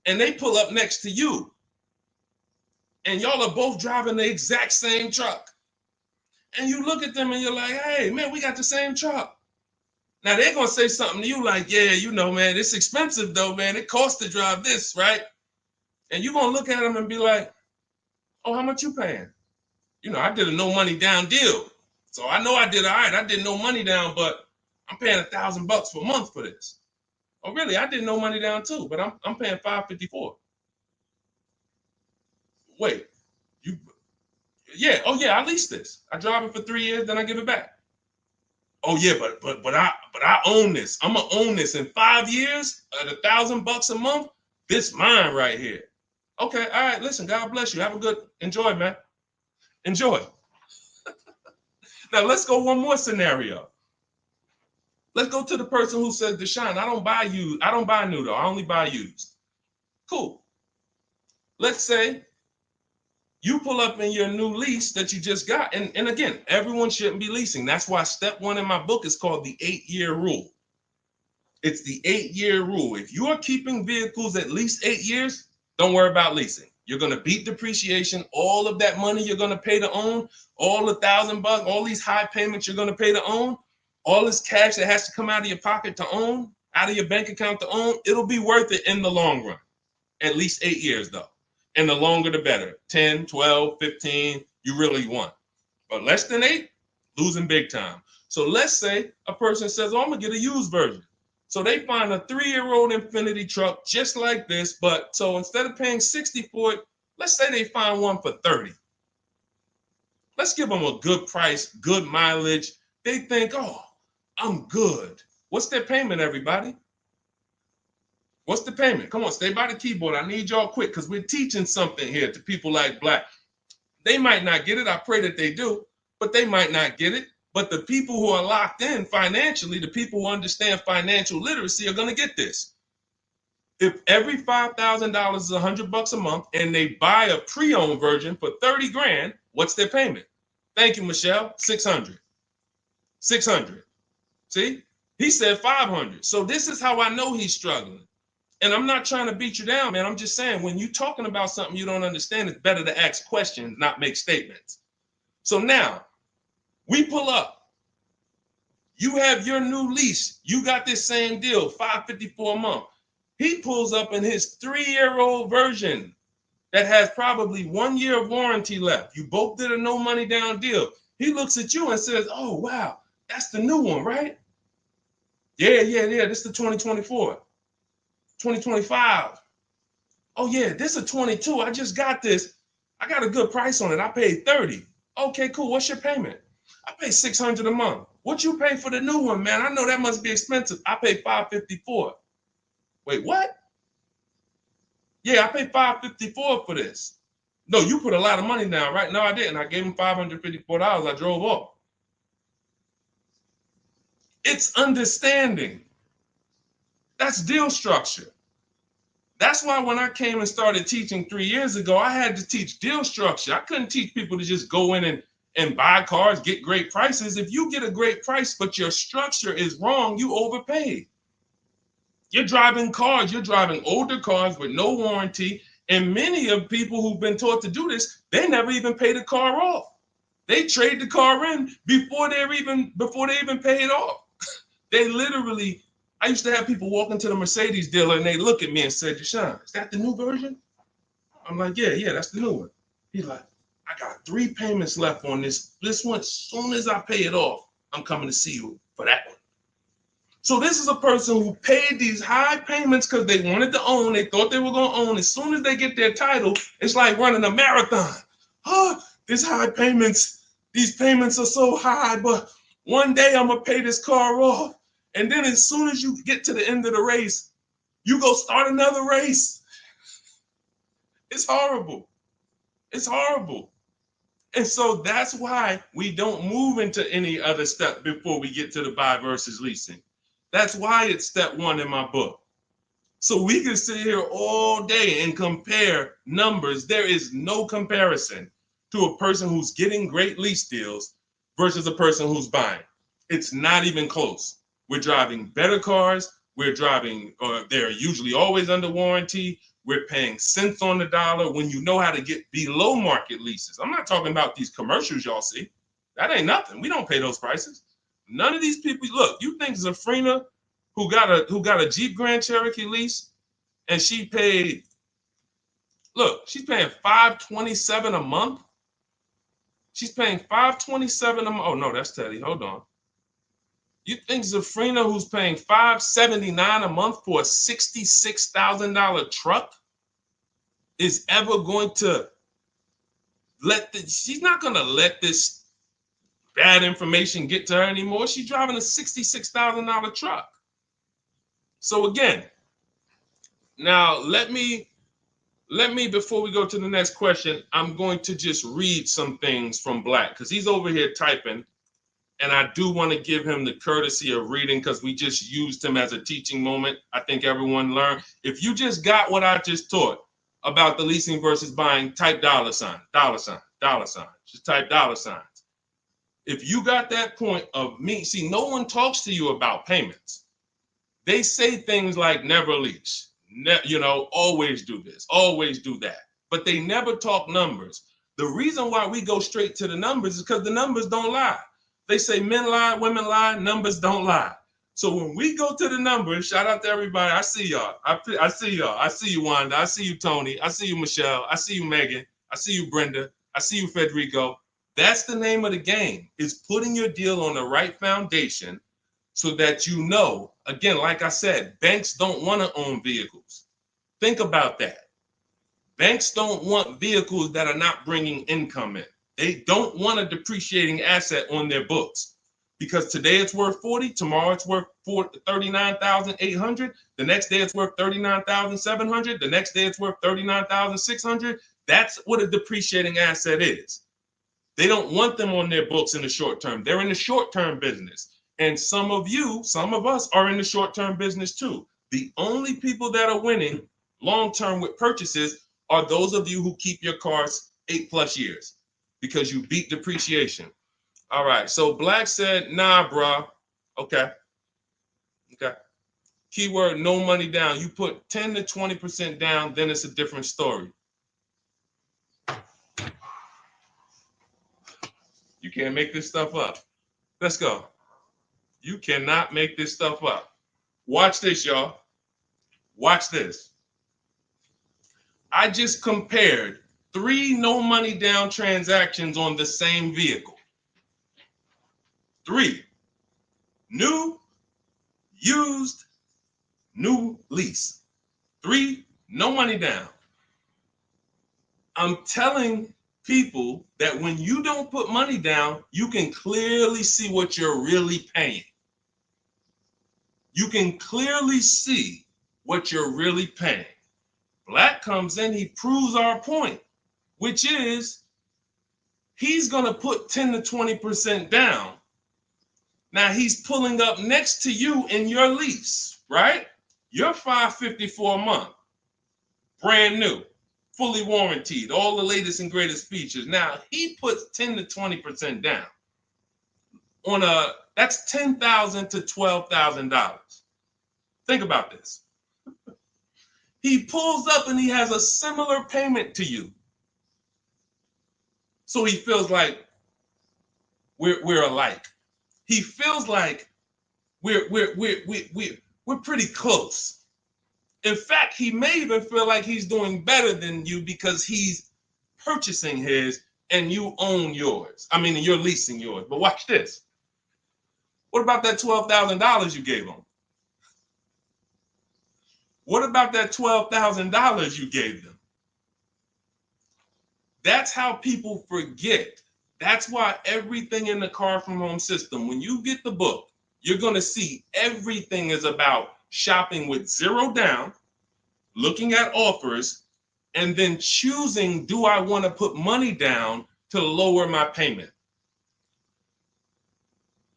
And they pull up next to you. And y'all are both driving the exact same truck. And you look at them and you're like, hey, man, we got the same truck. Now they're going to say something to you like, yeah, you know, man, it's expensive though, man. It costs to drive this, right? And you're going to look at them and be like, oh, how much you paying? You know, I did a no money down deal. So I know I did all right. I did no money down, but I'm paying $1,000 per month for this. Oh, really? I did no money down too, but I'm paying $554. Wait, you? Yeah. Oh, yeah. I leased this. I drive it for 3 years, then I give it back. Oh, yeah, but I own this. I'm gonna own this in 5 years at $1,000 a month. This mine right here. Okay. All right. Listen. God bless you. Have a good enjoy, man. Enjoy. Now let's go one more scenario. Let's go to the person who says, Deshone, I don't buy used. I don't buy new though. I only buy used. Cool. Let's say you pull up in your new lease that you just got. And again, everyone shouldn't be leasing. That's why step 1 in my book is called the 8-year rule. It's the 8-year rule. If you are keeping vehicles at least 8 years, don't worry about leasing. You're going to beat depreciation. All of that money you're going to pay to own, all the $1,000, all these high payments you're going to pay to own, all this cash that has to come out of your pocket to own, out of your bank account to own, it'll be worth it in the long run. At least 8 years though. And the longer the better. 10, 12, 15, you really want. But less than 8, losing big time. So let's say a person says, oh, I'm going to get a used version. So they find a 3-year-old Infiniti truck just like this, but so instead of paying $60 for it, let's say they find one for $30. Let's give them a good price, good mileage. They think, oh, I'm good. What's their payment, everybody? What's the payment? Come on, stay by the keyboard. I need y'all quick because we're teaching something here to people like Black. They might not get it. I pray that they do, but they might not get it. But the people who are locked in financially, the people who understand financial literacy are going to get this. If every $5,000 is $100 a month and they buy a pre-owned version for 30 grand, what's their payment? Thank you, Michelle. 600. 600. See, he said 500. So this is how I know he's struggling. And I'm not trying to beat you down, man. I'm just saying when you're talking about something you don't understand, it's better to ask questions, not make statements. So now, we pull up. You have your new lease. You got this same deal, $554 a month. He pulls up in his 3-year-old version that has probably 1 year of warranty left. You both did a no money down deal. He looks at you and says, oh, wow, that's the new one, right? Yeah. This is the 2024. 2025. Oh, yeah, this is a 22. I just got this. I got a good price on it. I paid 30. Okay, cool. What's your payment? I pay 600 a month. What you pay for the new one, man? I know that must be expensive. I pay 554. Wait, what? Yeah, I paid 554 for this. No, you put a lot of money down, right? No, I didn't. I gave him $554. I drove off. It's understanding. That's deal structure. That's why when I came and started teaching 3 years ago, I had to teach deal structure. I couldn't teach people to just go in and buy cars, get great prices. If you get a great price, but your structure is wrong, you overpaid. You're driving cars, you're driving older cars with no warranty. And many of people who've been taught to do this, they never even pay the car off. They trade the car in before they even pay it off. They literally, I used to have people walk into the Mercedes dealer and they look at me and say, Deshone, is that the new version? I'm like, yeah, that's the new one. He's like, I got 3 payments left on this. This one, as soon as I pay it off, I'm coming to see you for that one. So this is a person who paid these high payments because they wanted to own. They thought they were going to own. As soon as they get their title, it's like running a marathon. Oh, these high payments, these payments are so high, but one day I'm going to pay this car off. And then as soon as you get to the end of the race, you go start another race. It's horrible. It's horrible. And so that's why we don't move into any other step before we get to the buy versus leasing. That's why it's step 1 in my book. So we can sit here all day and compare numbers. There is no comparison to a person who's getting great lease deals versus a person who's buying. It's not even close. We're driving better cars. We're driving, they're usually always under warranty. We're paying cents on the dollar when you know how to get below market leases. I'm not talking about these commercials y'all see. That ain't nothing. We don't pay those prices. None of these people, look, you think Zafrina, who got a Jeep Grand Cherokee lease, and she paid Look, she's paying $527 a month. She's paying $527 a month. Oh no, that's Teddy. Hold on. You think Zafrina, who's paying $579 a month for a $66,000 truck, is ever going to she's not going to let this bad information get to her anymore. She's driving a $66,000 truck. So again, now let me, before we go to the next question, I'm going to just read some things from Black because he's over here typing. And I do want to give him the courtesy of reading because we just used him as a teaching moment. I think everyone learned. If you just got what I just taught about the leasing versus buying, type $sign. Just type $signs. If you got that point of me, see, no one talks to you about payments. They say things like never lease, always do this, always do that. But they never talk numbers. The reason why we go straight to the numbers is because the numbers don't lie. They say men lie, women lie, numbers don't lie. So when we go to the numbers, shout out to everybody. I see y'all. I see y'all. I see you, Wanda. I see you, Tony. I see you, Michelle. I see you, Megan. I see you, Brenda. I see you, Federico. That's the name of the game, is putting your deal on the right foundation so that you know, again, like I said, banks don't want to own vehicles. Think about that. Banks don't want vehicles that are not bringing income in. They don't want a depreciating asset on their books because today it's worth 40, tomorrow it's worth 39,800, the next day it's worth 39,700, the next day it's worth 39,600. That's what a depreciating asset is. They don't want them on their books in the short term. They're in the short-term business. And some of us are in the short-term business too. The only people that are winning long-term with purchases are those of you who keep your cars 8+ years. Because you beat depreciation. All right, so Black said, nah, bro. Okay. Keyword, no money down. You put 10 to 20% down, then it's a different story. You can't make this stuff up. Let's go. You cannot make this stuff up. Watch this, y'all. Watch this. I just compared 3 no money down transactions on the same vehicle. 3. New, used, new lease. 3, no money down. I'm telling people that when you don't put money down, you can clearly see what you're really paying. You can clearly see what you're really paying. Black comes in, he proves our point, which is he's going to put 10 to 20% down. Now he's pulling up next to you in your lease, right? You're $554 a month, brand new, fully warranted, all the latest and greatest features. Now he puts 10 to 20% down on that's $10,000 to $12,000. Think about this. He pulls up and he has a similar payment to you. So he feels like we're alike. He feels like we're pretty close. In fact, he may even feel like he's doing better than you because he's purchasing his and you own yours. I mean, you're leasing yours. But watch this. What about that $12,000 you gave him? What about that $12,000 you gave them? That's how people forget. That's why everything in the Car From Home system, when you get the book, you're going to see everything is about shopping with zero down, looking at offers, and then choosing, do I want to put money down to lower my payment?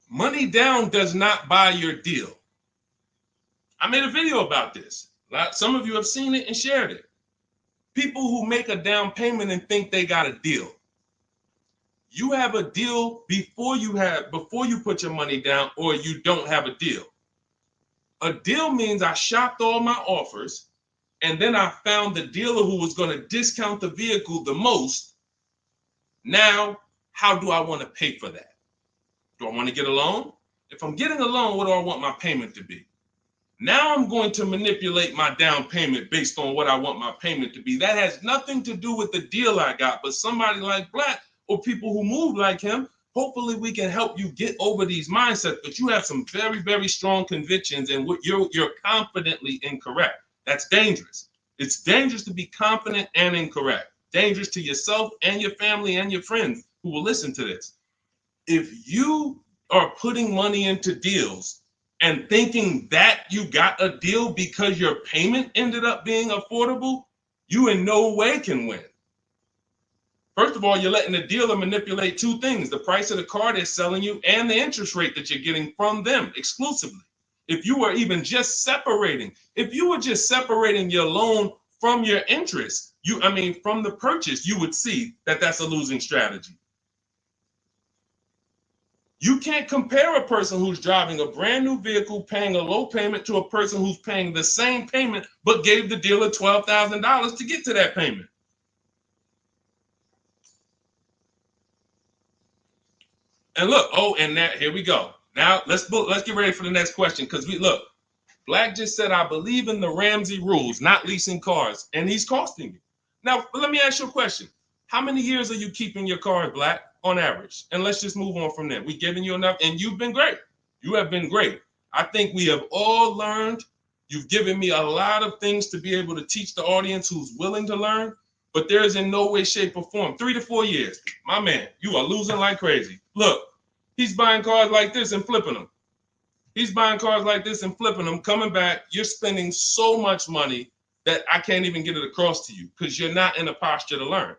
Money down does not buy your deal. I made a video about this. Some of you have seen it and shared it. People who make a down payment and think they got a deal. You have a deal before you put your money down, or you don't have a deal. A deal means I shopped all my offers, and then I found the dealer who was going to discount the vehicle the most. Now, how do I want to pay for that? Do I want to get a loan? If I'm getting a loan, what do I want my payment to be? Now I'm going to manipulate my down payment based on what I want my payment to be. That has nothing to do with the deal I got, but somebody like Black or people who move like him, hopefully we can help you get over these mindsets. But you have some very, very strong convictions, and you're confidently incorrect. That's dangerous. It's dangerous to be confident and incorrect. Dangerous to yourself and your family and your friends who will listen to this. If you are putting money into deals and thinking that you got a deal because your payment ended up being affordable, you in no way can win. First of all, you're letting the dealer manipulate two things: the price of the car they're selling you and the interest rate that you're getting from them exclusively. If you were just separating your loan from your interest, from the purchase, you would see that that's a losing strategy. You can't compare a person who's driving a brand new vehicle paying a low payment to a person who's paying the same payment but gave the dealer $12,000 to get to that payment. And look, here we go. Now let's get ready for the next question, because Black just said, I believe in the Ramsey rules, not leasing cars, and he's costing you. Now, let me ask you a question. How many years are you keeping your car, Black, on average? And let's just move on from there. We've given you enough, and you've been great. You have been great. I think we have all learned. You've given me a lot of things to be able to teach the audience who's willing to learn, but there is in no way, shape, or form. 3 to 4 years. My man, you are losing like crazy. Look, he's buying cars like this and flipping them. He's buying cars like this and flipping them, coming back. You're spending so much money that I can't even get it across to you because you're not in a posture to learn.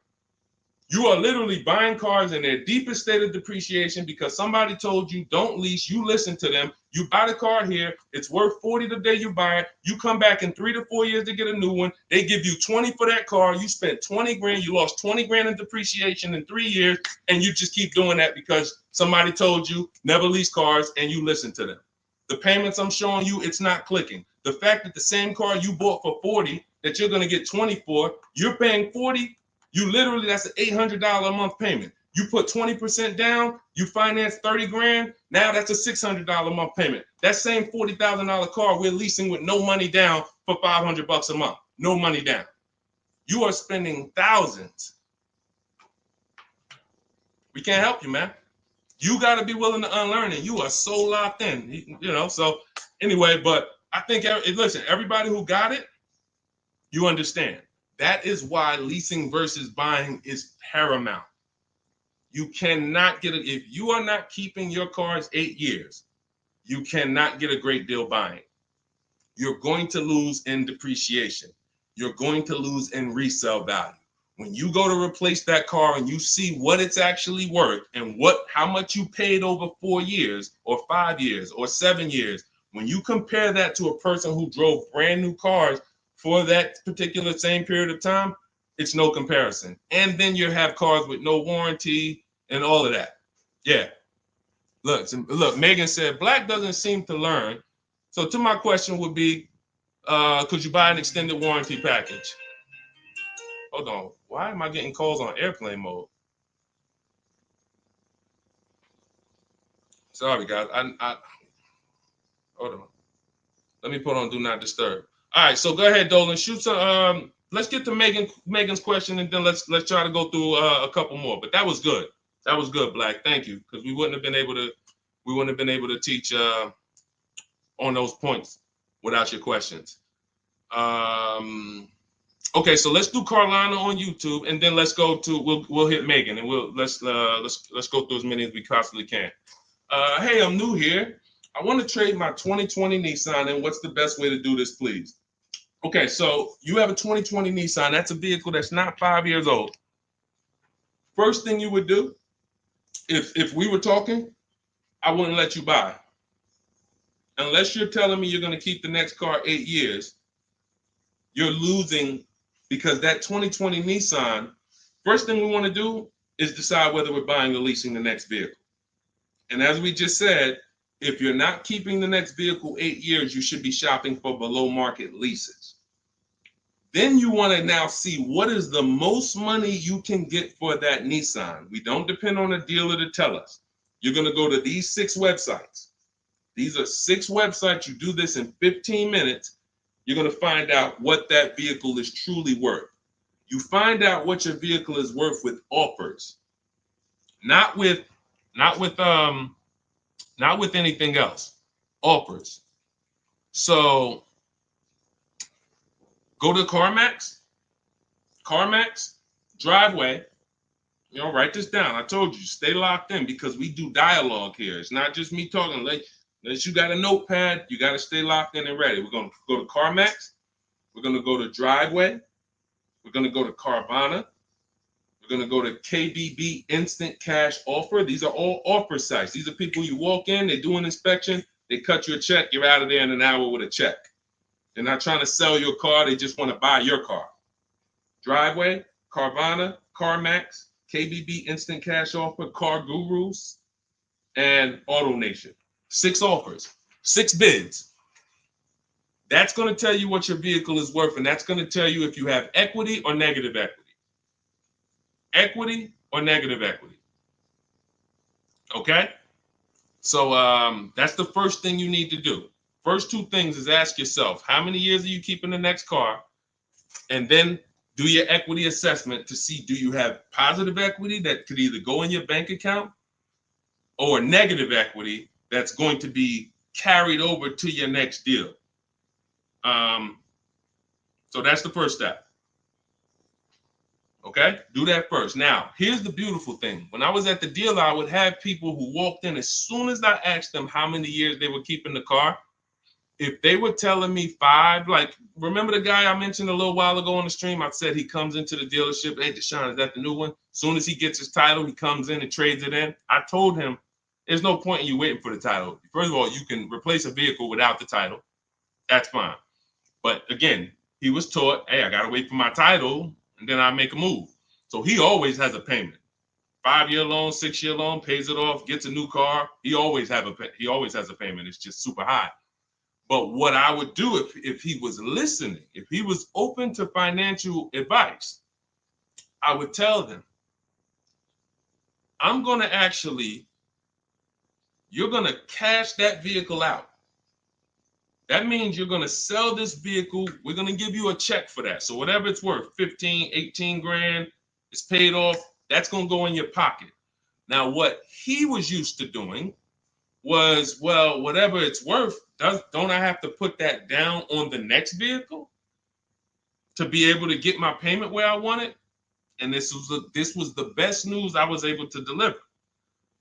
You are literally buying cars in their deepest state of depreciation because somebody told you don't lease. You listen to them. You buy the car here. It's worth $40 the day you buy it. You come back in 3 to 4 years to get a new one. They give you $20 for that car. You spent $20 grand. You lost $20 grand in depreciation in 3 years. And you just keep doing that because somebody told you never lease cars and you listen to them. The payments I'm showing you, it's not clicking. The fact that the same car you bought for $40 that you're going to get $20 for, you're paying $40. That's an $800 a month payment. You put 20% down, you finance 30 grand. Now that's a $600 a month payment. That same $40,000 car we're leasing with no money down for $500 a month. No money down. You are spending thousands. We can't help you, man. You got to be willing to unlearn it. You are so locked in, So anyway, but I think, listen, everybody who got it, you understand. That is why leasing versus buying is paramount. You cannot get it. If you are not keeping your cars 8 years, you cannot get a great deal buying. You're going to lose in depreciation. You're going to lose in resale value. When you go to replace that car and you see what it's actually worth and how much you paid over 4 years or 5 years or 7 years, when you compare that to a person who drove brand new cars for that particular same period of time, it's no comparison. And then you have cars with no warranty and all of that. Yeah. Look, Megan said, Black doesn't seem to learn. So to my question would be, could you buy an extended warranty package? Hold on. Why am I getting calls on airplane mode? Sorry, guys. I hold on. Let me put on Do Not Disturb. All right, so go ahead, Dolan. Shoot some. Let's get to Megan's question, and then let's try to go through a couple more. But that was good. That was good, Black. Thank you, because we wouldn't have been able to teach on those points without your questions. Okay, so let's do Carolina on YouTube, and then let's go to we'll hit Megan, and let's go through as many as we possibly can. Hey, I'm new here. I want to trade my 2020 Nissan, and what's the best way to do this, please? Okay, so you have a 2020 Nissan. That's a vehicle that's not 5 years old. First thing you would do, if we were talking, I wouldn't let you buy. Unless you're telling me you're going to keep the next car 8 years, you're losing, because that 2020 Nissan, first thing we want to do is decide whether we're buying or leasing the next vehicle. And as we just said, if you're not keeping the next vehicle 8 years, you should be shopping for below market leases. Then you want to now see what is the most money you can get for that Nissan. We don't depend on a dealer to tell us. You're going to go to these 6 websites. These are 6 websites. You do this in 15 minutes. You're going to find out what that vehicle is truly worth. You find out what your vehicle is worth with offers, not with anything else. Offers. So go to CarMax, Driveway. Write this down. I told you, stay locked in because we do dialogue here. It's not just me talking. Unless you got a notepad, you got to stay locked in and ready. We're going to go to CarMax. We're going to go to Driveway. We're going to go to Carvana. We're going to go to KBB Instant Cash Offer. These are all offer sites. These are people you walk in, they do an inspection, they cut you a check, you're out of there in an hour with a check. They're not trying to sell your car, they just want to buy your car. Driveway, Carvana, CarMax, KBB Instant Cash Offer, Car Gurus, and Auto Nation. 6 offers, 6 bids. That's going to tell you what your vehicle is worth, and that's going to tell you if you have equity or negative equity. Equity or negative equity. Okay? So that's the first thing you need to do. First 2 things is ask yourself, how many years are you keeping the next car? And then do your equity assessment to see, do you have positive equity that could either go in your bank account or negative equity that's going to be carried over to your next deal. So that's the first step. Okay, do that first. Now, here's the beautiful thing. When I was at the dealer, I would have people who walked in as soon as I asked them how many years they were keeping the car. If they were telling me 5, like, remember the guy I mentioned a little while ago on the stream? I said he comes into the dealership. Hey, Deshone, is that the new one? As soon as he gets his title, he comes in and trades it in. I told him, there's no point in you waiting for the title. First of all, you can replace a vehicle without the title. That's fine. But again, he was taught, hey, I got to wait for my title, and then I make a move. So he always has a payment. 5-year loan, 6-year loan, pays it off, gets a new car. He always has a payment. It's just super high. But what I would do if he was listening, if he was open to financial advice, I would tell them, you're going to cash that vehicle out. That means you're going to sell this vehicle. We're going to give you a check for that. So whatever it's worth, 15, 18 grand, it's paid off. That's going to go in your pocket. Now, what he was used to doing was, well, whatever it's worth, don't I have to put that down on the next vehicle to be able to get my payment where I want it? And this was the best news I was able to deliver.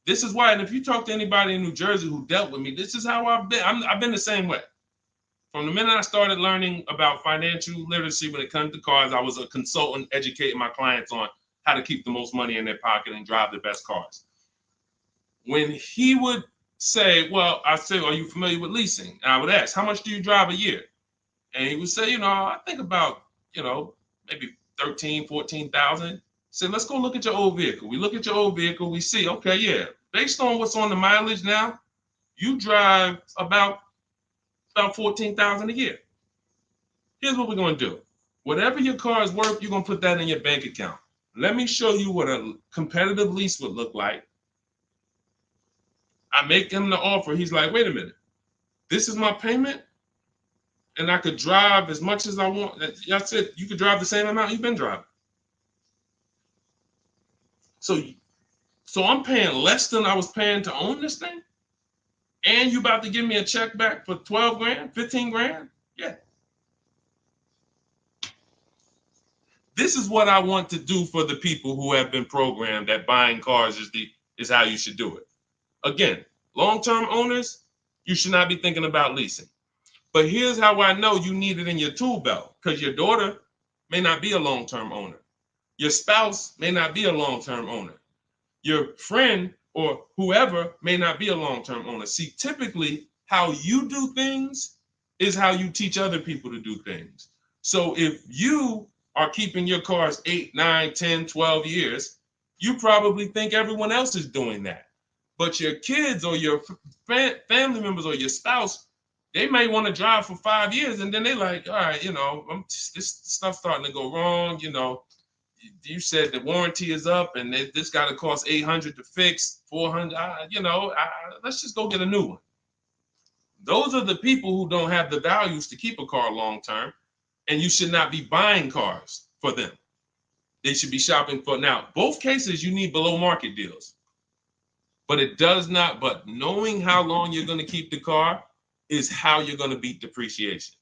This is why, and if you talk to anybody in New Jersey who dealt with me, this is how I've been. I've been the same way. From the minute I started learning about financial literacy when it comes to cars, I was a consultant educating my clients on how to keep the most money in their pocket and drive the best cars. When he would say, well, I say, are you familiar with leasing? And I would ask, how much do you drive a year? And he would say, I think about, maybe 13, 14,000. Say, let's go look at your old vehicle. We look at your old vehicle. We see, okay, yeah, based on what's on the mileage now, you drive about 14,000 a year. Here's what we're going to do. Whatever your car is worth, you're going to put that in your bank account. Let me show you what a competitive lease would look like. I make him the offer. He's like, wait a minute. This is my payment, and I could drive as much as I want. That's it. You could drive the same amount you've been driving. So I'm paying less than I was paying to own this thing? And you about to give me a check back for 12 grand, 15 grand? Yeah. This is what I want to do for the people who have been programmed that buying cars is how you should do it. Again, long-term owners, you should not be thinking about leasing. But here's how I know you need it in your tool belt, because your daughter may not be a long-term owner. Your spouse may not be a long-term owner. Your friend or whoever may not be a long-term owner. See, typically how you do things is how you teach other people to do things. So if you are keeping your cars 8, 9, 10, 12 years, you probably think everyone else is doing that. But your kids or your family members or your spouse, they may want to drive for 5 years and then they're like, all right, this stuff's starting to go wrong. You said the warranty is up and this got to cost $800 to fix, $400. Let's just go get a new one. Those are the people who don't have the values to keep a car long term, and you should not be buying cars for them. They should be shopping for. Now, both cases, you need below market deals, but it does not. But knowing how long you're going to keep the car is how you're going to beat depreciation.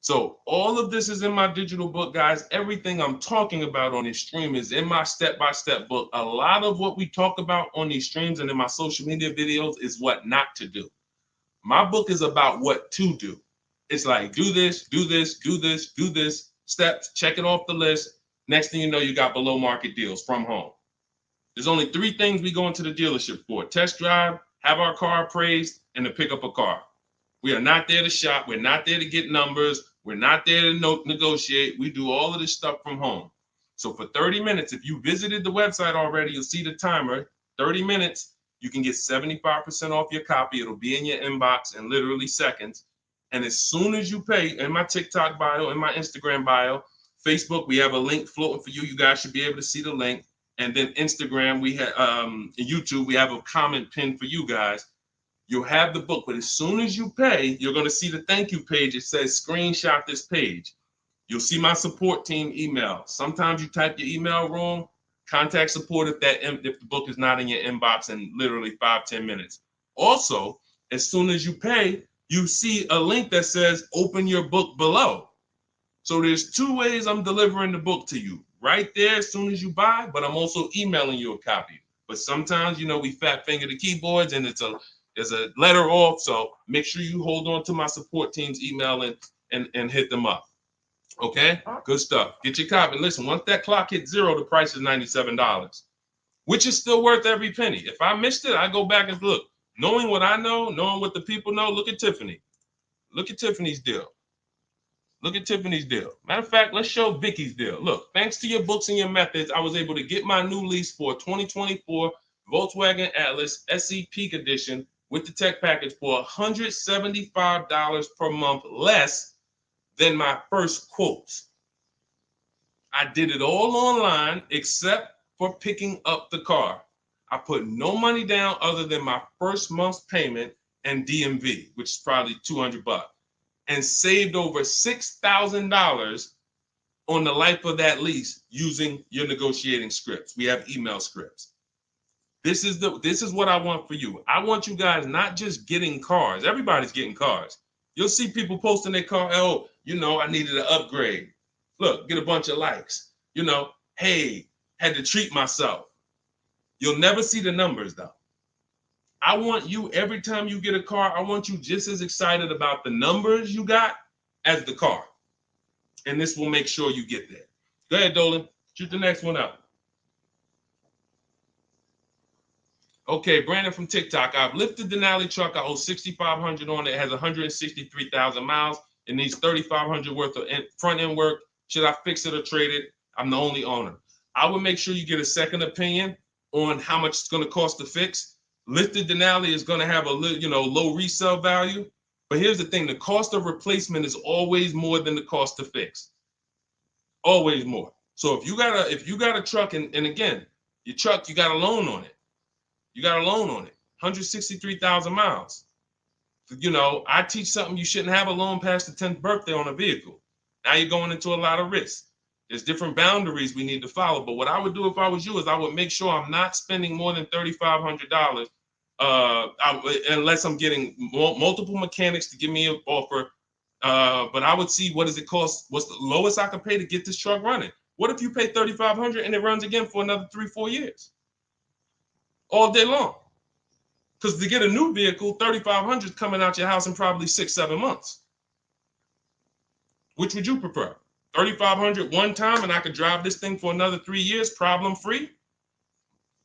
So all of this is in my digital book, guys. Everything I'm talking about on this stream is in my step-by-step book. A lot of what we talk about on these streams and in my social media videos is what not to do. My book is about what to do. It's like, do this, do this, do this, do this, steps, check it off the list. Next thing you know, you got below market deals from home. There's only 3 things we go into the dealership for: test drive, have our car appraised, and to pick up a car. We are not there to shop. We're not there to get numbers. We're not there to negotiate. We do all of this stuff from home. So for 30 minutes, if you visited the website already, you'll see the timer, 30 minutes, you can get 75% off your copy. It'll be in your inbox in literally seconds. And as soon as you pay, in my TikTok bio, in my Instagram bio, Facebook, we have a link floating for you. You guys should be able to see the link. And then Instagram, we have YouTube, we have a comment pinned for you guys. You'll have the book, but as soon as you pay, you're going to see the thank you page. It says screenshot this page. You'll see my support team email. Sometimes you type your email wrong. Contact support if the book is not in your inbox in literally 5-10 minutes. Also, as soon as you pay, you see a link that says open your book below. So there's 2 ways I'm delivering the book to you. Right there as soon as you buy, but I'm also emailing you a copy. But sometimes, we fat finger the keyboards and there's a letter off. So make sure you hold on to my support team's email and hit them up. Okay, good stuff. Get your copy. Listen, once that clock hits 0, the price is $97, which is still worth every penny. If I missed it, I go back and look. Knowing what I know, knowing what the people know, look at Tiffany. Look at Tiffany's deal. Look at Tiffany's deal. Matter of fact, let's show Vicky's deal. Look, thanks to your books and your methods, I was able to get my new lease for a 2024 Volkswagen Atlas SE Peak Edition with the tech package for $175 per month less than my first quotes. I did it all online except for picking up the car. I put no money down other than my first month's payment and DMV, which is probably $200, and saved over $6,000 on the life of that lease using your negotiating scripts. We have email scripts. This is what I want for you. I want you guys not just getting cars. Everybody's getting cars. You'll see people posting their car. Oh, I needed an upgrade. Look, get a bunch of likes. Hey, had to treat myself. You'll never see the numbers though. I want you, every time you get a car, I want you just as excited about the numbers you got as the car. And this will make sure you get there. Go ahead, Dolan. Shoot the next one up. Okay, Brandon from TikTok. I've lifted the Denali truck. I owe $6,500 on it. It has 163,000 miles. It needs $3,500 worth of front end work. Should I fix it or trade it? I'm the only owner. I would make sure you get a second opinion on how much it's going to cost to fix. Lifted Denali is going to have a low resale value. But here's the thing: the cost of replacement is always more than the cost to fix. Always more. So if you got a truck, and again, your truck, you got a loan on it. You got a loan on it, 163,000 miles. I teach something: you shouldn't have a loan past the 10th birthday on a vehicle. Now you're going into a lot of risk. There's different boundaries we need to follow. But what I would do if I was you is I would make sure I'm not spending more than $3,500 unless I'm getting multiple mechanics to give me an offer. But I would see, what does it cost? What's the lowest I can pay to get this truck running? What if you pay $3,500 and it runs again for another 3-4 years? All day long. Because to get a new vehicle, $3,500 is coming out your house in probably 6-7 months. Which would you prefer? $3,500 one time and I could drive this thing for another 3 years problem free?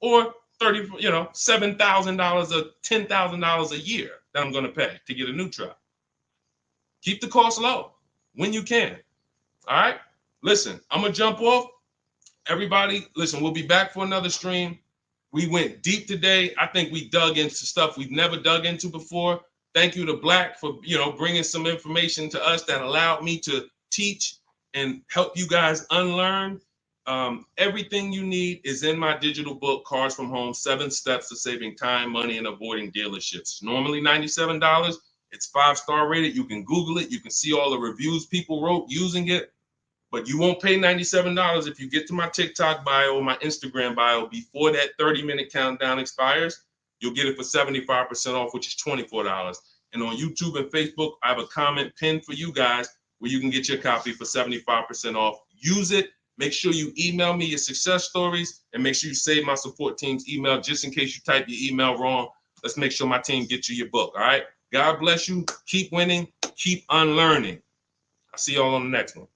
Or $7,000 or $10,000 a year that I'm going to pay to get a new truck? Keep the cost low when you can. All right. Listen, I'm going to jump off. Everybody, listen, we'll be back for another stream. We went deep today. I think we dug into stuff we've never dug into before. Thank you to Black for, bringing some information to us that allowed me to teach and help you guys unlearn. Everything you need is in my digital book, Cars from Home, 7 Steps to Saving Time, Money, and Avoiding Dealerships. Normally $97. It's 5-star rated. You can Google it. You can see all the reviews people wrote using it. But you won't pay $97 if you get to my TikTok bio or my Instagram bio before that 30-minute countdown expires. You'll get it for 75% off, which is $24. And on YouTube and Facebook, I have a comment pinned for you guys where you can get your copy for 75% off. Use it. Make sure you email me your success stories, and make sure you save my support team's email just in case you type your email wrong. Let's make sure my team gets you your book. All right. God bless you. Keep winning. Keep unlearning. I'll see y'all on the next one.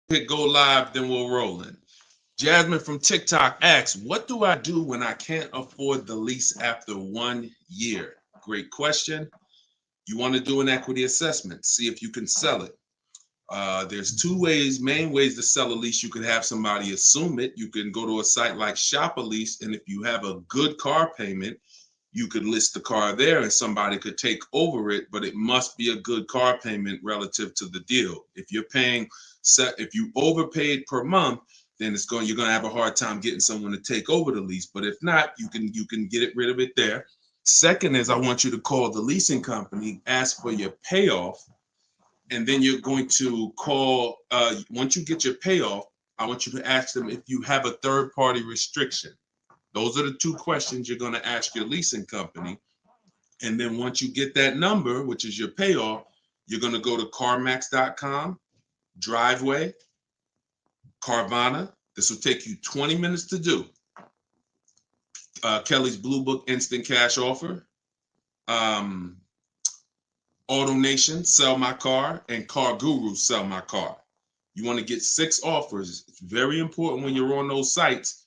Hit go live, then we'll roll in. Jasmine from TikTok asks, what do I do when I can't afford the lease after 1 year? Great question. You want to do an equity assessment, see if you can sell it. There's two main ways to sell a lease. You could have somebody assume it. You can go to a site like Shop a Lease, and if you have a good car payment, you could list the car there and somebody could take over it, but it must be a good car payment relative to the deal. If you're paying, if you overpaid per month, then you're going to have a hard time getting someone to take over the lease. But if not, you can get rid of it there. Second is, I want you to call the leasing company, ask for your payoff, and then you're going to call, once you get your payoff, I want you to ask them if you have a third-party restriction. Those are the two questions you're going to ask your leasing company. And then once you get that number, which is your payoff, you're going to go to CarMax.com, Driveway, Carvana. This will take you 20 minutes to do. Kelly's Blue Book Instant Cash Offer, Auto Nation, Sell My Car, and Car Guru, Sell My Car. You want to get 6 offers. It's very important when you're on those sites.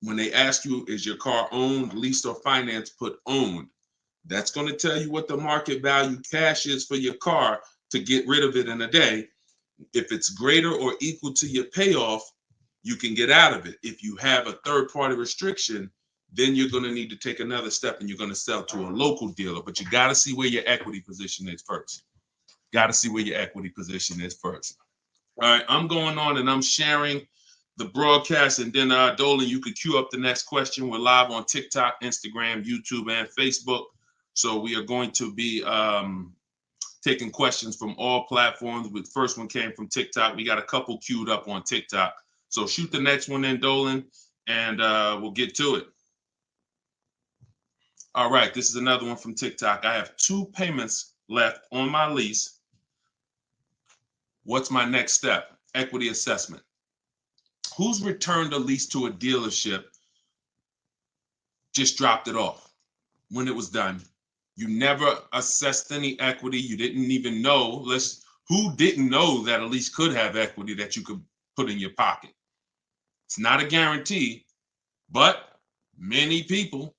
When they ask you, is your car owned, leased, or financed, put owned. That's going to tell you what the market value cash is for your car to get rid of it in a day. If it's greater or equal to your payoff, you can get out of it. If you have a third-party restriction, then you're going to need to take another step and you're going to sell to a local dealer. But you got to see where your equity position is first. Got to see where your equity position is first. All right, I'm going on and I'm sharing the broadcast, and then Dolan, you could queue up the next question. We're live on TikTok, Instagram, YouTube, and Facebook. So we are going to be taking questions from all platforms. The first one came from TikTok. We got a couple queued up on TikTok. So shoot the next one in, Dolan, and we'll get to it. All right, this is another one from TikTok. I have 2 payments left on my lease. What's my next step? Equity assessment. Who's returned a lease to a dealership, just dropped it off when it was done? You never assessed any equity. You didn't even know. Who didn't know that a lease could have equity that you could put in your pocket? It's not a guarantee, but many people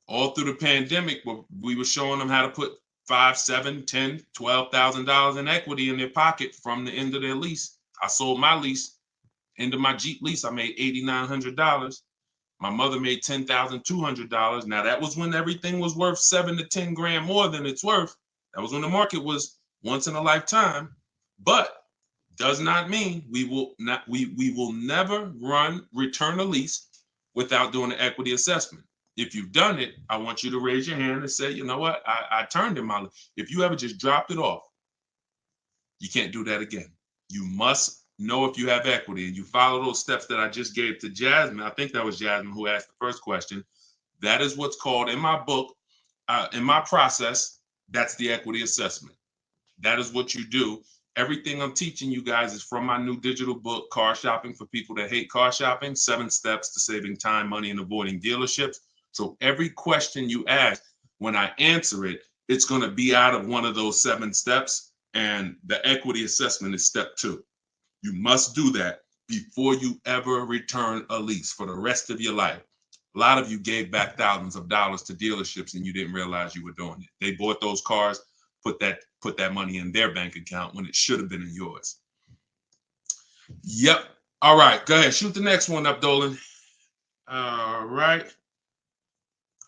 all through the pandemic, we were showing them how to put $5,000, $10,000, $12,000 in equity in their pocket from the end of their lease. I sold my lease. End of my Jeep lease, I made $8,900. My mother made $10,200. Now that was when everything was worth 7 to 10 grand more than it's worth. That was when the market was once in a lifetime. But does not mean we will never return a lease without doing an equity assessment. If you've done it, I want you to raise your hand and say, you know what, I turned in my lease. If you ever just dropped it off, you can't do that again. You must know if you have equity, and you follow those steps that I just gave to Jasmine. I think that was Jasmine who asked the first question. That is what's called in my book, In my process, that's the equity assessment. That is what you do. Everything I'm teaching you guys is from my new digital book, Car Shopping for People That Hate Car Shopping, 7 Steps to Saving Time, Money, and Avoiding Dealerships. So every question you ask, when I answer it, it's going to be out of one of those 7 steps. And the equity assessment is step 2. You must do that before you ever return a lease for the rest of your life. A lot of you gave back thousands of dollars to dealerships and you didn't realize you were doing it. They bought those cars, put that money in their bank account when it should have been in yours. Yep. All right. Go ahead. Shoot the next one up, Dolan. All right.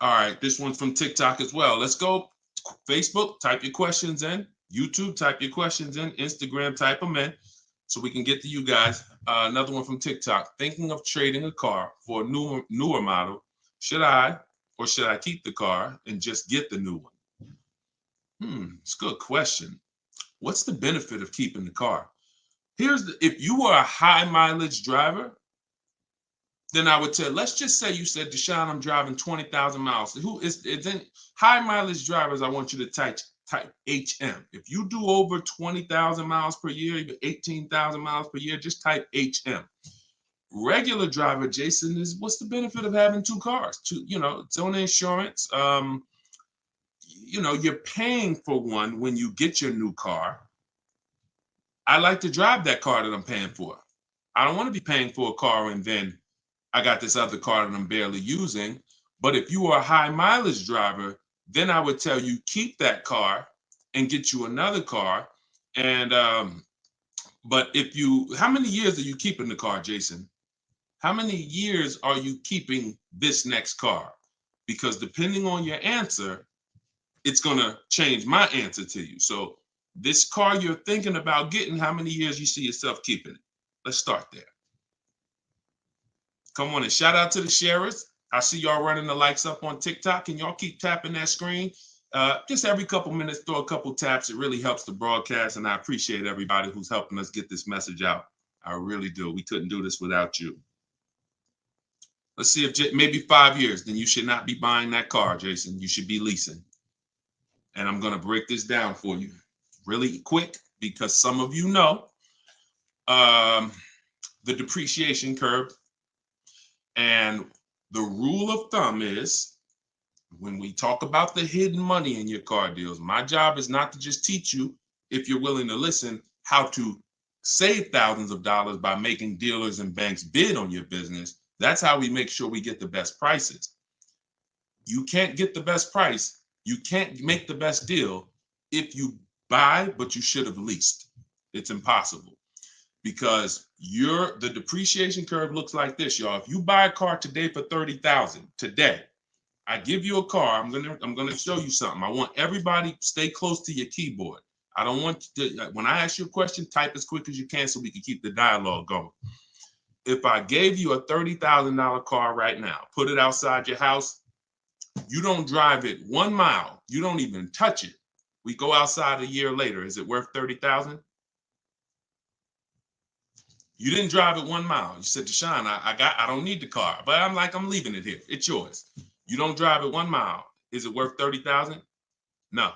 All right. This one's from TikTok as well. Let's go. Facebook, type your questions in. YouTube, type your questions in. Instagram, type them in so we can get to you guys. Another one from TikTok. Thinking of trading a car for a newer model. Should I keep the car and just get the new one? It's a good question. What's the benefit of keeping the car? If you were a high mileage driver, then I would tell, let's just say you said, Deshone, I'm driving 20,000 miles. Then high mileage drivers, I want you to type HM. If you do over 20,000 miles per year, even 18,000 miles per year, just type HM. Regular driver, Jason, what's the benefit of having 2 cars? It's own insurance. You're paying for one when you get your new car. I like to drive that car that I'm paying for. I don't want to be paying for a car and then I got this other car that I'm barely using. But if you are a high mileage driver, then I would tell you keep that car and get you another car. And but how many years are you keeping the car, Jason? How many years are you keeping this next car? Because depending on your answer, it's going to change my answer to you. So this car you're thinking about getting, how many years you see yourself keeping it? Let's start there. Come on and shout out to the sharers. I see y'all running the likes up on TikTok and y'all keep tapping that screen. Just every couple minutes, throw a couple taps. It really helps the broadcast. And I appreciate everybody who's helping us get this message out. I really do. We couldn't do this without you. Let's see if maybe 5 years, then you should not be buying that car, Jason. You should be leasing. And I'm going to break this down for you really quick because some of you know the depreciation curve. And the rule of thumb is when we talk about the hidden money in your car deals, my job is not to just teach you, if you're willing to listen, how to save thousands of dollars by making dealers and banks bid on your business. That's how we make sure we get the best prices. You can't get the best price. You can't make the best deal if you buy, but you should have leased. It's impossible. Because the depreciation curve looks like this, y'all. If you buy a car today for $30,000 today, I give you a car. I'm gonna show you something. I want everybody stay close to your keyboard. I don't want you to, when I ask you a question, type as quick as you can so we can keep the dialogue going. If I gave you a $30,000 car right now, put it outside your house, you don't drive it 1 mile, you don't even touch it. We go outside a year later. Is it worth $30,000? You didn't drive it 1 mile. You said, Deshone, I don't need the car, but I'm leaving it here. It's yours. You don't drive it 1 mile. Is it worth $30,000? No.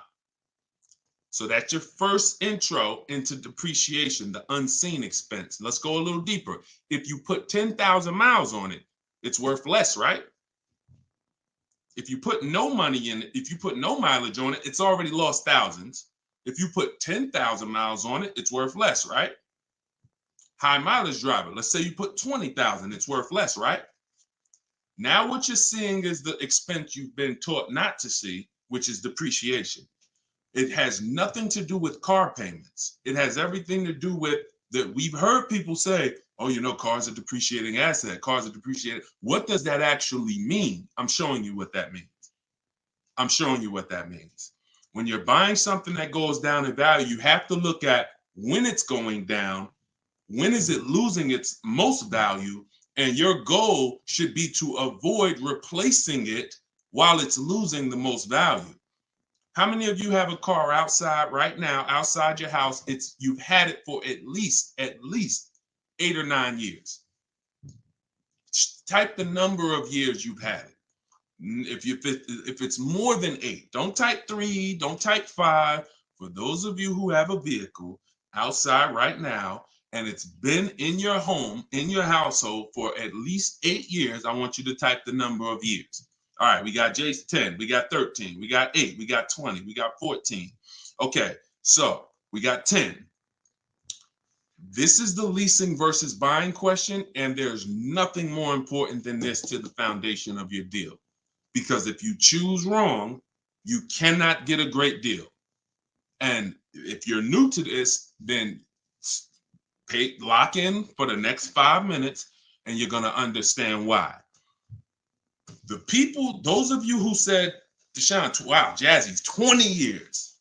So that's your first intro into depreciation, the unseen expense. Let's go a little deeper. If you put 10,000 miles on it, it's worth less, right? If you put no money in it, if you put no mileage on it, it's already lost thousands. If you put 10,000 miles on it, it's worth less, right? High mileage driver, let's say you put 20,000, it's worth less, right? Now what you're seeing is the expense you've been taught not to see, which is depreciation. It has nothing to do with car payments. It has everything to do with that. We've heard people say, oh, cars are depreciating asset, cars are depreciating. What does that actually mean? I'm showing you what that means. I'm showing you what that means. When you're buying something that goes down in value, you have to look at when it's going down, when is it losing its most value, and your goal should be to avoid replacing it while it's losing the most value. How many of you have a car outside right now, outside your house? You've had it for at least 8 or 9 years. Type the number of years you've had it. If it's more than 8, don't type 3, don't type 5. For those of you who have a vehicle outside right now and it's been in your home, in your household for at least 8 years, I want you to type the number of years. All right, we got Jason 10, we got 13, we got 8, we got 20, we got 14. Okay, so we got 10. This is the leasing versus buying question, and there's nothing more important than this to the foundation of your deal. Because if you choose wrong, you cannot get a great deal. And if you're new to this, then lock in for the next 5 minutes, and you're going to understand why. The people, those of you who said, Deshone, wow, Jazzy's 20 years.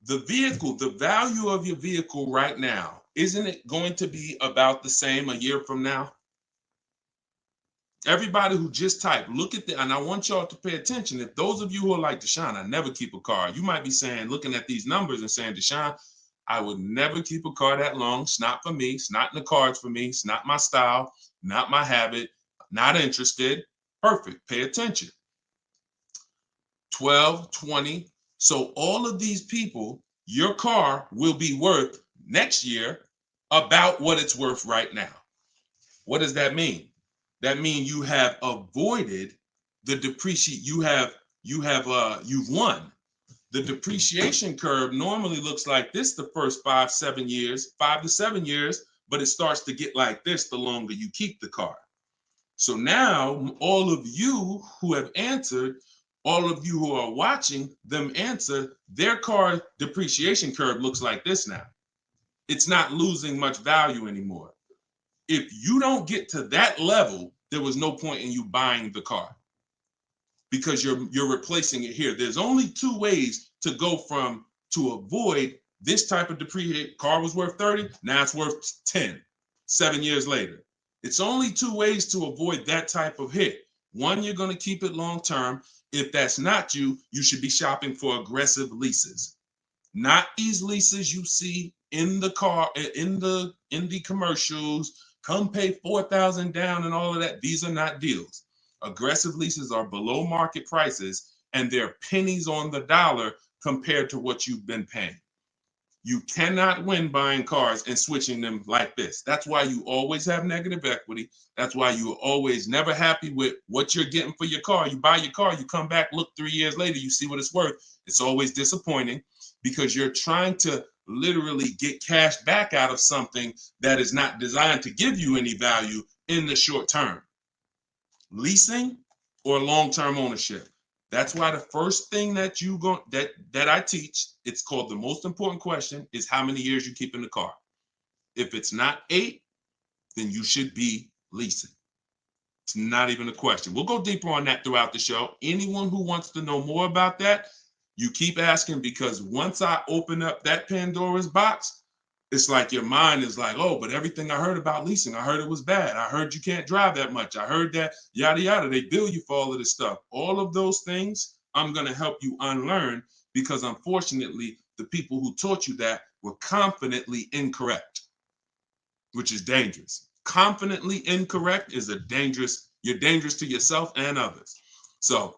The vehicle, the value of your vehicle right now, isn't it going to be about the same a year from now? Everybody who just typed, look at the, and I want y'all to pay attention. If those of you who are like, Deshone, I never keep a car, you might be saying, looking at these numbers and saying, Deshone, I would never keep a car that long. It's not for me. It's not in the cards for me. It's not my style, not my habit, not interested. Perfect. Pay attention. 12, 20. So all of these people, your car will be worth next year about what it's worth right now. What does that mean? That means you have avoided the depreciation. You've won. The depreciation curve normally looks like this the first 5 to 7 years, but it starts to get like this the longer you keep the car. So now all of you who have answered, all of you who are watching them answer, their car depreciation curve looks like this now. It's not losing much value anymore. If you don't get to that level, there was no point in you buying the car because you're replacing it here. There's only 2 ways to go from to avoid this type of depreciation. Car was worth 30, now it's worth 10, 7 years later. It's only 2 ways to avoid that type of hit. One, you're going to keep it long term. If that's not you, you should be shopping for aggressive leases. Not these leases you see in the car, in the commercials, come pay $4,000 down and all of that. These are not deals. Aggressive leases are below market prices and they're pennies on the dollar compared to what you've been paying. You cannot win buying cars and switching them like this. That's why you always have negative equity. That's why you're always never happy with what you're getting for your car. You buy your car, you come back, look 3 years later, you see what it's worth. It's always disappointing because you're trying to literally get cash back out of something that is not designed to give you any value in the short term. Leasing or long-term ownership. That's why the first thing that I teach, it's called the most important question, is how many years you keep in the car. If it's not 8, then you should be leasing. It's not even a question. We'll go deeper on that throughout the show. Anyone who wants to know more about that, you keep asking, because once I open up that Pandora's box, it's like your mind is like, oh, but everything I heard about leasing, I heard it was bad. I heard you can't drive that much. I heard that yada, yada. They bill you for all of this stuff. All of those things, I'm going to help you unlearn because unfortunately, the people who taught you that were confidently incorrect, which is dangerous. Confidently incorrect is you're dangerous to yourself and others. So,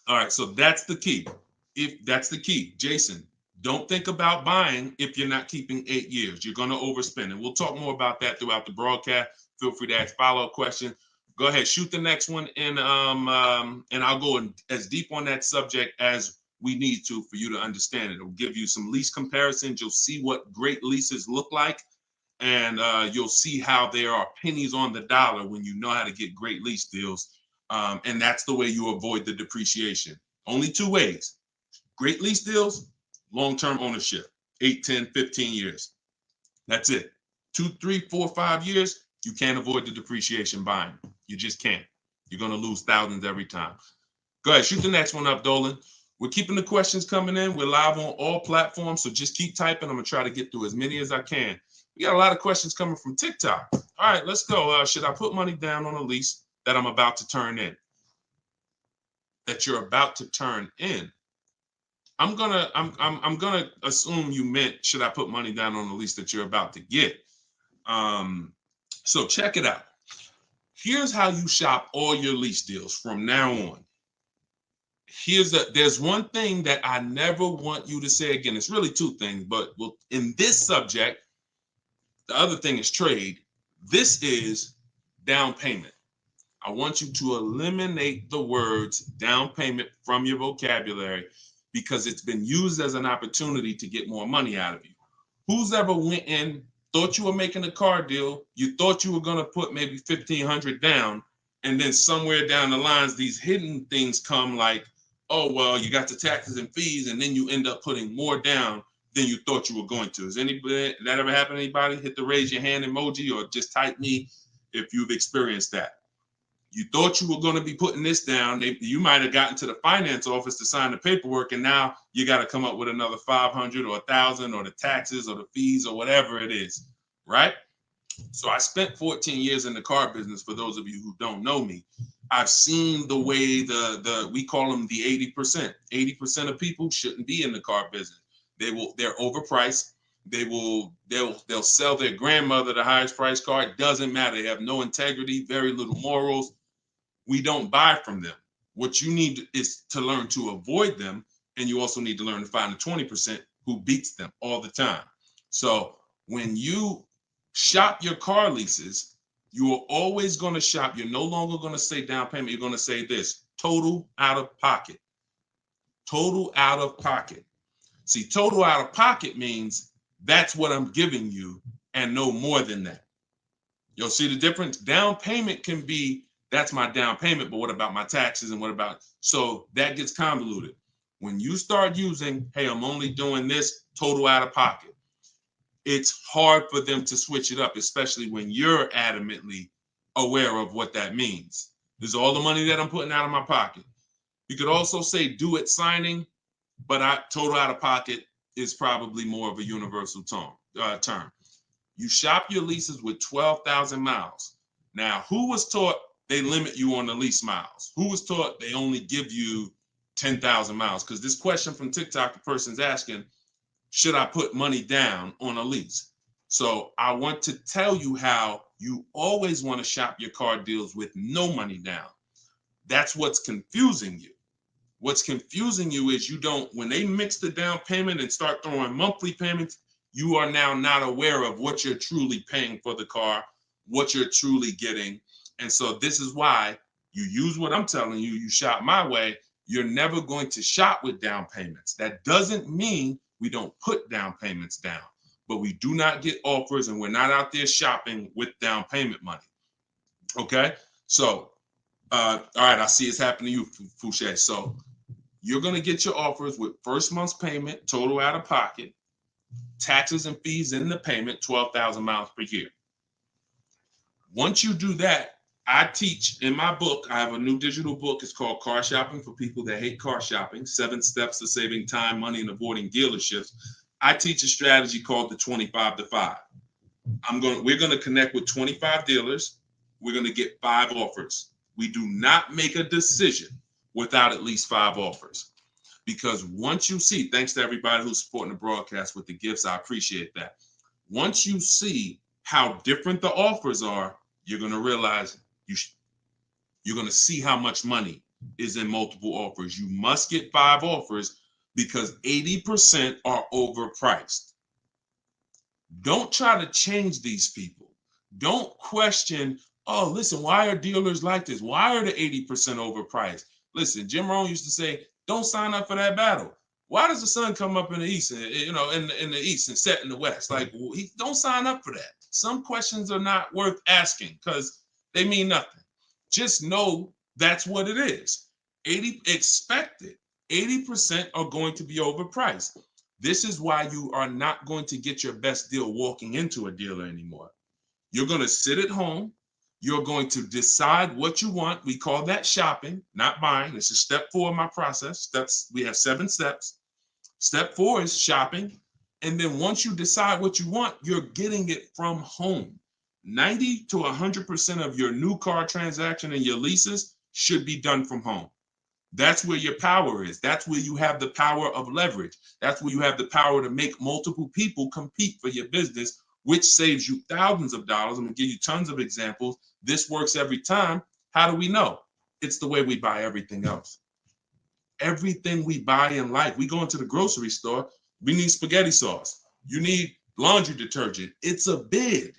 all right, so that's the key. If that's the key, Jason, don't think about buying if you're not keeping 8 years. You're going to overspend. And we'll talk more about that throughout the broadcast. Feel free to ask follow-up questions. Go ahead, shoot the next one, and I'll go as deep on that subject as we need to for you to understand it. It'll give you some lease comparisons. You'll see what great leases look like, and you'll see how there are pennies on the dollar when you know how to get great lease deals. And that's the way you avoid the depreciation. Only 2 ways. Great lease deals, long-term ownership, 8, 10, 15 years. That's it. 2, 3, 4, 5 years, you can't avoid the depreciation buying. You just can't. You're going to lose thousands every time. Go ahead, shoot the next one up, Dolan. We're keeping the questions coming in. We're live on all platforms, so just keep typing. I'm going to try to get through as many as I can. We got a lot of questions coming from TikTok. All right, let's go. Should I put money down on a lease that I'm about to turn in? That you're about to turn in. I'm gonna assume you meant, should I put money down on the lease that you're about to get? So check it out. Here's how you shop all your lease deals from now on. there's one thing that I never want you to say again. It's really two things, but in this subject, the other thing is trade. This is down payment. I want you to eliminate the words down payment from your vocabulary because it's been used as an opportunity to get more money out of you. Who's ever went in, thought you were making a car deal, you thought you were going to put maybe $1,500 down, and then somewhere down the lines, these hidden things come like, oh, well, you got the taxes and fees, and then you end up putting more down than you thought you were going to. Has anybody, that ever happened to anybody? Hit the raise your hand emoji or just type me if you've experienced that. You thought you were going to be putting this down. You might have gotten to the finance office to sign the paperwork, and now you got to come up with another 500 or 1,000 or the taxes or the fees or whatever it is, right? So I spent 14 years in the car business. For those of you who don't know me, I've seen the way we call them the 80%. 80% of people shouldn't be in the car business. They're overpriced. They'll sell their grandmother the highest price car. It doesn't matter. They have no integrity, very little morals. We don't buy from them. What you need is to learn to avoid them, and you also need to learn to find the 20% who beats them all the time. So when you shop your car leases, you are always going to shop. You're no longer going to say down payment. You're going to say this: total out of pocket. Total out of pocket. See, total out of pocket means that's what I'm giving you and no more than that. You'll see the difference. Down payment can be, that's my down payment, but what about my taxes and what about, so that gets convoluted. When you start using, hey, I'm only doing this total out of pocket, it's hard for them to switch it up, especially when you're adamantly aware of what that means. This is all the money that I'm putting out of my pocket. You could also say do it signing, but total out of pocket is probably more of a universal term. You shop your leases with 12,000 miles. Now, who was taught they limit you on the lease miles? Who was taught they only give you 10,000 miles? Because this question from TikTok, the person's asking, should I put money down on a lease? So I want to tell you how you always want to shop your car deals with no money down. That's what's confusing you. What's confusing you is when they mix the down payment and start throwing monthly payments, you are now not aware of what you're truly paying for the car, what you're truly getting. And so this is why you use what I'm telling you, you shop my way. You're never going to shop with down payments. That doesn't mean we don't put down payments down, but we do not get offers and we're not out there shopping with down payment money. Okay? So, all right, I see it's happening to you, Fouché. So you're going to get your offers with first month's payment, total out of pocket, taxes and fees in the payment, 12,000 miles per year. Once you do that, I teach in my book, I have a new digital book. It's called Car Shopping for People That Hate Car Shopping, 7 Steps to Saving Time, Money, and Avoiding Dealerships. I teach a strategy called the 25 to 5. We're going to connect with 25 dealers. We're going to get 5 offers. We do not make a decision without at least 5 offers. Because once you see, thanks to everybody who's supporting the broadcast with the gifts, I appreciate that. Once you see how different the offers are, you're going to realize you're going to see how much money is in multiple offers. You must get 5 offers because 80% are overpriced. Don't try to change these people. Don't question, oh, listen, why are dealers like this? Why are the 80% overpriced? Listen, Jim Rohn used to say, don't sign up for that battle. Why does the sun come up in the east, and, in the east and set in the west? Like, don't sign up for that. Some questions are not worth asking because they mean nothing. Just know that's what it is. 80% are going to be overpriced. This is why you are not going to get your best deal walking into a dealer anymore. You're going to sit at home. You're going to decide what you want. We call that shopping, not buying. This is step 4 of my process. We have 7 steps. Step 4 is shopping. And then once you decide what you want, you're getting it from home. 90 to 100% of your new car transaction and your leases should be done from home. That's where your power is. That's where you have the power of leverage. That's where you have the power to make multiple people compete for your business, which saves you thousands of dollars. I'm going to give you tons of examples. This works every time. How do we know? It's the way we buy everything else. Everything we buy in life, we go into the grocery store, we need spaghetti sauce. You need laundry detergent. It's a bid.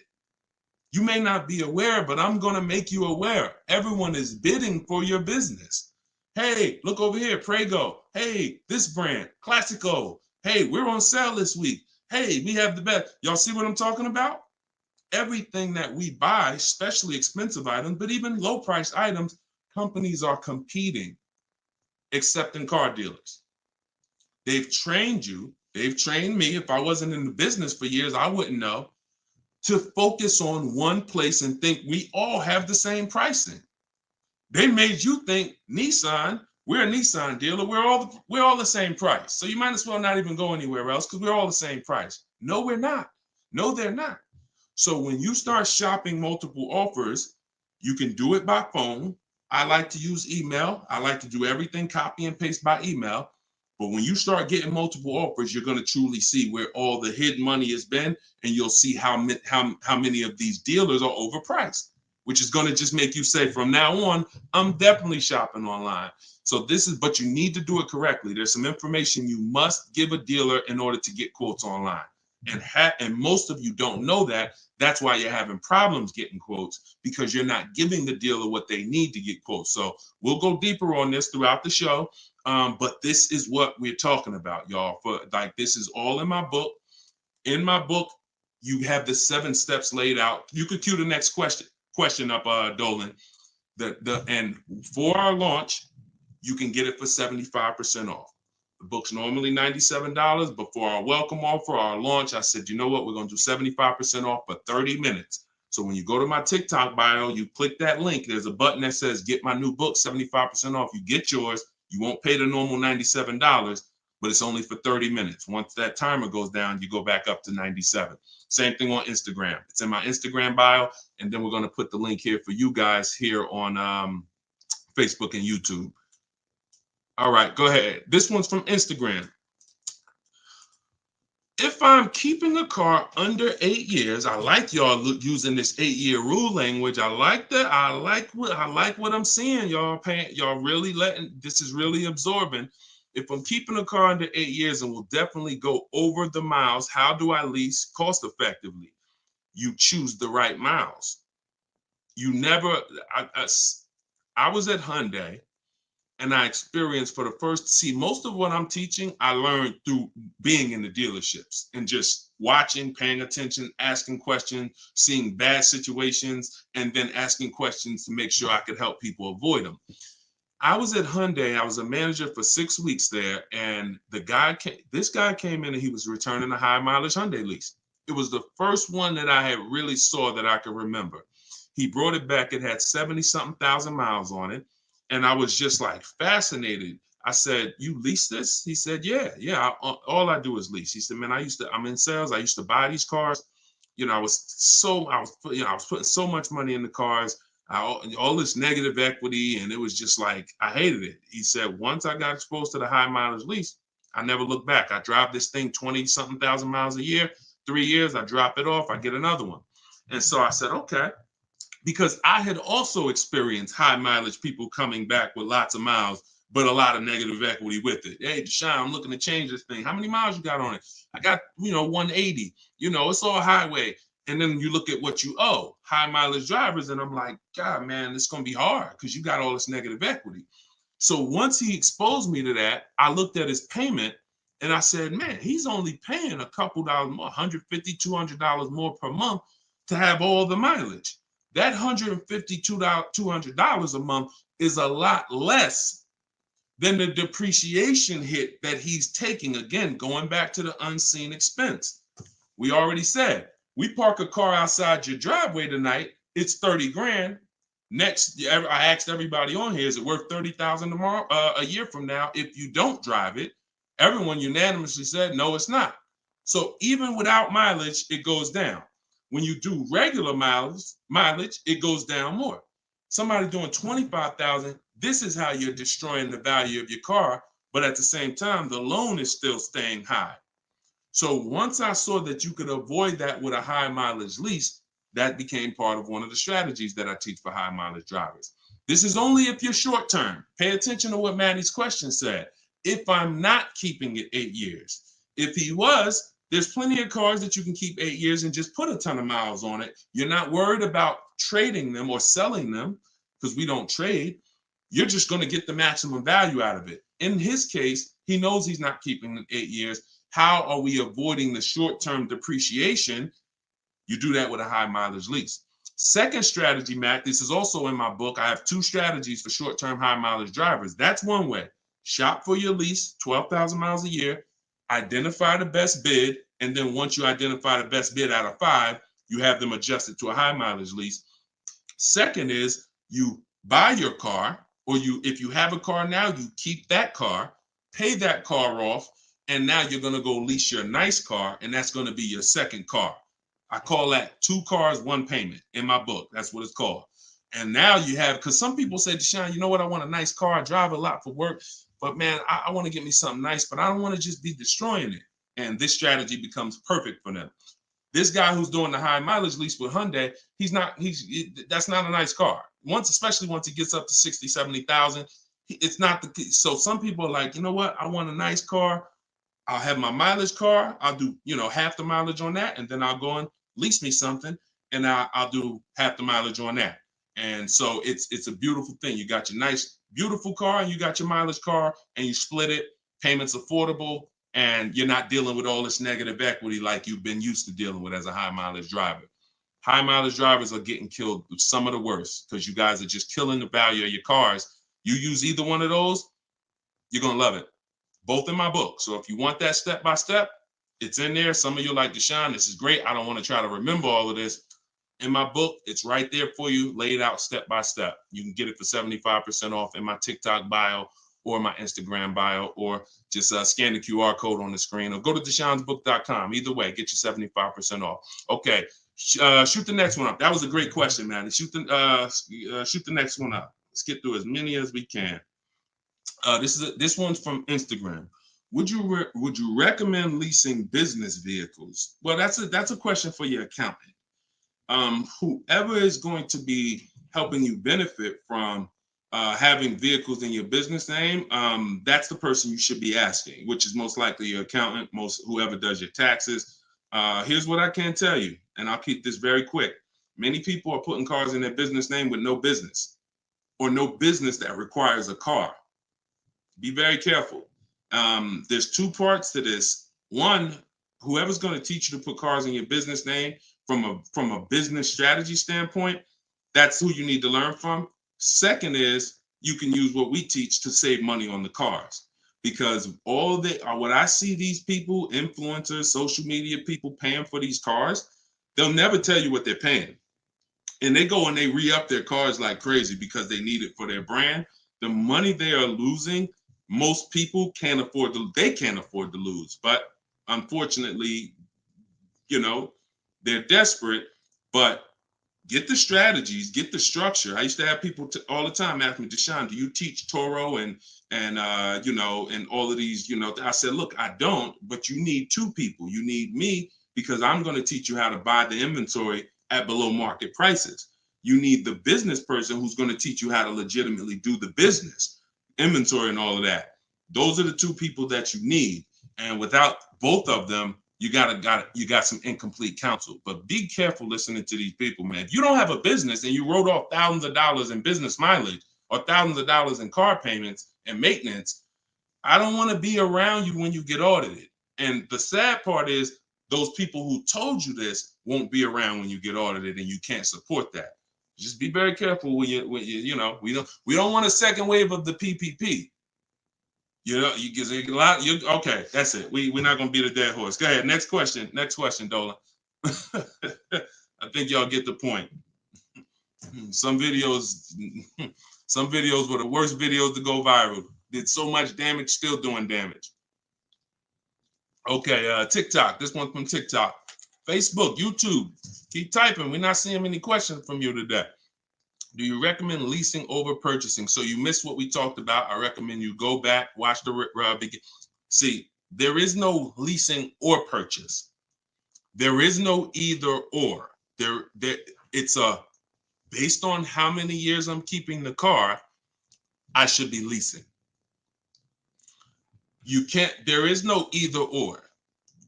You may not be aware, but I'm going to make you aware. Everyone is bidding for your business. Hey, look over here, Prego. Hey, this brand, Classico. Hey, we're on sale this week. Hey, we have the best. Y'all see what I'm talking about? Everything that we buy, especially expensive items, but even low price items, companies are competing, except in car dealers. They've trained you. They've trained me. If I wasn't in the business for years, I wouldn't know, to focus on one place and think we all have the same pricing. They made you think Nissan, we're a Nissan dealer, we're all the same price. So you might as well not even go anywhere else because we're all the same price. No, we're not. No, they're not. So when you start shopping multiple offers, you can do it by phone. I like to use email. I like to do everything copy and paste by email. But when you start getting multiple offers, you're going to truly see where all the hidden money has been, and you'll see how many of these dealers are overpriced, which is going to just make you say, from now on, I'm definitely shopping online. So but you need to do it correctly. There's some information you must give a dealer in order to get quotes online. And most of you don't know that. That's why you're having problems getting quotes, because you're not giving the dealer what they need to get quotes. So we'll go deeper on this throughout the show. But this is what we're talking about, y'all. This is all in my book. In my book, you have the 7 steps laid out. You could cue the next question up, Dolan. And for our launch, you can get it for 75% off. The book's normally $97, but for our welcome offer, our launch, I said, you know what? We're going to do 75% off for 30 minutes. So when you go to my TikTok bio, you click that link. There's a button that says, get my new book, 75% off. You get yours. You won't pay the normal $97, but it's only for 30 minutes. Once that timer goes down, you go back up to 97. Same thing on Instagram. It's in my Instagram bio. And then we're going to put the link here for you guys here on Facebook and YouTube. All right, go ahead. This one's from Instagram. If I'm keeping a car under 8 years, I like y'all using this 8-year rule language. I like that. I like what I'm seeing, y'all. Y'all really this is really absorbing. If I'm keeping a car under 8 years and will definitely go over the miles, how do I lease cost effectively? You choose the right miles. You never. I was at Hyundai. And I experienced most of what I'm teaching, I learned through being in the dealerships and just watching, paying attention, asking questions, seeing bad situations, and then asking questions to make sure I could help people avoid them. I was at Hyundai. I was a manager for 6 weeks there. And this guy came in and he was returning a high mileage Hyundai lease. It was the first one that I had really saw that I could remember. He brought it back. It had 70-something thousand miles on it. And I was just like fascinated. I said, you lease this? He said, yeah. All I do is lease. He said, man, I'm in sales. I used to buy these cars. You know, I was putting so much money in the cars, all this negative equity. And it was just like, I hated it. He said, once I got exposed to the high mileage lease, I never looked back. I drive this thing 20-something thousand miles a year, 3 years, I drop it off, I get another one. And so I said, okay. Because I had also experienced high mileage people coming back with lots of miles, but a lot of negative equity with it. Hey, Deshone, I'm looking to change this thing. How many miles you got on it? I got, 180. It's all highway. And then you look at what you owe, high mileage drivers. And I'm like, God, man, it's going to be hard because you got all this negative equity. So once he exposed me to that, I looked at his payment and I said, man, he's only paying a couple dollars more, $150, $200 more per month to have all the mileage. That $150, $200 a month is a lot less than the depreciation hit that he's taking. Again, going back to the unseen expense. We already said, we park a car outside your driveway tonight, it's 30 grand. Next, I asked everybody on here, is it worth 30,000 tomorrow, a year from now? If you don't drive it, everyone unanimously said, no, it's not. So even without mileage, it goes down. When you do regular mileage, it goes down more. Somebody doing 25,000, this is how you're destroying the value of your car. But at the same time, the loan is still staying high. So once I saw that you could avoid that with a high mileage lease, that became part of one of the strategies that I teach for high mileage drivers. This is only if you're short term. Pay attention to what Maddie's question said. If I'm not keeping it 8 years. If he was, there's plenty of cars that you can keep 8 years and just put a ton of miles on it. You're not worried about trading them or selling them because we don't trade. You're just going to get the maximum value out of it. In his case, he knows he's not keeping it 8 years. How are we avoiding the short-term depreciation? You do that with a high mileage lease. Second strategy, Matt, this is also in my book. I have 2 strategies for short-term high mileage drivers. That's one way. Shop for your lease, 12,000 miles a year, identify the best bid, and then once you identify the best bid out of 5, you have them adjusted to a high mileage lease. Second is you buy your car, or if you have a car now, you keep that car, pay that car off, and now you're going to go lease your nice car, and that's going to be your second car. I call that 2 cars, 1 payment in my book. That's what it's called. And now you have, because some people say, Deshone, you know what? I want a nice car. I drive a lot for work, but man, I want to get me something nice, but I don't want to just be destroying it. And this strategy becomes perfect for them. This guy who's doing the high mileage lease with Hyundai, that's not a nice car. Especially once it gets up to 60, 70,000, it's not so some people are like, you know what? I want a nice car. I'll have my mileage car. I'll do, half the mileage on that. And then I'll go and lease me something and I'll do half the mileage on that. And so it's a beautiful thing. You got your nice, beautiful car and you got your mileage car and you split it, payments affordable, and you're not dealing with all this negative equity like you've been used to dealing with as a high mileage driver. High mileage drivers are getting killed with some of the worst because you guys are just killing the value of your cars. You use either one of those, you're going to love it. Both in my book. So if you want that step by step, it's in there. Some of you are like, Deshone, this is great. I don't want to try to remember all of this. In my book, it's right there for you, laid out step by step. You can get it for 75% off in my TikTok bio or my Instagram bio, or just scan the QR code on the screen, or go to deshonesbook.com. Either way, get you 75% off. Okay, shoot the next one up. That was a great question, man. Shoot the next one up. Let's get through as many as we can. This one's from Instagram. Would you recommend leasing business vehicles? Well, that's a question for your accountant. Whoever is going to be helping you benefit from having vehicles in your business name, that's the person you should be asking, which is most likely your accountant, whoever does your taxes. Here's what I can tell you, and I'll keep this very quick. Many people are putting cars in their business name with no business, or no business that requires a car. Be very careful. There's 2 parts to this. One, whoever's going to teach you to put cars in your business name from a business strategy standpoint, that's who you need to learn from. Second is you can use what we teach to save money on the cars, because what I see these people, influencers, social media people paying for these cars, they'll never tell you what they're paying. And they go and they re-up their cars like crazy because they need it for their brand. The money they are losing, most people can't afford to lose. But unfortunately, they're desperate. But get the strategies, get the structure. I used to have people all the time ask me, Deshone, do you teach Toro and all of these, I said, look, I don't, but you need 2 people. You need me, because I'm going to teach you how to buy the inventory at below market prices. You need the business person who's going to teach you how to legitimately do the business, inventory and all of that. Those are the 2 people that you need. And without both of them, you got some incomplete counsel. But be careful listening to these people, man. If you don't have a business and you wrote off thousands of dollars in business mileage or thousands of dollars in car payments and maintenance, I don't want to be around you when you get audited. And the sad part is those people who told you this won't be around when you get audited, and you can't support that. Just be very careful we don't want a second wave of the PPP. You get a lot. Okay, that's it. We're not gonna beat a dead horse. Go ahead. Next question, Dolan. I think y'all get the point. Some videos were the worst videos to go viral. Did so much damage, still doing damage. Okay, TikTok. This one's from TikTok. Facebook, YouTube. Keep typing. We're not seeing many questions from you today. Do you recommend leasing over purchasing? So you missed what we talked about. I recommend you go back, watch the begin. See, there is no leasing or purchase. There is no either or. It's a based on how many years I'm keeping the car, I should be leasing. You can't, there is no either or.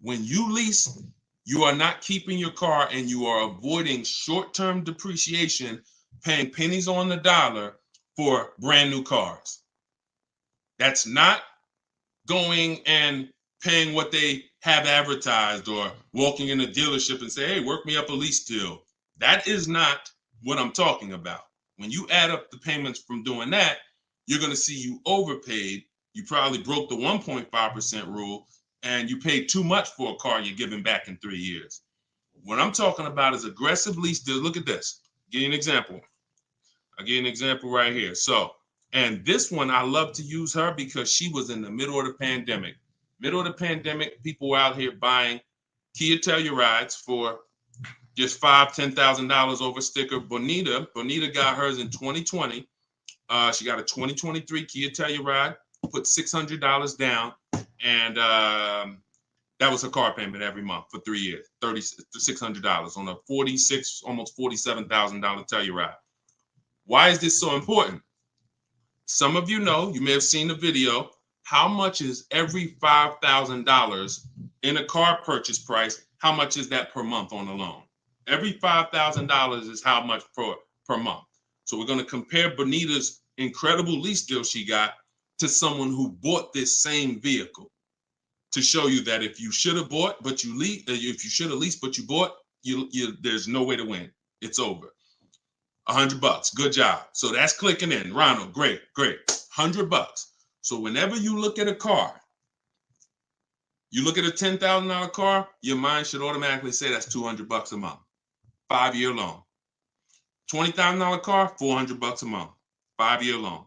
When you lease, you are not keeping your car and you are avoiding short-term depreciation, paying pennies on the dollar for brand new cars. That's not going and paying what they have advertised or walking in a dealership and say, hey, work me up a lease deal. That is not what I'm talking about. When you add up the payments from doing that, you're going to see you overpaid. You probably broke the 1.5% rule and you paid too much for a car you're giving back in 3 years. What I'm talking about is aggressive lease deal. Look at this. Give you an example. I'll give you an example right here. So, and this one, I love to use her because she was in the middle of the pandemic. Middle of the pandemic, people were out here buying Kia Tellurides for just $5,000, $10,000 over sticker. Bonita got hers in 2020. She got a 2023 Kia Telluride, put $600 down, and that was her car payment every month for 3 years, $600 on a $46,000, almost $47,000 Telluride. Why is this so important? Some of you know, you may have seen the video, how much is every $5,000 in a car purchase price? How much is that per month on a loan? Every $5,000 is how much per month. So we're going to compare Bonita's incredible lease deal she got to someone who bought this same vehicle to show you that if you should have bought, but you lease, if you should have leased, but you bought, there's no way to win. It's over. $100. Good job. So that's clicking in. Ronald, great. $100. So whenever you look at a car, you look at a $10,000 car, your mind should automatically say that's $200 a month. 5-year loan. $20,000 car, $400 a month. 5-year loan.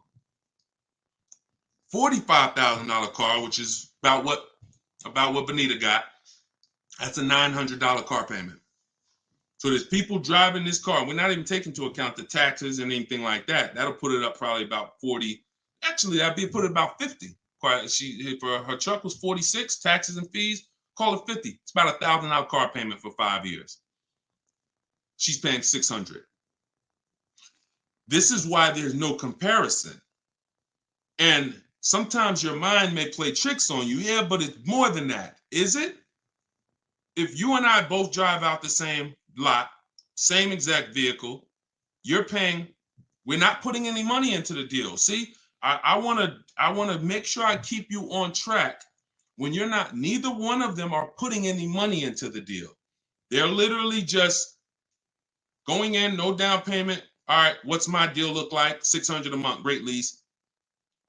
$45,000 car, which is about what Bonita got, that's a $900 car payment. So there's people driving this car. We're not even taking into account the taxes and anything like that. That'll put it up probably about 40. Actually, that'd be put it about 50. For her truck was 46, taxes and fees, call it 50. It's about $1,000 car payment for 5 years. She's paying $600. This is why there's no comparison. And sometimes your mind may play tricks on you. Yeah, but it's more than that. Is it? If you and I both drive out the same lot, same exact vehicle, you're paying, we're not putting any money into the deal. See, I want to make sure I keep you on track when you're not, neither one of them are putting any money into the deal. They're literally just going in, no down payment. All right, what's my deal look like? $600 a month, great lease.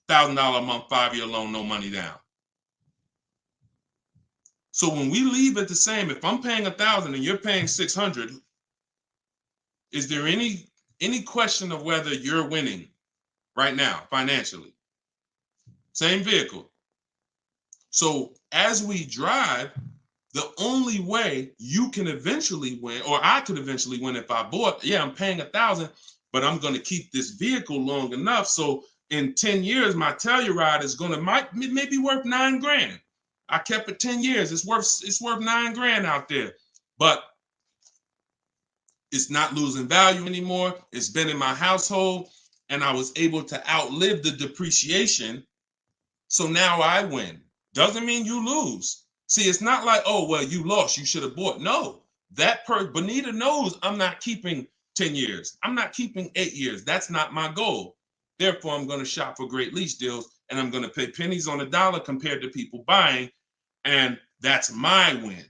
$1,000 a month, 5-year loan, no money down. So when we leave it the same, if I'm paying $1,000 and you're paying $600, is there any question of whether you're winning right now financially? Same vehicle. So as we drive, the only way you can eventually win, or I could eventually win if I bought, yeah, I'm paying $1,000, but I'm going to keep this vehicle long enough so in 10 years my Telluride is going to maybe worth $9,000. I kept it 10 years. It's worth $9,000 out there, but it's not losing value anymore. It's been in my household and I was able to outlive the depreciation. So now I win. Doesn't mean you lose. See, it's not like, oh, well, you lost, you should have bought. No, Bonita knows I'm not keeping 10 years. I'm not keeping 8 years. That's not my goal. Therefore, I'm going to shop for great lease deals and I'm going to pay pennies on the dollar compared to people buying. And that's my win.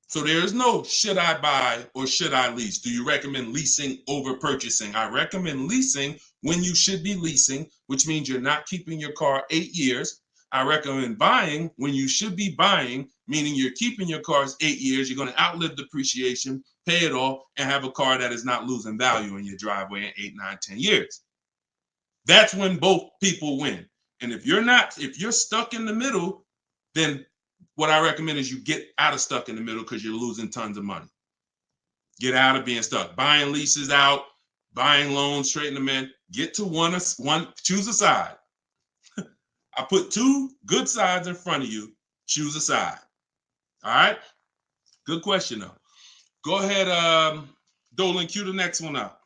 So there is no should I buy or should I lease? Do you recommend leasing over purchasing? I recommend leasing when you should be leasing, which means you're not keeping your car 8 years. I recommend buying when you should be buying, meaning you're keeping your cars 8 years. You're going to outlive depreciation, pay it off, and have a car that is not losing value in your driveway in 8, 9, 10 years. That's when both people win. And if you're stuck in the middle, then what I recommend is you get out of stuck in the middle because you're losing tons of money. Get out of being stuck. Buying leases out, buying loans, straighten them in. Get to one, choose a side. I put 2 good sides in front of you. Choose a side. All right? Good question, though. Go ahead, Dolan, cue the next one up.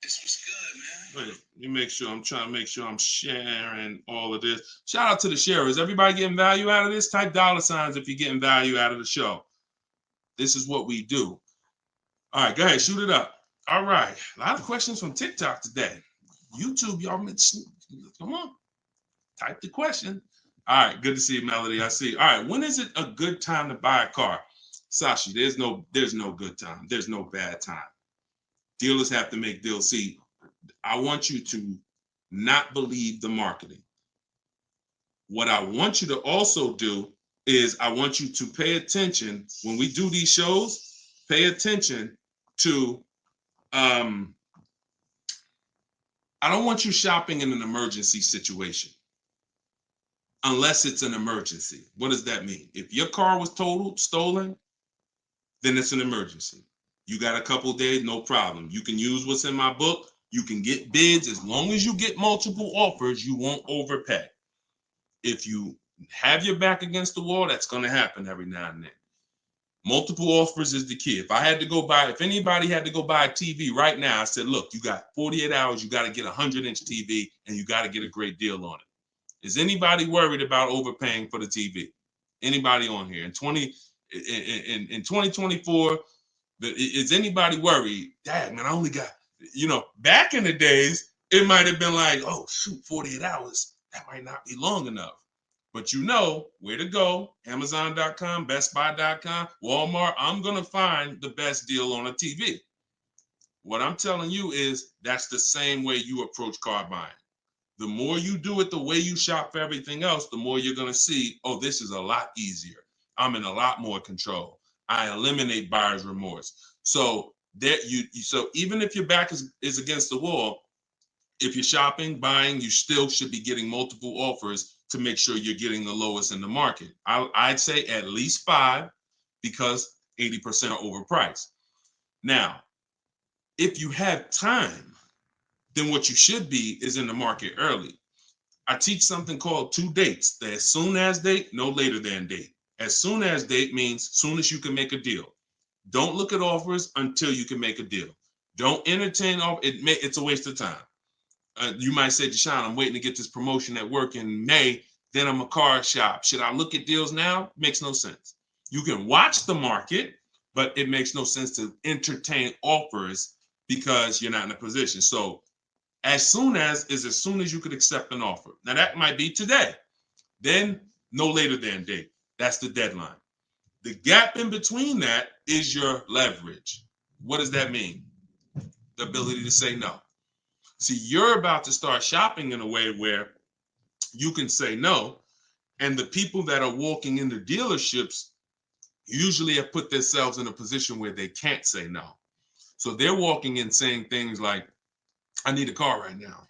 This was good, man. Wait, let me make sure. I'm trying to make sure I'm sharing all of this. Shout out to the sharers. Everybody getting value out of this? Type $ if you're getting value out of the show. This is what we do. All right, go ahead, shoot it up. All right, a lot of questions from TikTok today. YouTube, y'all, come on, type the question. All right, good to see you, Melody. I see. All right, when is it a good time to buy a car? Sashi, there's no good time. There's no bad time. Dealers have to make deals. See, I want you to not believe the marketing. What I want you to also do is I want you to pay attention when we do these shows. Pay attention to I don't want you shopping in an emergency situation unless it's an emergency. What does that mean? If your car was totaled, stolen, then it's an emergency. You got a couple days, no problem. You can use what's in my book. You can get bids. As long as you get multiple offers, you won't overpay. If you have your back against the wall, that's going to happen every now and then. Multiple offers is the key. If anybody had to go buy a TV right now, I said, look, you got 48 hours, you got to get a 100-inch TV, and you got to get a great deal on it. Is anybody worried about overpaying for the TV? Anybody on here? In 2024, is anybody worried? Dad, man, I only got, back in the days, it might have been like, oh, shoot, 48 hours. That might not be long enough. But you know where to go. Amazon.com, BestBuy.com, Walmart. I'm going to find the best deal on a TV. What I'm telling you is that's the same way you approach car buying. The more you do it the way you shop for everything else, the more you're going to see, oh, this is a lot easier. I'm in a lot more control. I eliminate buyer's remorse. So so even if your back is against the wall, if you're shopping, buying, you still should be getting multiple offers to make sure you're getting the lowest in the market. I'd say at least 5 because 80% are overpriced. Now, if you have time, then what you should be is in the market early. I teach something called 2 dates. The as soon as date, no later than date. As soon as date means soon as you can make a deal. Don't look at offers until you can make a deal. Don't entertain it's a waste of time. You might say, Deshone, I'm waiting to get this promotion at work in May. Then I'm a car shop. Should I look at deals now? Makes no sense. You can watch the market, but it makes no sense to entertain offers because you're not in a position. So as soon as you could accept an offer. Now that might be today. Then no later than date. That's the deadline. The gap in between that is your leverage. What does that mean? The ability to say no. See, you're about to start shopping in a way where you can say no, and the people that are walking into dealerships usually have put themselves in a position where they can't say no. So they're walking in saying things like, I need a car right now.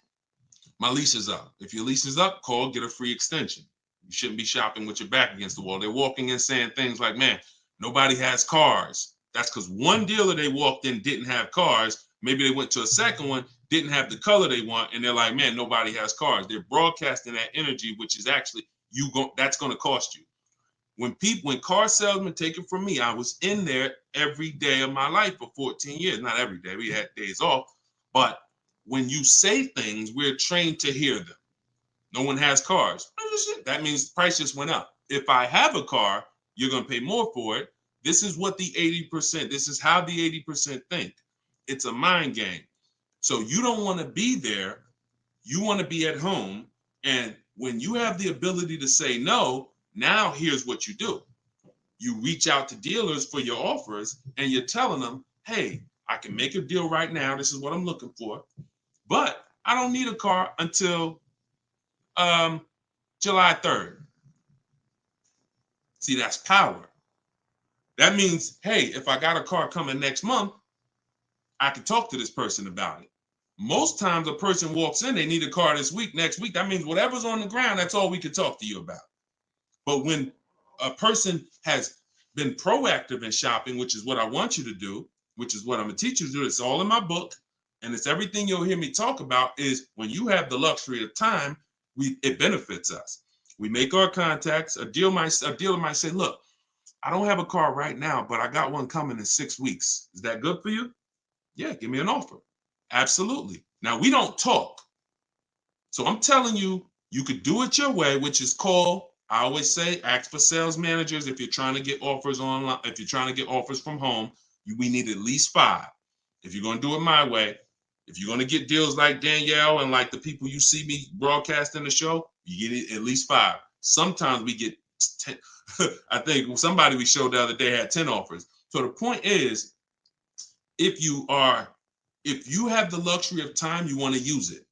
My lease is up. If your lease is up, call, get a free extension. You shouldn't be shopping with your back against the wall. They're walking in saying things like, man, nobody has cars. That's because one dealer they walked in didn't have cars. Maybe they went to a second one, didn't have the color they want, and they're like, man, nobody has cars. They're broadcasting that energy, which is actually that's going to cost you. When car salesmen take it from me, I was in there every day of my life for 14 years. Not every day, we had days off, but when you say things, we're trained to hear them. No one has cars. That means the price just went up. If I have a car, you're going to pay more for it. This is what the 80%, this is how the 80% think. It's a mind game. So you don't want to be there. You want to be at home. And when you have the ability to say no, now here's what you do. You reach out to dealers for your offers and you're telling them, hey, I can make a deal right now. This is what I'm looking for. But I don't need a car until July 3rd. See, that's power. That means, hey, if I got a car coming next month, I can talk to this person about it. Most times a person walks in, they need a car this week, next week. That means whatever's on the ground, that's all we can talk to you about. But when a person has been proactive in shopping, which is what I want you to do, which is what I'm going to teach you to do, it's all in my book, and it's everything you'll hear me talk about, is when you have the luxury of time, it benefits us. We make our contacts. A dealer might say, look, I don't have a car right now, but I got one coming in 6 weeks. Is that good for you? Yeah, give me an offer. Absolutely. Now, we don't talk. So I'm telling you, you could do it your way, which is call. I always say, ask for sales managers if you're trying to get offers online. If you're trying to get offers from home, we need at least 5. If you're going to do it my way, if you're going to get deals like Danielle and like the people you see me broadcasting the show, you get it at least 5. Sometimes we get 10. I think somebody we showed the other day had 10 offers. So the point is, if you have the luxury of time, you want to use it.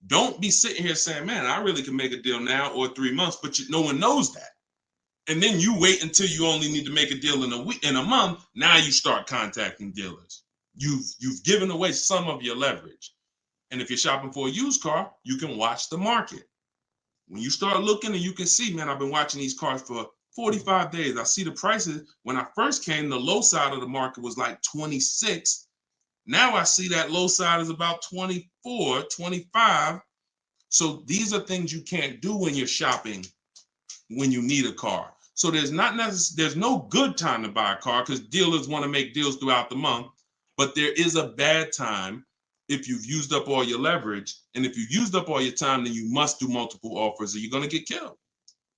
Don't be sitting here saying, man, I really can make a deal now or 3 months, but no one knows that. And then you wait until you only need to make a deal in a month. Now you start contacting dealers. You've given away some of your leverage. And if you're shopping for a used car, you can watch the market. When you start looking and you can see, man, I've been watching these cars for 45 days. I see the prices. When I first came, the low side of the market was like 26. Now I see that low side is about 24, 25. So these are things you can't do when you're shopping when you need a car. So there's no good time to buy a car because dealers want to make deals throughout the month. But there is a bad time if you've used up all your leverage. And if you've used up all your time, then you must do multiple offers or you're going to get killed.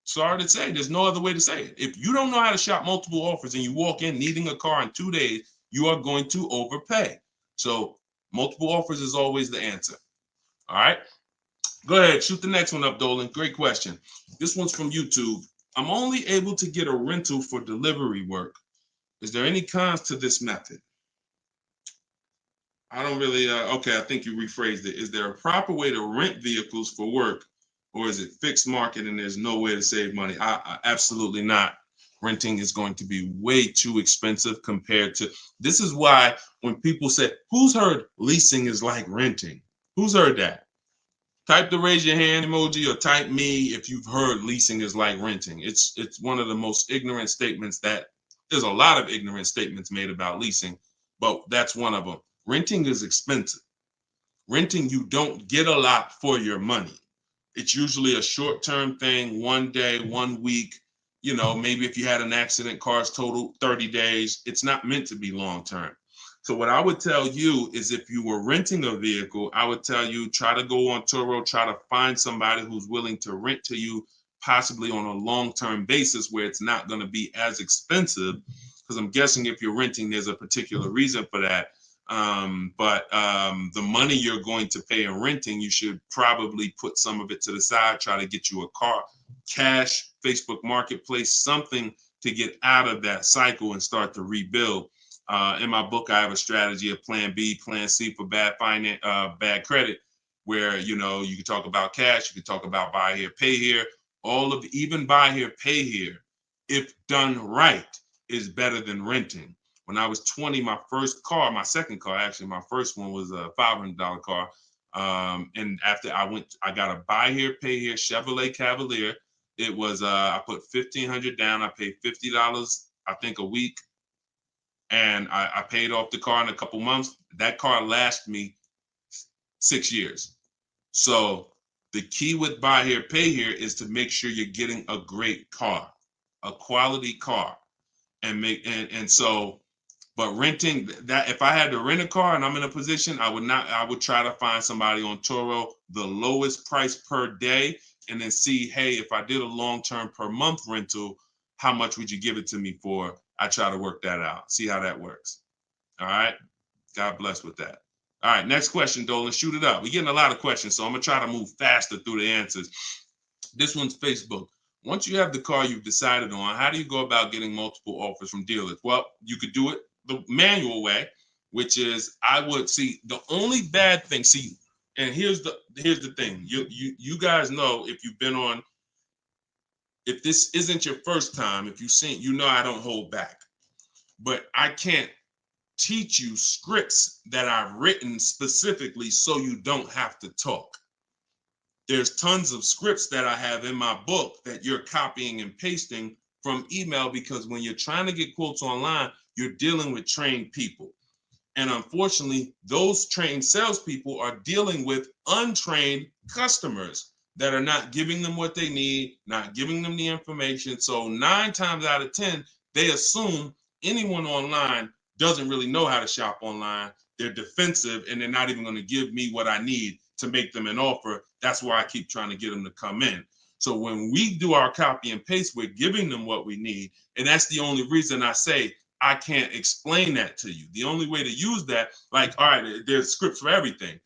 Sorry to say, there's no other way to say it. If you don't know how to shop multiple offers and you walk in needing a car in 2 days, you are going to overpay. So multiple offers is always the answer. All right. Go ahead, shoot the next one up, Dolan. Great question. This one's from YouTube. I'm only able to get a rental for delivery work. Is there any cons to this method? I don't really, okay, I think you rephrased it. Is there a proper way to rent vehicles for work, or is it fixed market and there's no way to save money? Absolutely not. Renting is going to be way too expensive compared to, this is why when people say, who's heard leasing is like renting? Who's heard that? Type the raise your hand emoji or type me if you've heard leasing is like renting. It's one of the most ignorant statements that there's a lot of ignorant statements made about leasing, but that's one of them. Renting is expensive. Renting, you don't get a lot for your money. It's usually a short-term thing, 1 day, 1 week. You know, maybe if you had an accident, cars total 30 days. It's not meant to be long-term. So what I would tell you is if you were renting a vehicle, I would tell you try to go on Turo, try to find somebody who's willing to rent to you, possibly on a long-term basis where it's not going to be as expensive. Because I'm guessing if you're renting, there's a particular reason for that. But the money you're going to pay in renting, you should probably put some of it to the side, try to get you a car, cash, Facebook Marketplace, something to get out of that cycle and start to rebuild. In my book, I have a strategy of plan B, plan C for bad credit, where, you know, you can talk about cash, you can talk about buy here, pay here, even buy here, pay here, if done right, is better than renting. When I was 20, my second car, actually, my first one was a $500 car. And after I got a buy here, pay here Chevrolet Cavalier. It was, I put $1,500 down. I paid $50, I think, a week. And I paid off the car in a couple months. That car lasted me 6 years. So the key with buy here, pay here is to make sure you're getting a great car, a quality car, but renting, that if I had to rent a car and I'm in a position, I would try to find somebody on Turo, the lowest price per day, and then see, hey, if I did a long-term per month rental, how much would you give it to me for? I try to work that out, see how that works. All right. God bless with that. All right. Next question, Dolan. Shoot it up. We're getting a lot of questions, so I'm going to try to move faster through the answers. This one's Facebook. Once you have the car you've decided on, how do you go about getting multiple offers from dealers? Well, you could do it the manual way, which is I would see the only bad thing. See, and here's the thing. You guys know if you've been on, if this isn't your first time, if you've seen, you know I don't hold back. But I can't teach you scripts that I've written specifically so you don't have to talk. There's tons of scripts that I have in my book that you're copying and pasting from email, because when you're trying to get quotes online, you're dealing with trained people. And unfortunately, those trained salespeople are dealing with untrained customers that are not giving them what they need, not giving them the information. So 9 times out of 10, they assume anyone online doesn't really know how to shop online. they're defensive and they're not even going to give me what I need to make them an offer. That's why I keep trying to get them to come in. So when we do our copy and paste, we're giving them what we need. And that's the only reason I say I can't explain that to you. The only way to use that, like, all right, there's scripts for everything.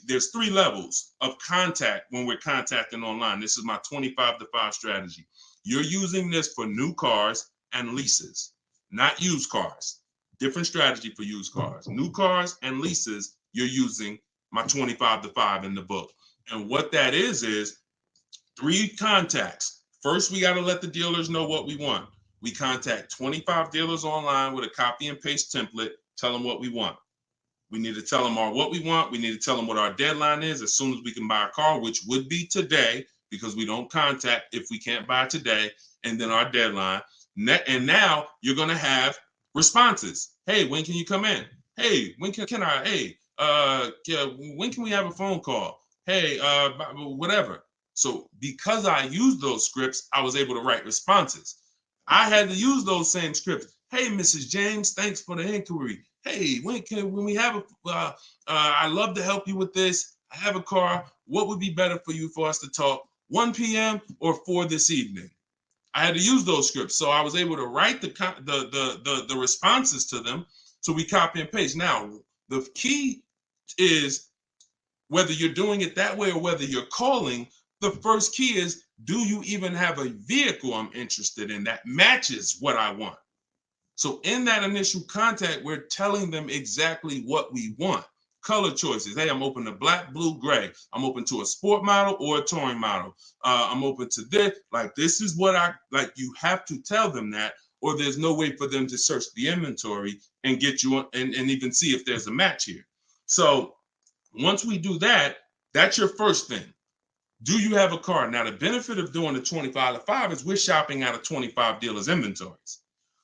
There's 3 levels of contact when we're contacting online. This is my 25-to-5 strategy. You're using this for new cars and leases, not used cars. Different strategy for used cars. New cars and leases, you're using my 25-to-5 in the book. And what that is 3 contacts. First, we got to let the dealers know what we want. We contact 25 dealers online with a copy and paste template, tell them what we want. We need to tell them what we want. We need to tell them what our deadline is as soon as we can buy a car, which would be today, because we don't contact if we can't buy today, and then our deadline. And now you're going to have responses. Hey, when can you come in? Hey, when can I? Hey, when can we have a phone call? Hey, whatever. So because I used those scripts, I was able to write responses. I had to use those same scripts. Hey, Mrs. James, thanks for the inquiry. Hey, when we have I'd love to help you with this. I have a car. What would be better for you for us to talk? 1 p.m. or 4 this evening? I had to use those scripts. So I was able to write the responses to them. So we copy and paste. Now, the key is whether you're doing it that way or whether you're calling, the first key is, do you even have a vehicle I'm interested in that matches what I want? So in that initial contact, we're telling them exactly what we want. Color choices. Hey, I'm open to black, blue, gray. I'm open to a sport model or a touring model. I'm open to this. Like, this is what I like. You have to tell them that, or there's no way for them to search the inventory and get you and even see if there's a match here. So once we do that, that's your first thing. Do you have a car? Now, the benefit of doing the 25-to-5 is we're shopping out of 25 dealers' inventories.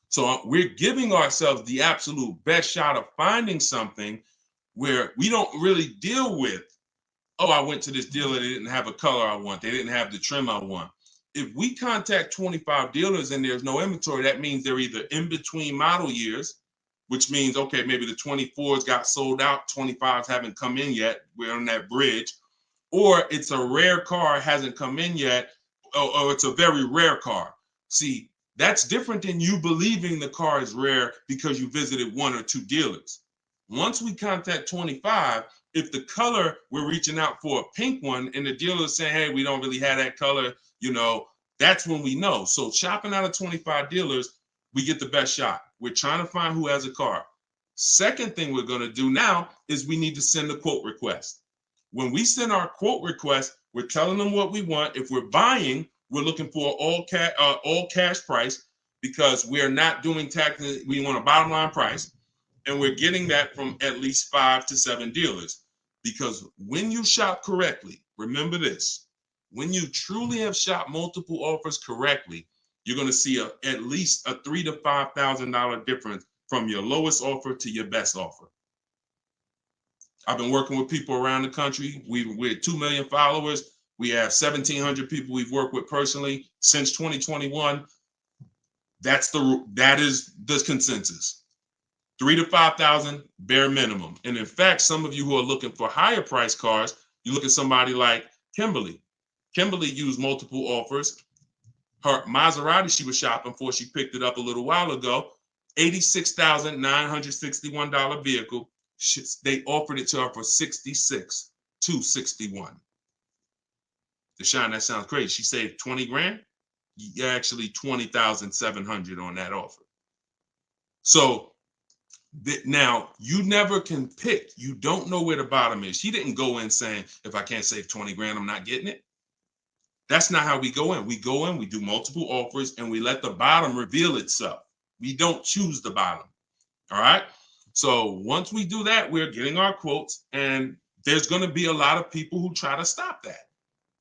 So we're giving ourselves the absolute best shot of finding something where we don't really deal with, oh, I went to this dealer, they didn't have a color I want, they didn't have the trim I want. If we contact 25 dealers and there's no inventory, that means they're either in between model years, which means, okay, maybe the 24s got sold out, 25s haven't come in yet, we're on that bridge, or it's a rare car, hasn't come in yet, or it's a very rare car. See, that's different than you believing the car is rare because you visited 1 or 2 dealers. Once we contact 25, if the color, we're reaching out for a pink one and the dealer is saying, hey, we don't really have that color, that's when we know. So shopping out of 25 dealers, we get the best shot. We're trying to find who has a car. Second thing we're going to do now is we need to send a quote request. When we send our quote request, we're telling them what we want. If we're buying, we're looking for all cash price because we're not doing taxes. We want a bottom line price. And we're getting that from at least 5 to 7 dealers. Because when you shop correctly, remember this, when you truly have shopped multiple offers correctly, you're going to see at least a $3,000 to $5,000 difference from your lowest offer to your best offer. I've been working with people around the country. We're 2 million followers. We have 1,700 people we've worked with personally since 2021. That is the consensus. 3,000 to 5,000 bare minimum. And in fact, some of you who are looking for higher price cars, you look at somebody like Kimberly. Kimberly used multiple offers. Her Maserati she was shopping for, she picked it up a little while ago, $86,961 vehicle. They offered it to her for $66,261. Deshone, that sounds crazy. She saved 20 grand. Actually, 20,700 on that offer. So now you never can pick. You don't know where the bottom is. She didn't go in saying, if I can't save 20 grand, I'm not getting it. That's not how we go in. We go in, we do multiple offers, and we let the bottom reveal itself. We don't choose the bottom. All right. So once we do that, we're getting our quotes, and there's going to be a lot of people who try to stop that.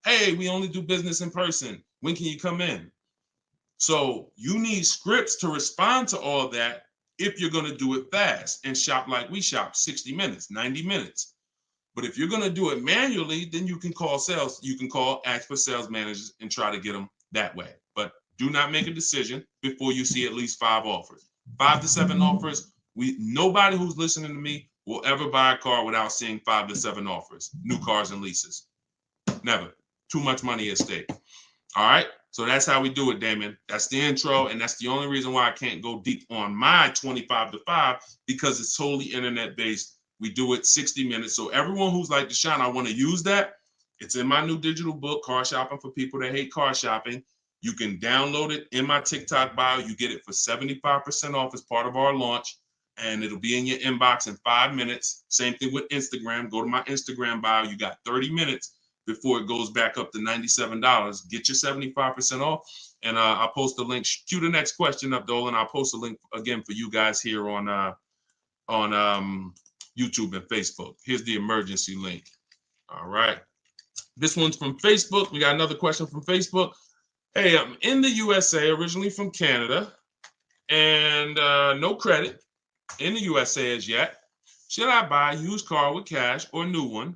Hey, we only do business in person. When can you come in? So you need scripts to respond to all that if you're going to do it fast and shop like we shop, 60 minutes, 90 minutes. But if you're going to do it manually, then you can call sales. You can ask for sales managers and try to get them that way. But do not make a decision before you see at least 5 offers. 5 to 7 offers. Nobody who's listening to me will ever buy a car without seeing 5 to 7 offers, new cars and leases. Never. Too much money at stake. All right. So that's how we do it, Damon. That's the intro. And that's the only reason why I can't go deep on my 25 to 5, because it's totally internet based. We do it 60 minutes. So everyone who's like, Deshone, I want to use that. It's in my new digital book, Car Shopping for People That Hate Car Shopping. You can download it in my TikTok bio. You get it for 75% off as part of our launch. And it'll be in your inbox in 5 minutes. Same thing with Instagram. Go to my Instagram bio. You got 30 minutes before it goes back up to $97. Get your 75% off. And I'll post a link. Cue the next question up, Dolan. I'll post a link again for you guys here on YouTube and Facebook. Here's the emergency link. All right. This one's from Facebook. We got another question from Facebook. Hey, I'm in the USA, originally from Canada, and no credit in the USA as yet. Should I buy a used car with cash or a new one?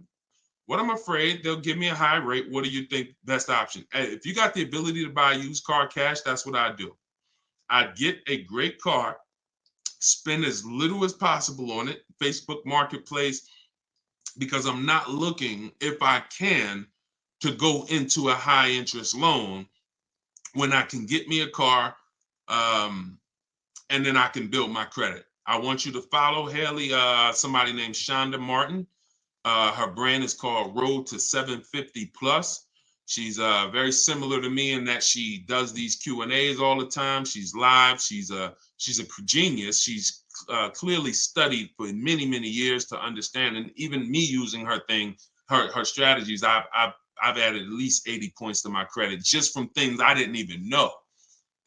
What I'm afraid they'll give me a high rate. What do you think best option? Hey, if you got the ability to buy a used car cash, that's what I do. I'd get a great car, spend as little as possible on it, Facebook Marketplace, because I'm not looking, if I can, to go into a high interest loan when I can get me a car and then I can build my credit. I want you to follow Haley, somebody named Shonda Martin. Her brand is called Road to 750 Plus. She's very similar to me in that she does these Q&As all the time. She's live. She's a genius. She's clearly studied for many, many years to understand. And even me using her thing, her strategies, I've added at least 80 points to my credit just from things I didn't even know.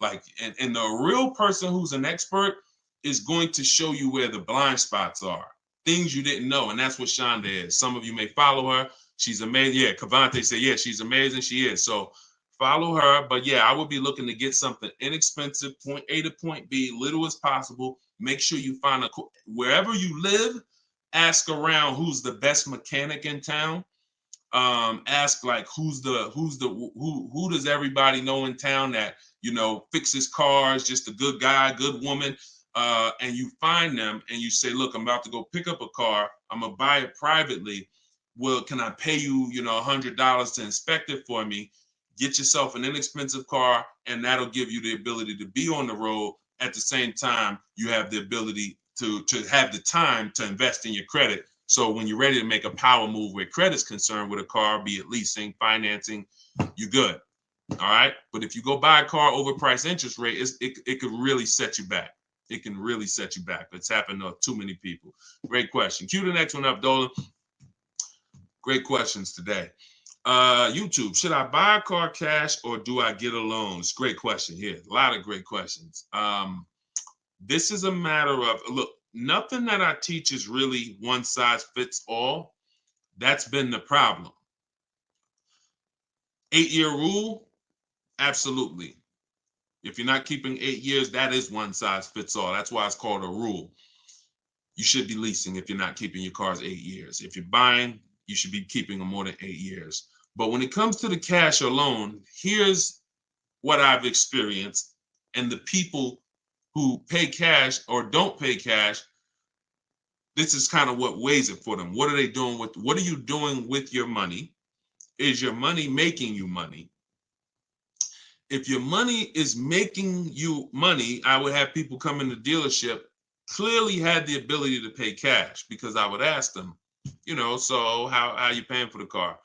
Like, and the real person who's an expert is going to show you where the blind spots are, things you didn't know. And that's what Shonda is. Some of you may follow her. She's amazing. Yeah, Cavante said, yeah, she's amazing. She is. So follow her. But yeah, I would be looking to get something inexpensive, point A to point B, little as possible. Make sure you find wherever you live, ask around who's the best mechanic in town. Ask like who does everybody know in town that, you know, fixes cars, just a good guy, good woman. And you find them and you say, look, I'm about to go pick up a car. I'm gonna buy it privately. Well, can I pay you, you know, $100 to inspect it for me? Get yourself an inexpensive car, and that'll give you the ability to be on the road. At the same time, you have the ability to have the time to invest in your credit. So when you're ready to make a power move where credit's concerned with a car, be it leasing, financing, you're good. All right. But if you go buy a car overpriced interest rate, it could really set you back. It can really set you back. It's happened to too many people. Great question. Cue the next one up, Dolan. Great questions today. YouTube, should I buy a car cash or do I get a loan? It's a great question here. A lot of great questions. This is a matter of, look, nothing that I teach is really one size fits all. That's been the problem. 8-year rule, absolutely. If you're not keeping 8 years, that is one size fits all. That's why it's called a rule. You should be leasing if you're not keeping your cars 8 years. If you're buying, you should be keeping them more than 8 years. But when it comes to the cash or loan, here's what I've experienced. And the people who pay cash or don't pay cash, this is kind of what weighs it for them. What are they doing with, what are you doing with your money? Is your money making you money? If your money is making you money, I would have people come in the dealership, clearly had the ability to pay cash, because I would ask them, you know, so how are you paying for the car?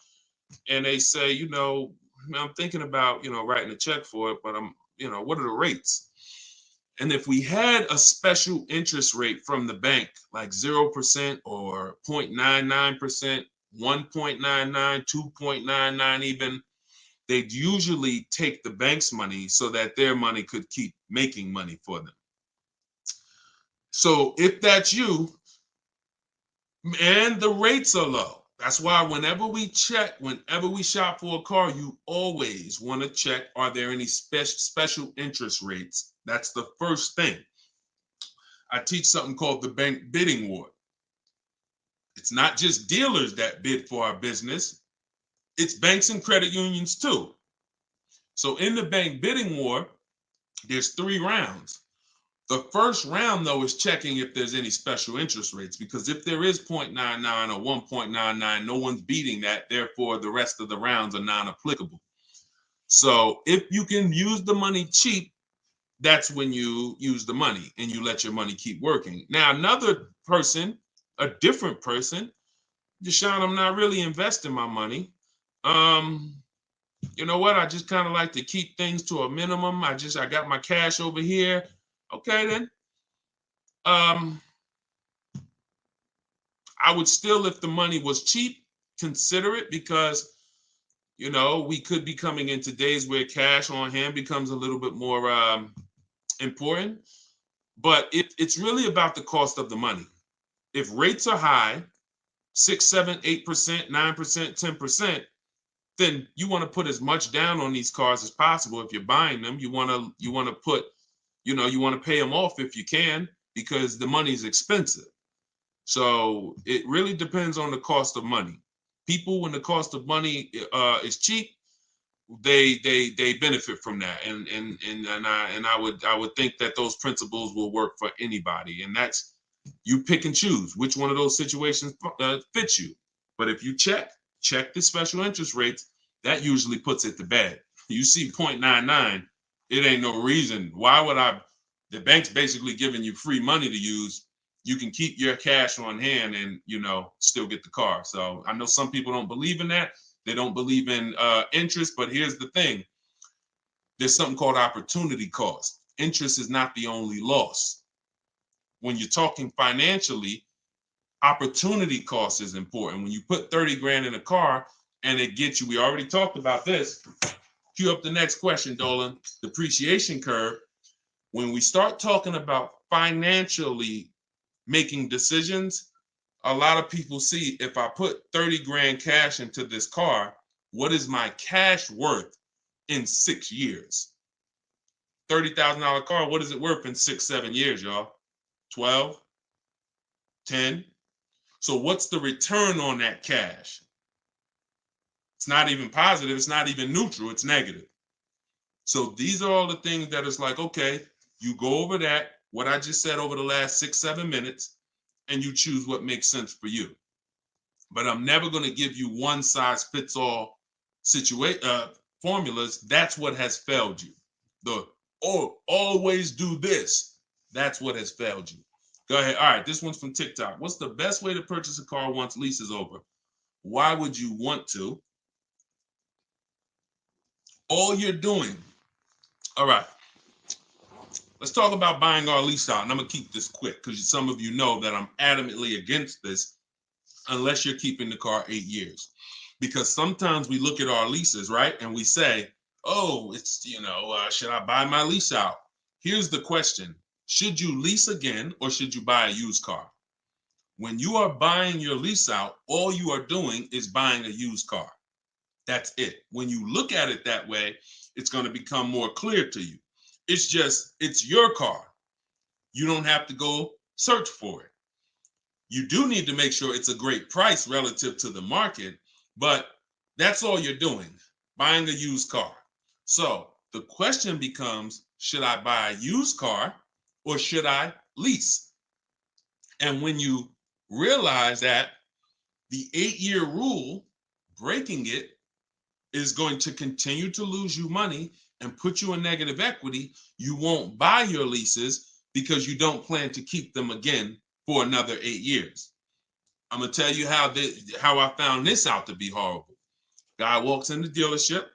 And they say, you know, I'm thinking about, you know, writing a check for it, but I'm, you know, what are the rates? And if we had a special interest rate from the bank, like 0% or 0.99%, 1.99, 2.99 even, they'd usually take the bank's money so that their money could keep making money for them. So if that's you, and the rates are low, that's why whenever we shop for a car, you always want to check, are there any special interest rates? That's the first thing. I teach something called the bank bidding war. It's not just dealers that bid for our business. It's banks and credit unions too. So in the bank bidding war, there's 3 rounds. The first round, though, is checking if there's any special interest rates, because if there is 0.99 or 1.99, no one's beating that. Therefore, the rest of the rounds are non-applicable. So if you can use the money cheap, that's when you use the money and you let your money keep working. Now, another person, a different person, Deshone, I'm not really investing my money. You know what? I just kind of like to keep things to a minimum. I got my cash over here. Okay, then. I would still, if the money was cheap, consider it, because we could be coming into days where cash on hand becomes a little bit more important. But it's really about the cost of the money. If rates are high, 6, 7, 8%, 9%, 10%, then you want to put as much down on these cars as possible. If you're buying them, you want to put, you want to pay them off if you can, because the money is expensive. So it really depends on the cost of money. People, when the cost of money is cheap, they benefit from that, and I would think that those principles will work for anybody, and that's, you pick and choose which one of those situations fits you. But if you check the special interest rates, that usually puts it to bed. You see 0.99, it ain't no reason. Why would the bank's basically giving you free money to use. You can keep your cash on hand and still get the car. So I know some people don't believe in that. They don't believe in interest, but here's the thing. There's something called opportunity cost. Interest is not the only loss. When you're talking financially, opportunity cost is important. When you put 30 grand in a car and it gets you, we already talked about this. Cue up the next question, Dolan. Depreciation curve. When we start talking about financially making decisions, a lot of people see, if I put 30 grand cash into this car, what is my cash worth in 6 years? $30,000 car, what is it worth in 6, 7 years, y'all? 12, 10. So what's the return on that cash? It's not even positive. It's not even neutral. It's negative. So these are all the things that is like, okay, you go over that, what I just said over the last 6, 7 minutes, and you choose what makes sense for you. But I'm never going to give you one size fits all formulas. That's what has failed you. Always do this. That's what has failed you. Go ahead. All right, this one's from TikTok. What's the best way to purchase a car once lease is over? Why would you want to? All you're doing. All right. Let's talk about buying our lease out. And I'm going to keep this quick because some of you know that I'm adamantly against this unless you're keeping the car 8 years. Because sometimes we look at our leases, right? And we say, oh, it's, should I buy my lease out? Here's the question. Should you lease again or should you buy a used car? When you are buying your lease out, all you are doing is buying a used car. That's it. When you look at it that way, it's going to become more clear to you. It's your car. You don't have to go search for it. You do need to make sure it's a great price relative to the market, but that's all you're doing, buying a used car. So the question becomes, should I buy a used car or should I lease? And when you realize that the 8-year rule, breaking it, is going to continue to lose you money and put you in negative equity, you won't buy your leases because you don't plan to keep them again for another 8 years. I'm going to tell you how I found this out to be horrible. Guy walks in the dealership.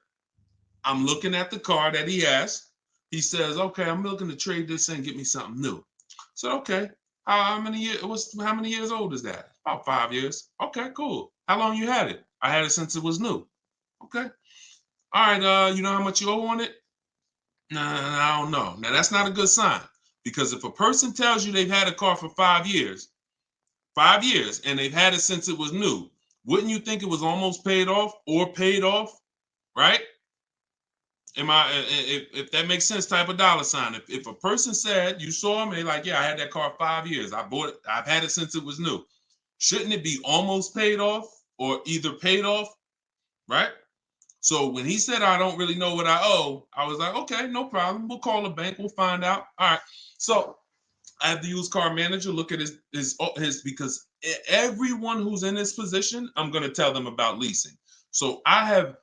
I'm looking at the car that he has. He says, okay, I'm looking to trade this in and get me something new. So, okay, how many years old is that? About 5 years. Okay, cool. How long you had it? I had it since it was new. Okay. All right, you know how much you owe on it? Nah, I don't know. Now, that's not a good sign, because if a person tells you they've had a car for 5 years, and they've had it since it was new, wouldn't you think it was almost paid off or paid off, right? If that makes sense, type of dollar sign. If a person said, you saw me, like, yeah, I had that car 5 years. I bought it. I've had it since it was new. Shouldn't it be almost paid off or either paid off, right? So when he said, I don't really know what I owe, I was like, okay, no problem. We'll call the bank. We'll find out. All right. So I have the used car manager look at his because everyone who's in this position, I'm going to tell them about leasing. So I'm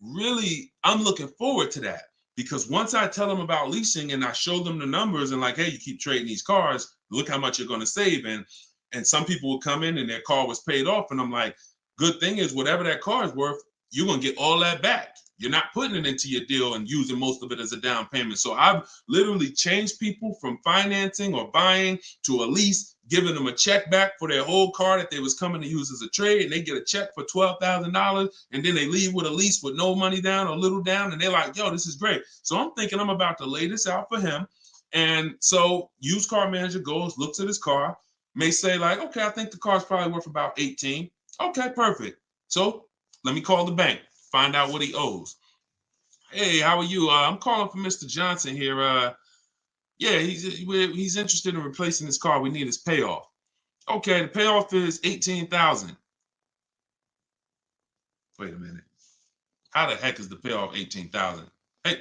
looking forward to that, because once I tell them about leasing and I show them the numbers and like, hey, you keep trading these cars, look how much you're going to save. And some people will come in and their car was paid off. And I'm like, good thing is whatever that car is worth, you're going to get all that back. You're not putting it into your deal and using most of it as a down payment. So I've literally changed people from financing or buying to a lease, giving them a check back for their whole car that they was coming to use as a trade, and they get a check for $12,000, and then they leave with a lease with no money down or little down, and they're like, yo, this is great. So I'm thinking I'm about to lay this out for him. And so used car manager goes, looks at his car, may say like, okay, I think the car's probably worth about 18. Okay, perfect. So let me call the bank, find out what he owes. Hey, how are you? I'm calling for Mr. Johnson here. Yeah, he's interested in replacing his car. We need his payoff. Okay, the payoff is 18,000. Wait a minute. How the heck is the payoff 18,000? Hey,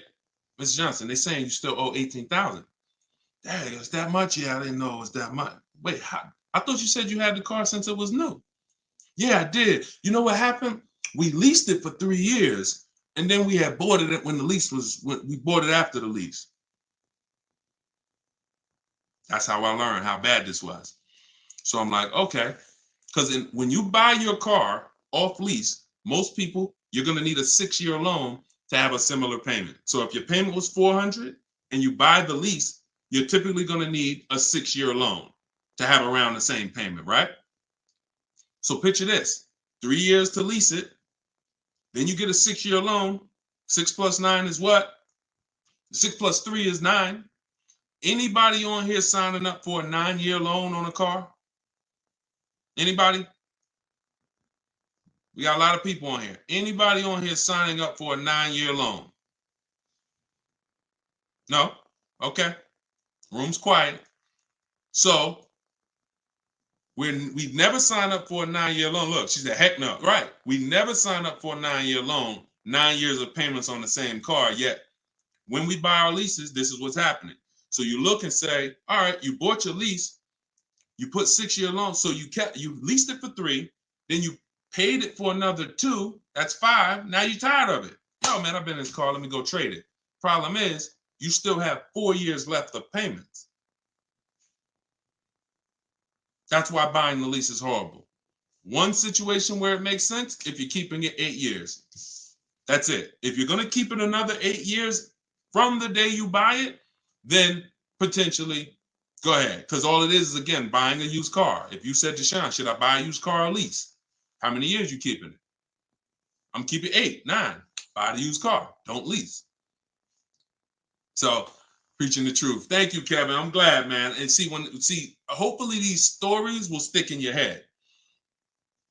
Mr. Johnson, they're saying you still owe 18,000. Dang, it's that much? Yeah, I didn't know it was that much. Wait, I thought you said you had the car since it was new. Yeah, I did. You know what happened? We leased it for 3 years, and then we had bought it when we bought it after the lease. That's how I learned how bad this was. So I'm like, okay, because when you buy your car off lease, most people, you're going to need a 6-year loan to have a similar payment. So if your payment was $400 and you buy the lease, you're typically going to need a 6-year loan to have around the same payment, right? So picture this, 3 years to lease it, then you get a 6-year loan. 6 plus 9 is what? 6 plus 3 is 9. Anybody on here signing up for a 9-year loan on a car? Anybody? We got a lot of people on here. Anybody on here signing up for a 9-year loan? No? Okay. Room's quiet. So we've never signed up for a 9-year loan. Look, she said, heck no. Right. We never signed up for a 9-year loan, 9 years of payments on the same car. Yet when we buy our leases, this is what's happening. So you look and say, all right, you bought your lease, you put 6-year loan, so you leased it for 3, then you paid it for another 2, that's 5. Now you're tired of it. Yo, man, I've been in this car, let me go trade it. Problem is, you still have 4 years left of payments. That's why buying the lease is horrible. One situation where it makes sense, if you're keeping it 8 years. That's it. If you're going to keep it another 8 years from the day you buy it, then potentially go ahead. Because all it is again, buying a used car. If you said to Sean, should I buy a used car or lease? How many years you keeping it? I'm keeping 8, 9. Buy the used car. Don't lease. So preaching the truth. Thank you, Kevin. I'm glad, man. And hopefully these stories will stick in your head.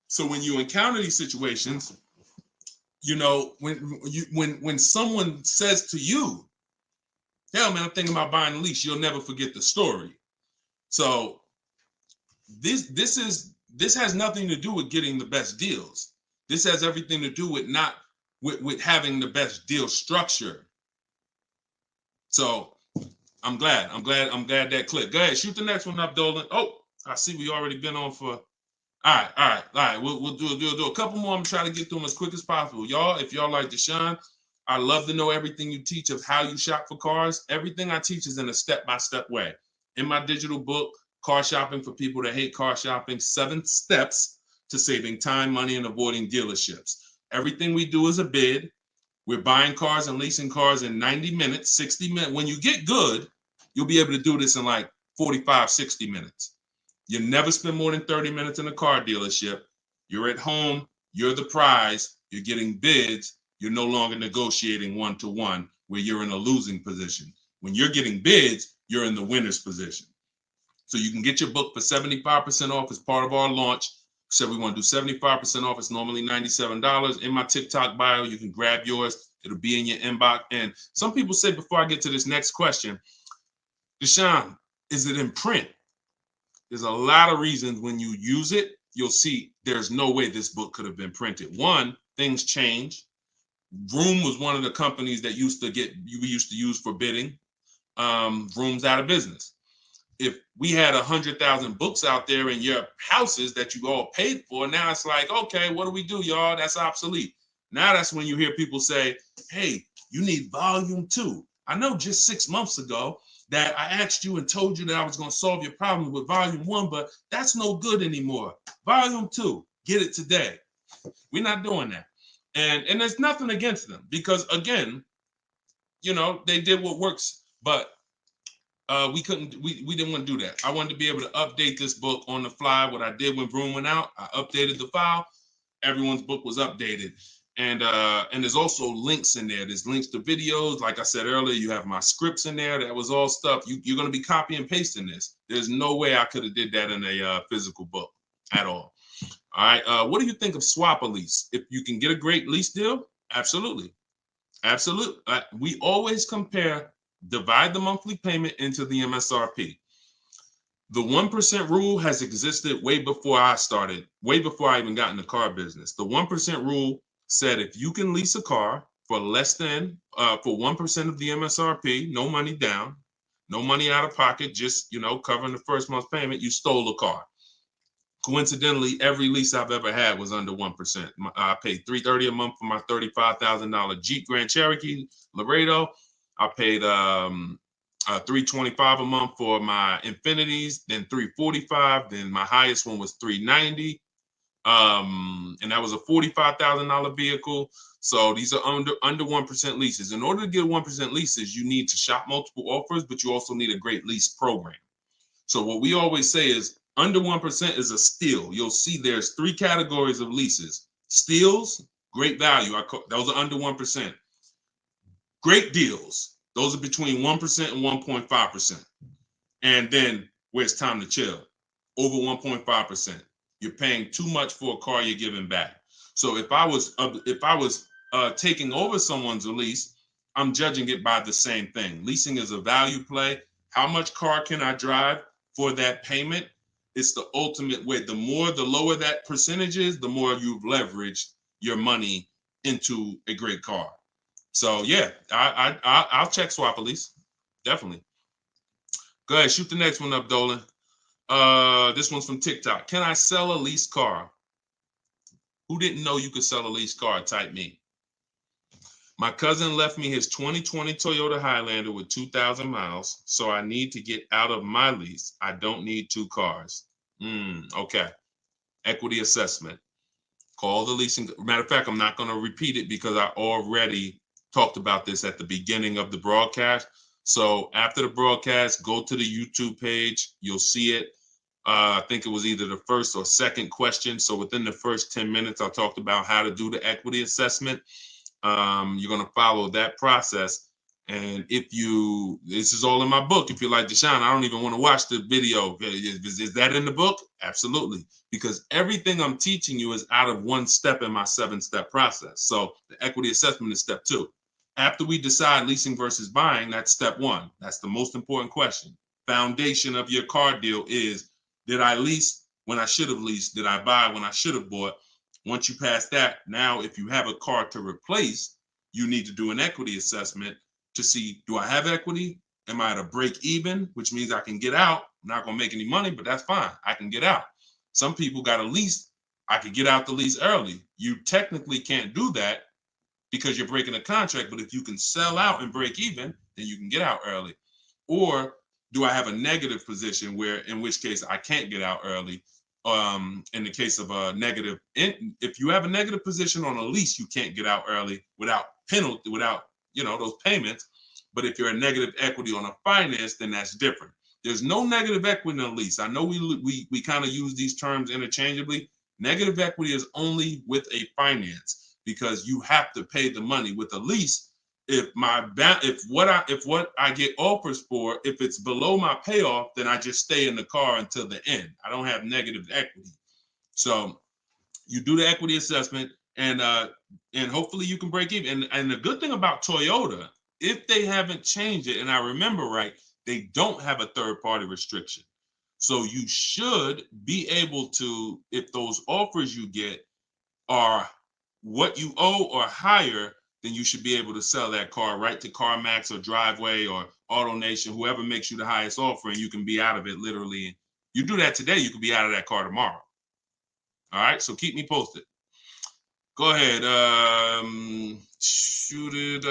So when you encounter these situations, you know, when someone says to you, hell, man, I'm thinking about buying a lease, you'll never forget the story. So this has nothing to do with getting the best deals. This has everything to do with having the best deal structure. So I'm glad that clicked. Go ahead, shoot the next one up, Dolan. Oh, I see we already been on for. All right. We'll do a couple more. I'm trying to get through them as quick as possible. Y'all, if y'all like Deshone, I love to know everything you teach of how you shop for cars. Everything I teach is in a step-by-step way. In my digital book, Car Shopping for People That Hate Car Shopping, 7 Steps to Saving Time, Money, and Avoiding Dealerships. Everything we do is a bid. We're buying cars and leasing cars in 90 minutes, 60 minutes. When you get good, you'll be able to do this in like 45, 60 minutes. You never spend more than 30 minutes in a car dealership. You're at home. You're the prize. You're getting bids. You're no longer negotiating one-to-one where you're in a losing position. When you're getting bids, you're in the winner's position. So you can get your book for 75% off as part of our launch. So we want to do 75% off. It's normally $97. In my TikTok bio, you can grab yours. It'll be in your inbox. And some people say, before I get to this next question, Deshone, is it in print? There's a lot of reasons when you use it, you'll see there's no way this book could have been printed. One, things change. Vroom was one of the companies that we used to use for bidding. Vroom's out of business. if we had 100,000 books out there in your houses that you all paid for, now it's like, okay, what do we do, y'all? That's obsolete. Now that's when you hear people say, hey, you need volume 2. I know just 6 months ago that I asked you and told you that I was going to solve your problem with volume 1, but that's no good anymore. Volume 2, get it today. We're not doing that. And there's nothing against them because, again, they did what works, but we didn't want to do that. I wanted to be able to update this book on the fly. What I did when Broom went out, I updated the file. Everyone's book was updated. And there's also links in there. There's links to videos. Like I said earlier, you have my scripts in there. That was all stuff. You're going to be copy and pasting this. There's no way I could have did that in a physical book at all. All right. What do you think of swap a lease? If you can get a great lease deal, absolutely. Absolutely. We always compare, divide the monthly payment into the MSRP. The 1% rule has existed way before I started, way before I even got in the car business. The 1% rule said if you can lease a car for less than, for 1% of the MSRP, no money down, no money out of pocket, just, covering the first month's payment, you stole a car. Coincidentally, every lease I've ever had was under 1%. I paid $330 a month for my $35,000 Jeep Grand Cherokee Laredo. I paid $325 a month for my Infinities, then $345. Then my highest one was $390. And that was a $45,000 vehicle. So these are under 1% leases. In order to get 1% leases, you need to shop multiple offers, but you also need a great lease program. So what we always say is under 1% is a steal. You'll see there's 3 categories of leases. Steals, great value. Those are under 1%. Great deals. Those are between 1% and 1.5%. And then where it's time to chill, over 1.5%. You're paying too much for a car you're giving back. So if I was taking over someone's lease, I'm judging it by the same thing. Leasing is a value play. How much car can I drive for that payment? It's the ultimate way. The lower that percentage is, the more you've leveraged your money into a great car. So yeah, I'll check swap a lease, definitely. Go ahead, shoot the next one up, Dolan. This one's from TikTok. Can I sell a leased car? Who didn't know you could sell a leased car? Type me. My cousin left me his 2020 Toyota Highlander with 2,000 miles, so I need to get out of my lease. I don't need 2 cars. Okay. Equity assessment. Call the leasing. Matter of fact, I'm not going to repeat it because I already talked about this at the beginning of the broadcast. So after the broadcast, go to the YouTube page. You'll see it. I think it was either the first or second question. So within the first 10 minutes, I talked about how to do the equity assessment. You're going to follow that process. And this is all in my book. If you're like, Deshone, I don't even want to watch the video. Is that in the book? Absolutely. Because everything I'm teaching you is out of 1 step in my 7-step process. So the equity assessment is step 2. After we decide leasing versus buying, that's step 1. That's the most important question. Foundation of your car deal is, did I lease when I should have leased? Did I buy when I should have bought? Once you pass that, now if you have a car to replace, you need to do an equity assessment to see, do I have equity? Am I at a break even, which means I can get out? I'm not going to make any money, but that's fine. I can get out. Some people got a lease. I could get out the lease early. You technically can't do that because you're breaking a contract, but if you can sell out and break even, then you can get out early. Or do I have a negative position in which case I can't get out early? In the case of a negative, if you have a negative position on a lease, you can't get out early without penalty, without those payments. But if you're a negative equity on a finance, then that's different. There's no negative equity in a lease. I know we kind of use these terms interchangeably. Negative equity is only with a finance because you have to pay the money. With a lease, if what I get offers for, if it's below my payoff, then I just stay in the car until the end. I don't have negative equity. So you do the equity assessment, and hopefully you can break even. And the good thing about Toyota, if they haven't changed it, and I remember right, they don't have a third-party restriction. So you should be able to, if those offers you get are what you owe or higher, then you should be able to sell that car right to CarMax or Driveway or AutoNation, whoever makes you the highest offer, and you can be out of it literally. You do that today, you could be out of that car tomorrow. All right, so keep me posted. Go ahead. Shoot it.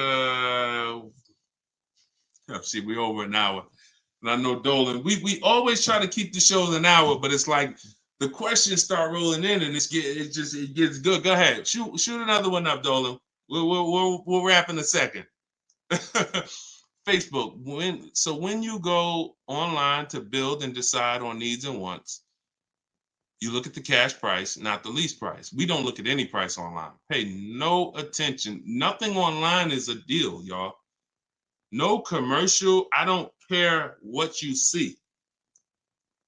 See, we're over an hour. And I know Dolan, we always try to keep the shows an hour, but it's like the questions start rolling in and it gets good. Go ahead. Shoot another one up, Dolan. We'll wrap in a second. Facebook. When you go online to build and decide on needs and wants, you look at the cash price, not the lease price. We don't look at any price online. Pay no attention. Nothing online is a deal, y'all. No commercial. I don't care what you see.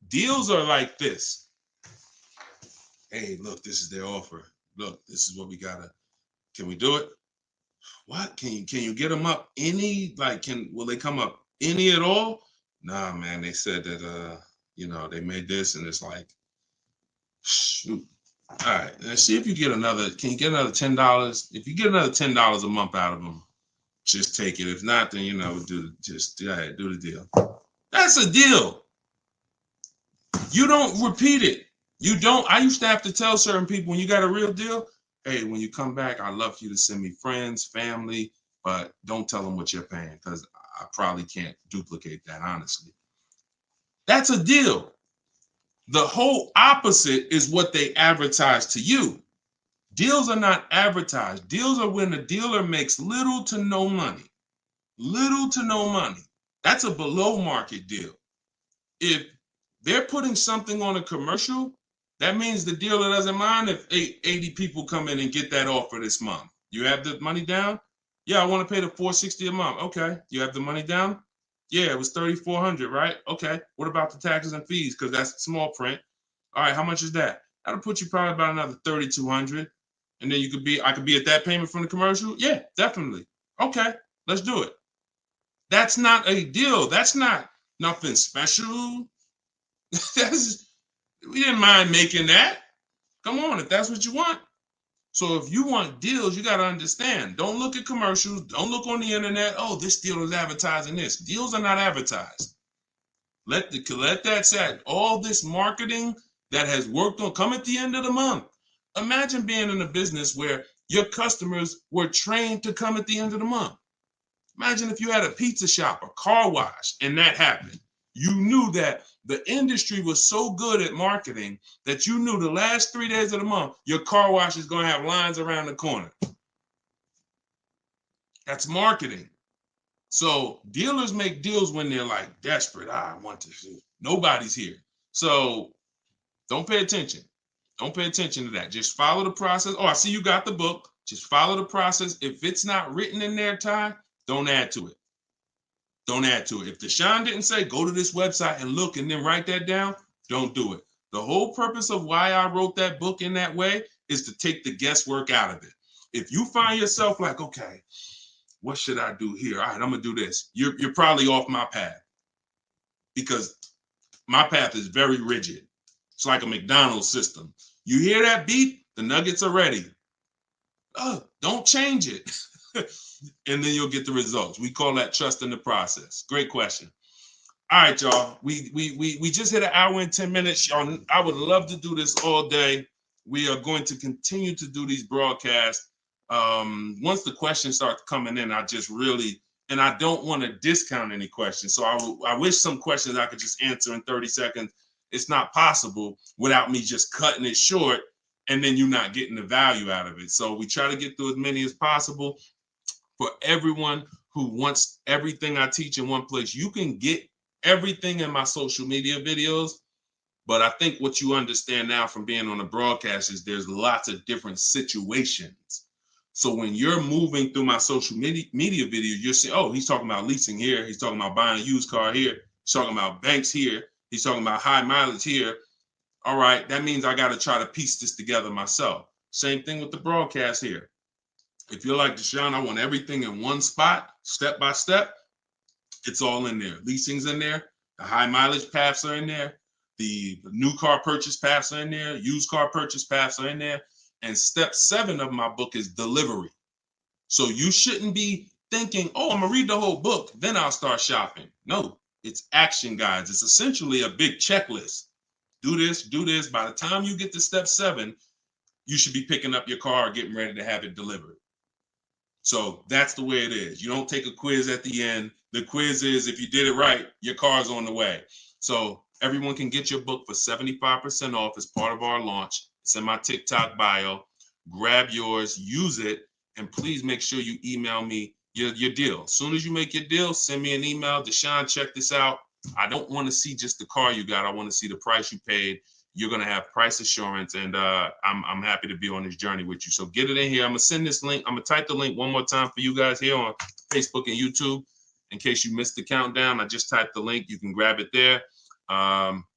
Deals are like this. Hey, look, this is their offer. Look, this is what we gotta. Can we do it? What? Can you get them up any? Like, will they come up any at all? Nah, man. They said that they made this, and it's like, shoot. All right, let's see if you get another. Can you get another $10? If you get another $10 a month out of them, just take it. If not, then do the deal. That's a deal. You don't repeat it. You don't. I used to have to tell certain people, when you got a real deal, hey, when you come back, I'd love for you to send me friends, family, but don't tell them what you're paying, because I probably can't duplicate that, honestly. That's a deal. The whole opposite is what they advertise to you. Deals are not advertised. Deals are when the dealer makes little to no money. Little to no money. That's a below market deal. If they're putting something on a commercial, that means the dealer doesn't mind if 80 people come in and get that offer this month. You have the money down? Yeah, I want to pay the $460 a month. Okay. You have the money down? Yeah, it was $3,400, right? Okay. What about the taxes and fees? Because that's small print. All right, how much is that? That'll put you probably about another $3,200. And then I could be at that payment from the commercial? Yeah, definitely. Okay, let's do it. That's not a deal. That's not nothing special. We didn't mind making that. Come on, if that's what you want. So if you want deals, you got to understand. Don't look at commercials. Don't look on the internet. Oh, this deal is advertising this. Deals are not advertised. Let that set. All this marketing that has worked on, come at the end of the month. Imagine being in a business where your customers were trained to come at the end of the month. Imagine if you had a pizza shop, a car wash, and that happened. You knew that the industry was so good at marketing that you knew the last 3 days of the month, your car wash is going to have lines around the corner. That's marketing. So dealers make deals when they're like desperate. I want to see. Nobody's here. So don't pay attention. Don't pay attention to that. Just follow the process. Oh, I see you got the book. Just follow the process. If it's not written in there, Ty, don't add to it. Don't add to it. If Deshone didn't say, go to this website and look and then write that down, don't do it. The whole purpose of why I wrote that book in that way is to take the guesswork out of it. If you find yourself like, okay, what should I do here? All right, I'm going to do this. You're probably off my path, because my path is very rigid. It's like a McDonald's system. You hear that beep, the nuggets are ready. Oh, don't change it. And then you'll get the results. We call that trust in the process. Great question. All right, y'all. We just hit an hour and 10 minutes. Y'all, I would love to do this all day. We are going to continue to do these broadcasts. Once the questions start coming in, I don't want to discount any questions. So I wish some questions I could just answer in 30 seconds. It's not possible without me just cutting it short and then you not getting the value out of it. So we try to get through as many as possible. For everyone who wants everything I teach in one place, you can get everything in my social media videos. But I think what you understand now from being on the broadcast is there's lots of different situations. So when you're moving through my social media video, you're saying, oh, he's talking about leasing here. He's talking about buying a used car here. He's talking about banks here. He's talking about high mileage here. All right, that means I got to try to piece this together myself. Same thing with the broadcast here. If you're like Deshone, I want everything in one spot, step by step. It's all in there. Leasing's in there. The high mileage paths are in there. The new car purchase paths are in there. Used car purchase paths are in there. And step 7 of my book is delivery. So you shouldn't be thinking, oh, I'm gonna read the whole book, then I'll start shopping. No, it's action guides. It's essentially a big checklist. Do this, do this. By the time you get to step 7, you should be picking up your car, getting ready to have it delivered. So that's the way it is. You don't take a quiz at the end. The quiz is, if you did it right, your car's on the way. So everyone can get your book for 75% off as part of our launch. It's in my TikTok bio. Grab yours, use it, and please make sure you email me your deal. As soon as you make your deal, send me an email. Deshone, check this out. I don't want to see just the car you got. I want to see the price you paid. You're going to have price assurance, and I'm happy to be on this journey with you. So get it in here. I'm going to send this link. I'm going to type the link one more time for you guys here on Facebook and YouTube. In case you missed the countdown, I just typed the link. You can grab it there.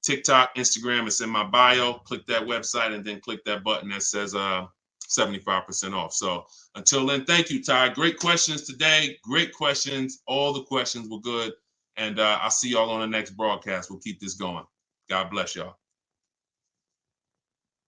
TikTok, Instagram, it's in my bio. Click that website and then click that button that says 75% off. So until then, thank you, Ty. Great questions today. Great questions. All the questions were good. And I'll see y'all on the next broadcast. We'll keep this going. God bless y'all.